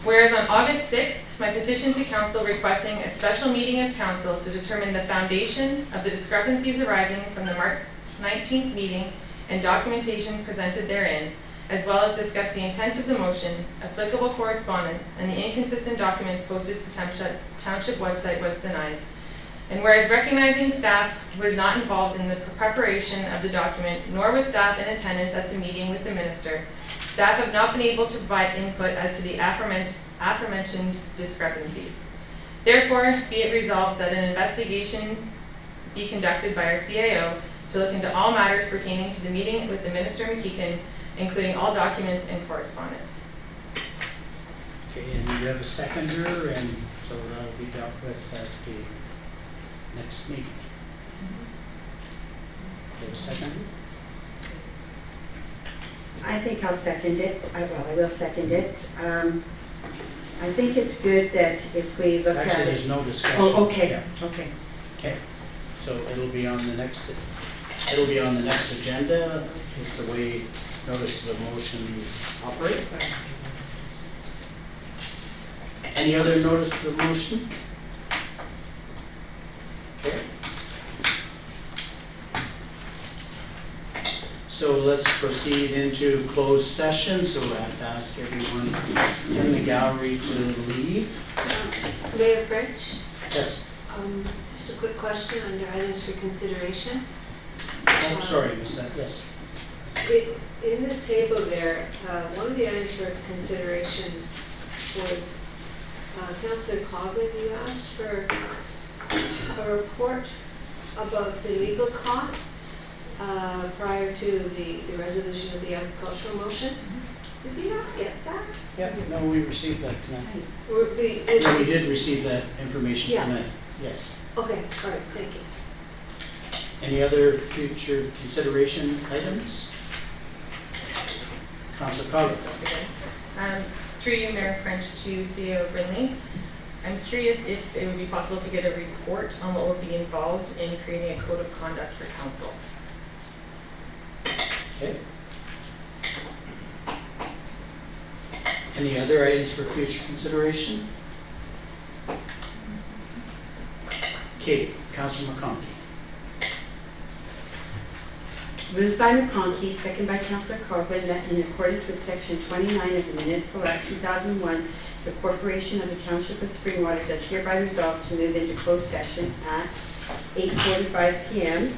Whereas on August 6th, my petition to council requesting a special meeting of council to determine the foundation of the discrepancies arising from the March 19th meeting and documentation presented therein, as well as discuss the intent of the motion, applicable correspondence, and the inconsistent documents posted to the township website was denied. And whereas recognizing staff was not involved in the preparation of the document, nor was staff in attendance at the meeting with the minister, staff have not been able to provide input as to the aforementioned discrepancies. Therefore, be it resolved that an investigation be conducted by our CAO to look into all matters pertaining to the meeting with the Minister McKeegan, including all documents and correspondence. Okay, and you have a seconder, and so that will be dealt with at the next meeting. You have a seconder? I think I'll second it. I will second it. I think it's good that if we look at it. Actually, there's no discussion. Oh, okay, Yeah. okay. Okay, so it'll be on the next agenda, is the way notices of motions operate. Any other notice of motion? Okay. So let's proceed into closed session, so I have to ask everyone in the gallery to leave. Mayor French, Yes. just a quick question under items for consideration. Oh, sorry, Miss that, yes. In the table there, one of the items for consideration was, Councillor Coghlan, you asked for a report about the legal costs prior to the resolution of the agricultural motion. Did we not get that? Yeah, no, we received that tonight. We Yeah, we did receive that information Yeah. tonight, yes. Okay, all right, thank you. Any other future consideration items? Councilor Collins. Through you, Mayor French, to CEO Brinley. I'm curious if it would be possible to get a report on what would be involved in creating a code of conduct for council. Okay. Any other items for future consideration? Okay, Councilor McConkey. Moved by McConkey, second by Councillor Coghlan, that in accordance with Section 29 of the Municipal Act 2001, the Corporation of the Township of Springwater does hereby resolve to move into closed session at 8:45 p.m.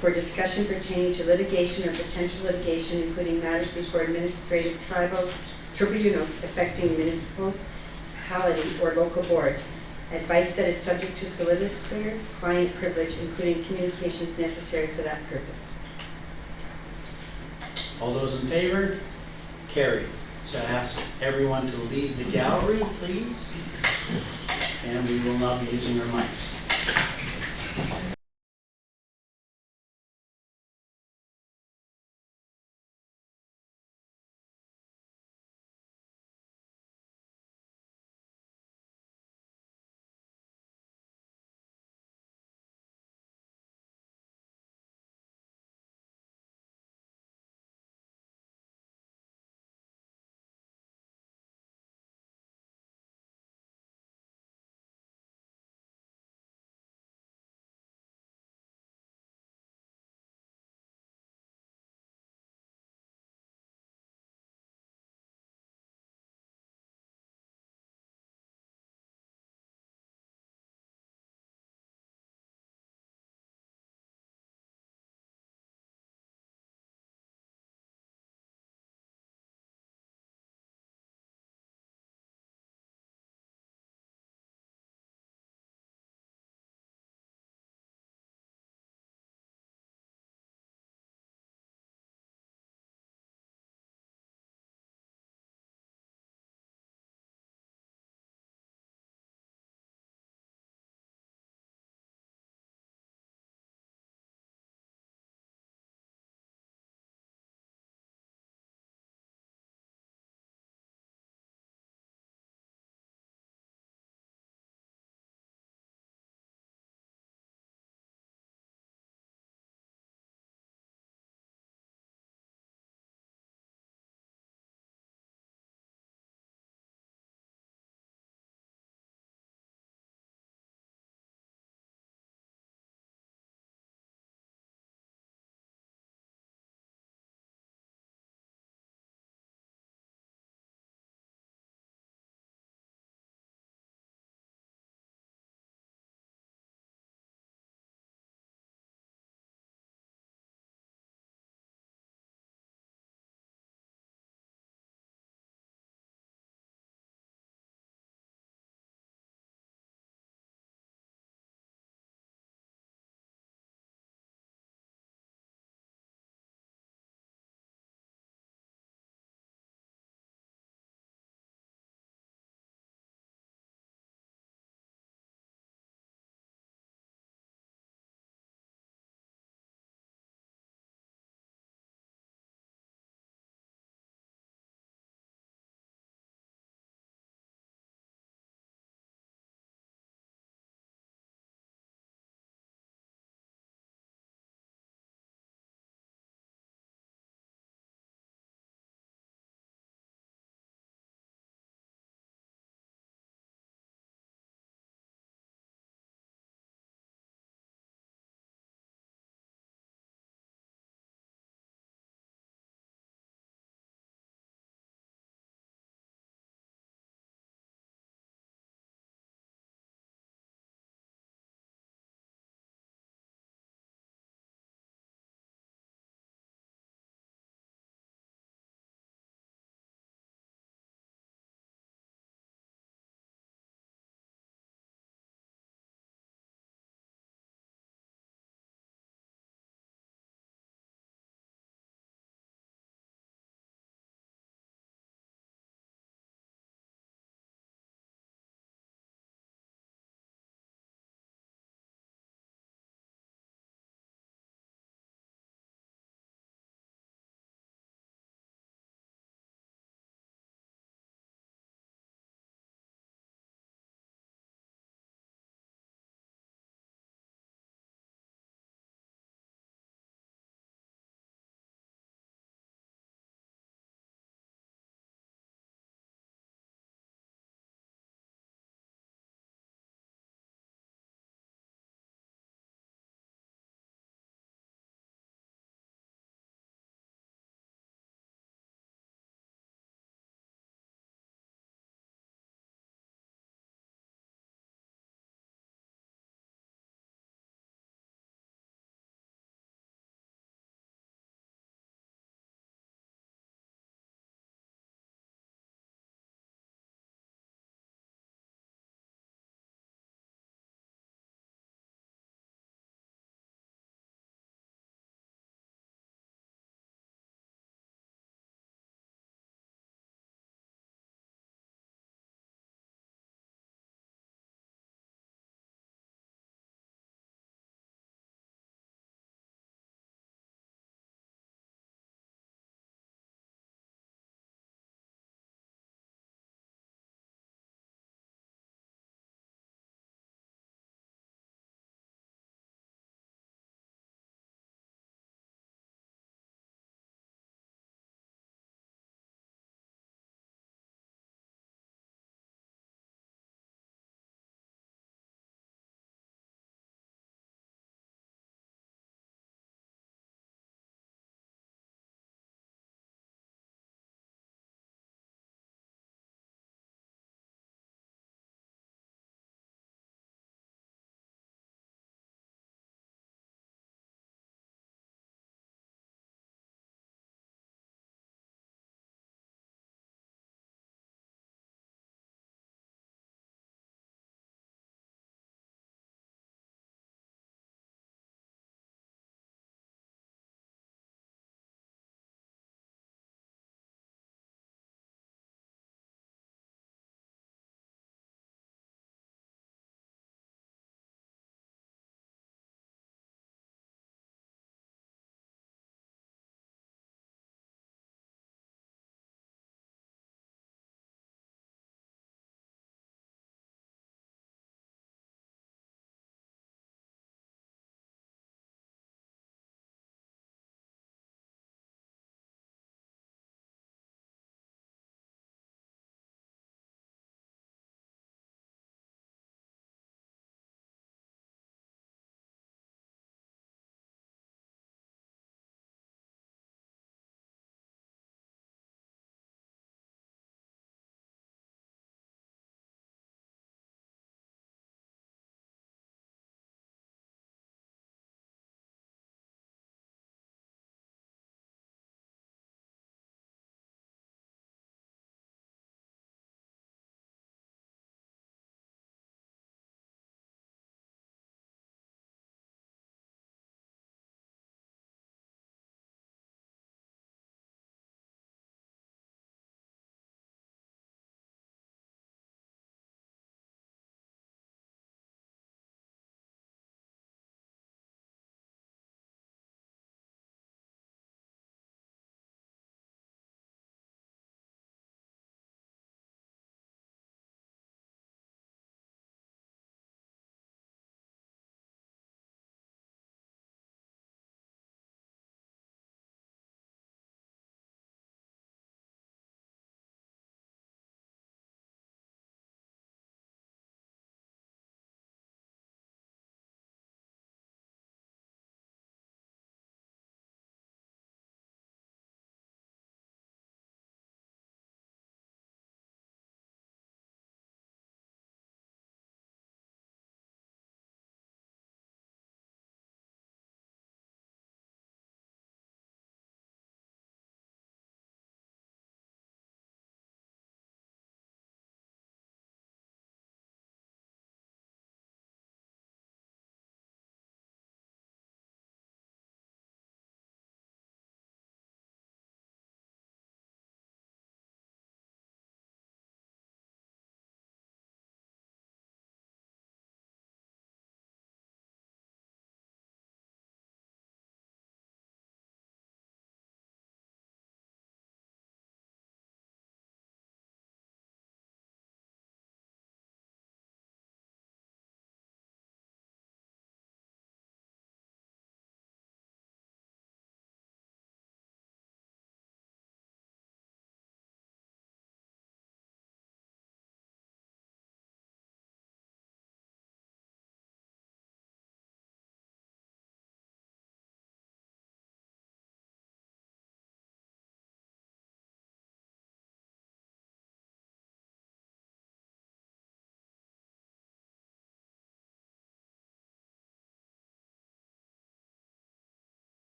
for discussion pertaining to litigation or potential litigation, including matters before administrative tribunals affecting municipality or local board. Advice that is subject to solicitor-client privilege, including communications necessary for that purpose. All those in favor? Carried. So I ask everyone to leave the gallery, please. And we will not be using our mics.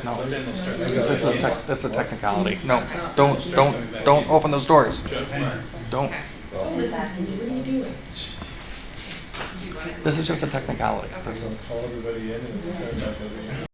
But then they'll start. This is a technicality. No, don't open those doors. Don't. Don't listen to me, what are you doing? This is just a technicality. This is. Call everybody in and start that moving.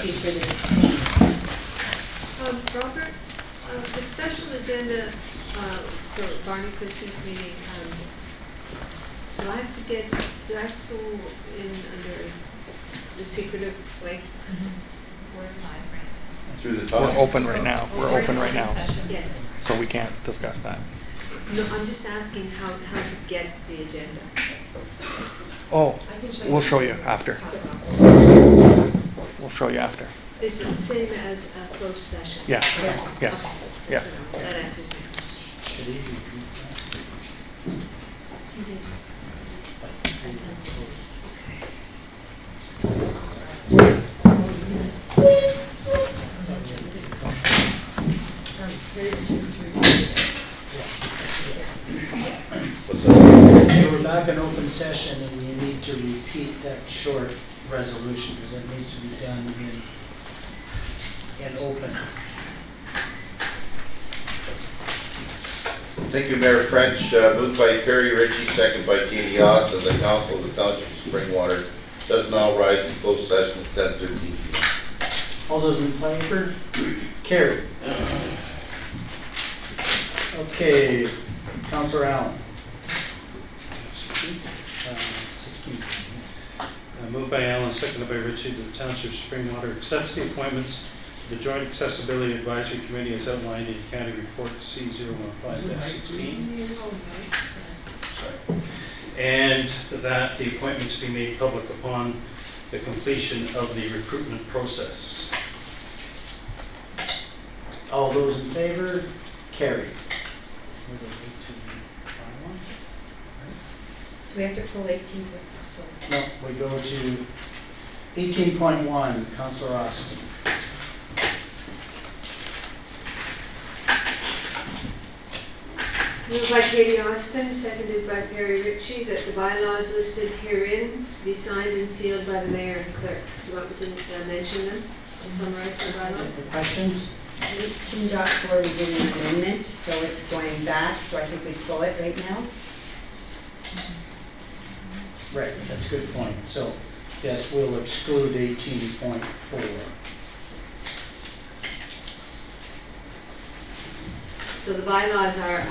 proceed further discussion. Robert, the special agenda for Barney Christmas meeting, do I have to go in under the secretive way? We're live right Through the We're top. open right now. We're open right now. Yes. So we can't discuss that. No, I'm just asking how to get the agenda. Oh, I can show we'll show you after. We'll show you after. Is it the same as a closed session? Yeah. Okay. Yes. Okay. Yes. That answers my question. What's that? Okay, we're back in open session and we need to repeat that short resolution because it needs to be done in open. Thank you, Mayor French. Moved by Perry Ritchie, second by Katie Austin. The Council of the Township of Springwater does now rise in closed session at 10:13 p.m. All those in favor? Carried. Okay, Councilor Allen. 16. Moved by Allen, seconded by Ritchie, that the Township of Springwater accepts the appointments to the Joint Accessibility Advisory Committee as outlined in County Report C015-16. And that the appointments be made public upon the completion of the recruitment process. All those in favor? Carried. Do we have to pull 18? No, we go to 18.1, Councilor Austin. Moved by Katie Austin, seconded by Perry Ritchie, that the bylaws listed herein be signed and sealed by the mayor and clerk. Do you want me to mention them or summarize the bylaws? Any questions? 18.4, we did an amendment, so it's going back, so I think we pull it right now. Right, that's a good point. So, yes, we'll exclude 18.4. So the bylaws are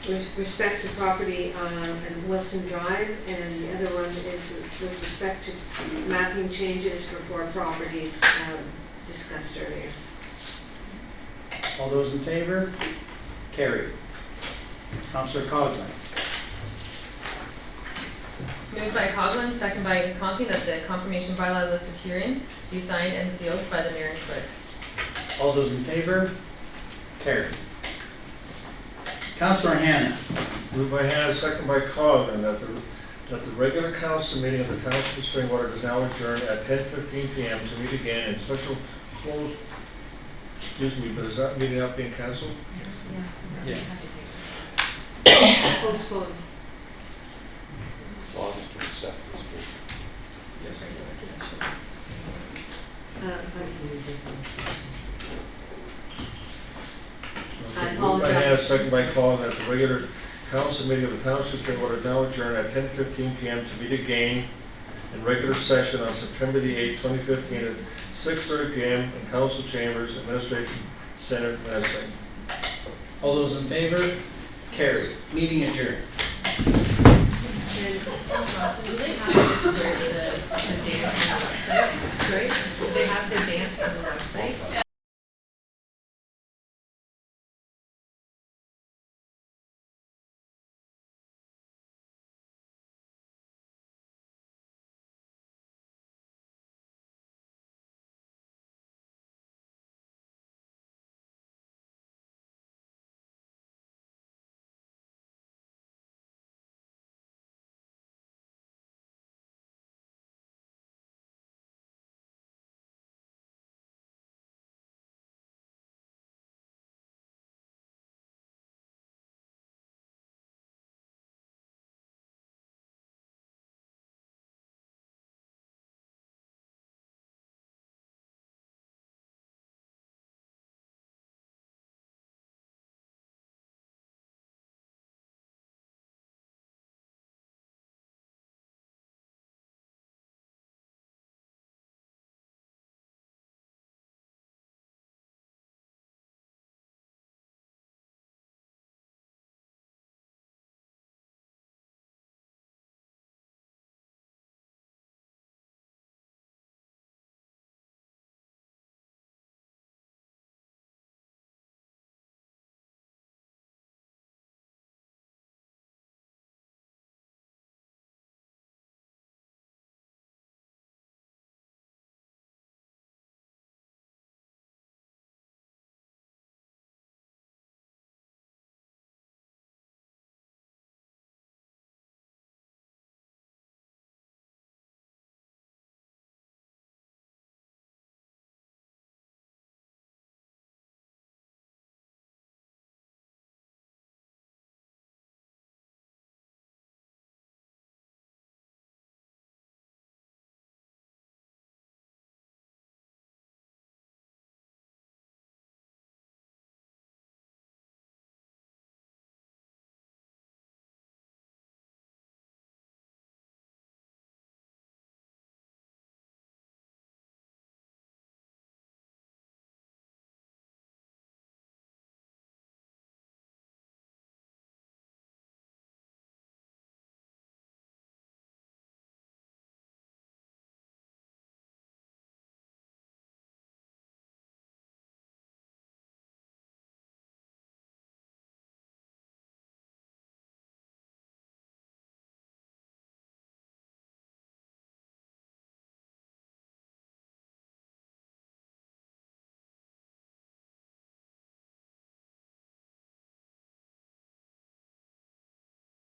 with respect to property on Wilson Drive, and the other one is with respect to mapping changes for 4 properties discussed earlier. All those in favor? Carried. Councilor Coghlan. Moved by Coghlan, second by Conkey, that the confirmation bylaw listed herein be signed and sealed by the mayor and clerk. All those in favor? Carried. Councilor Hannah. Moved by Hannah, second by Coghlan, that the regular council meeting of the Township of Springwater is now adjourned at 10:15 p.m. to meet again in special closed. Excuse me, but is that meeting not being canceled? Yeah. Postpone. As long as we accept this. Yes. I Moved by Hannah, apologize. second by Coghlan, that the regular council meeting of the Township of Springwater is now adjourned at 10:15 p.m. to meet again in regular session on September the 8th, 2015 at 6:30 p.m. in Council Chambers, Administration Center, Medicine. All those in favor? Carried. Meeting adjourned. Councilor Austin, do they have this where the data on the website? Sorry? Do they have the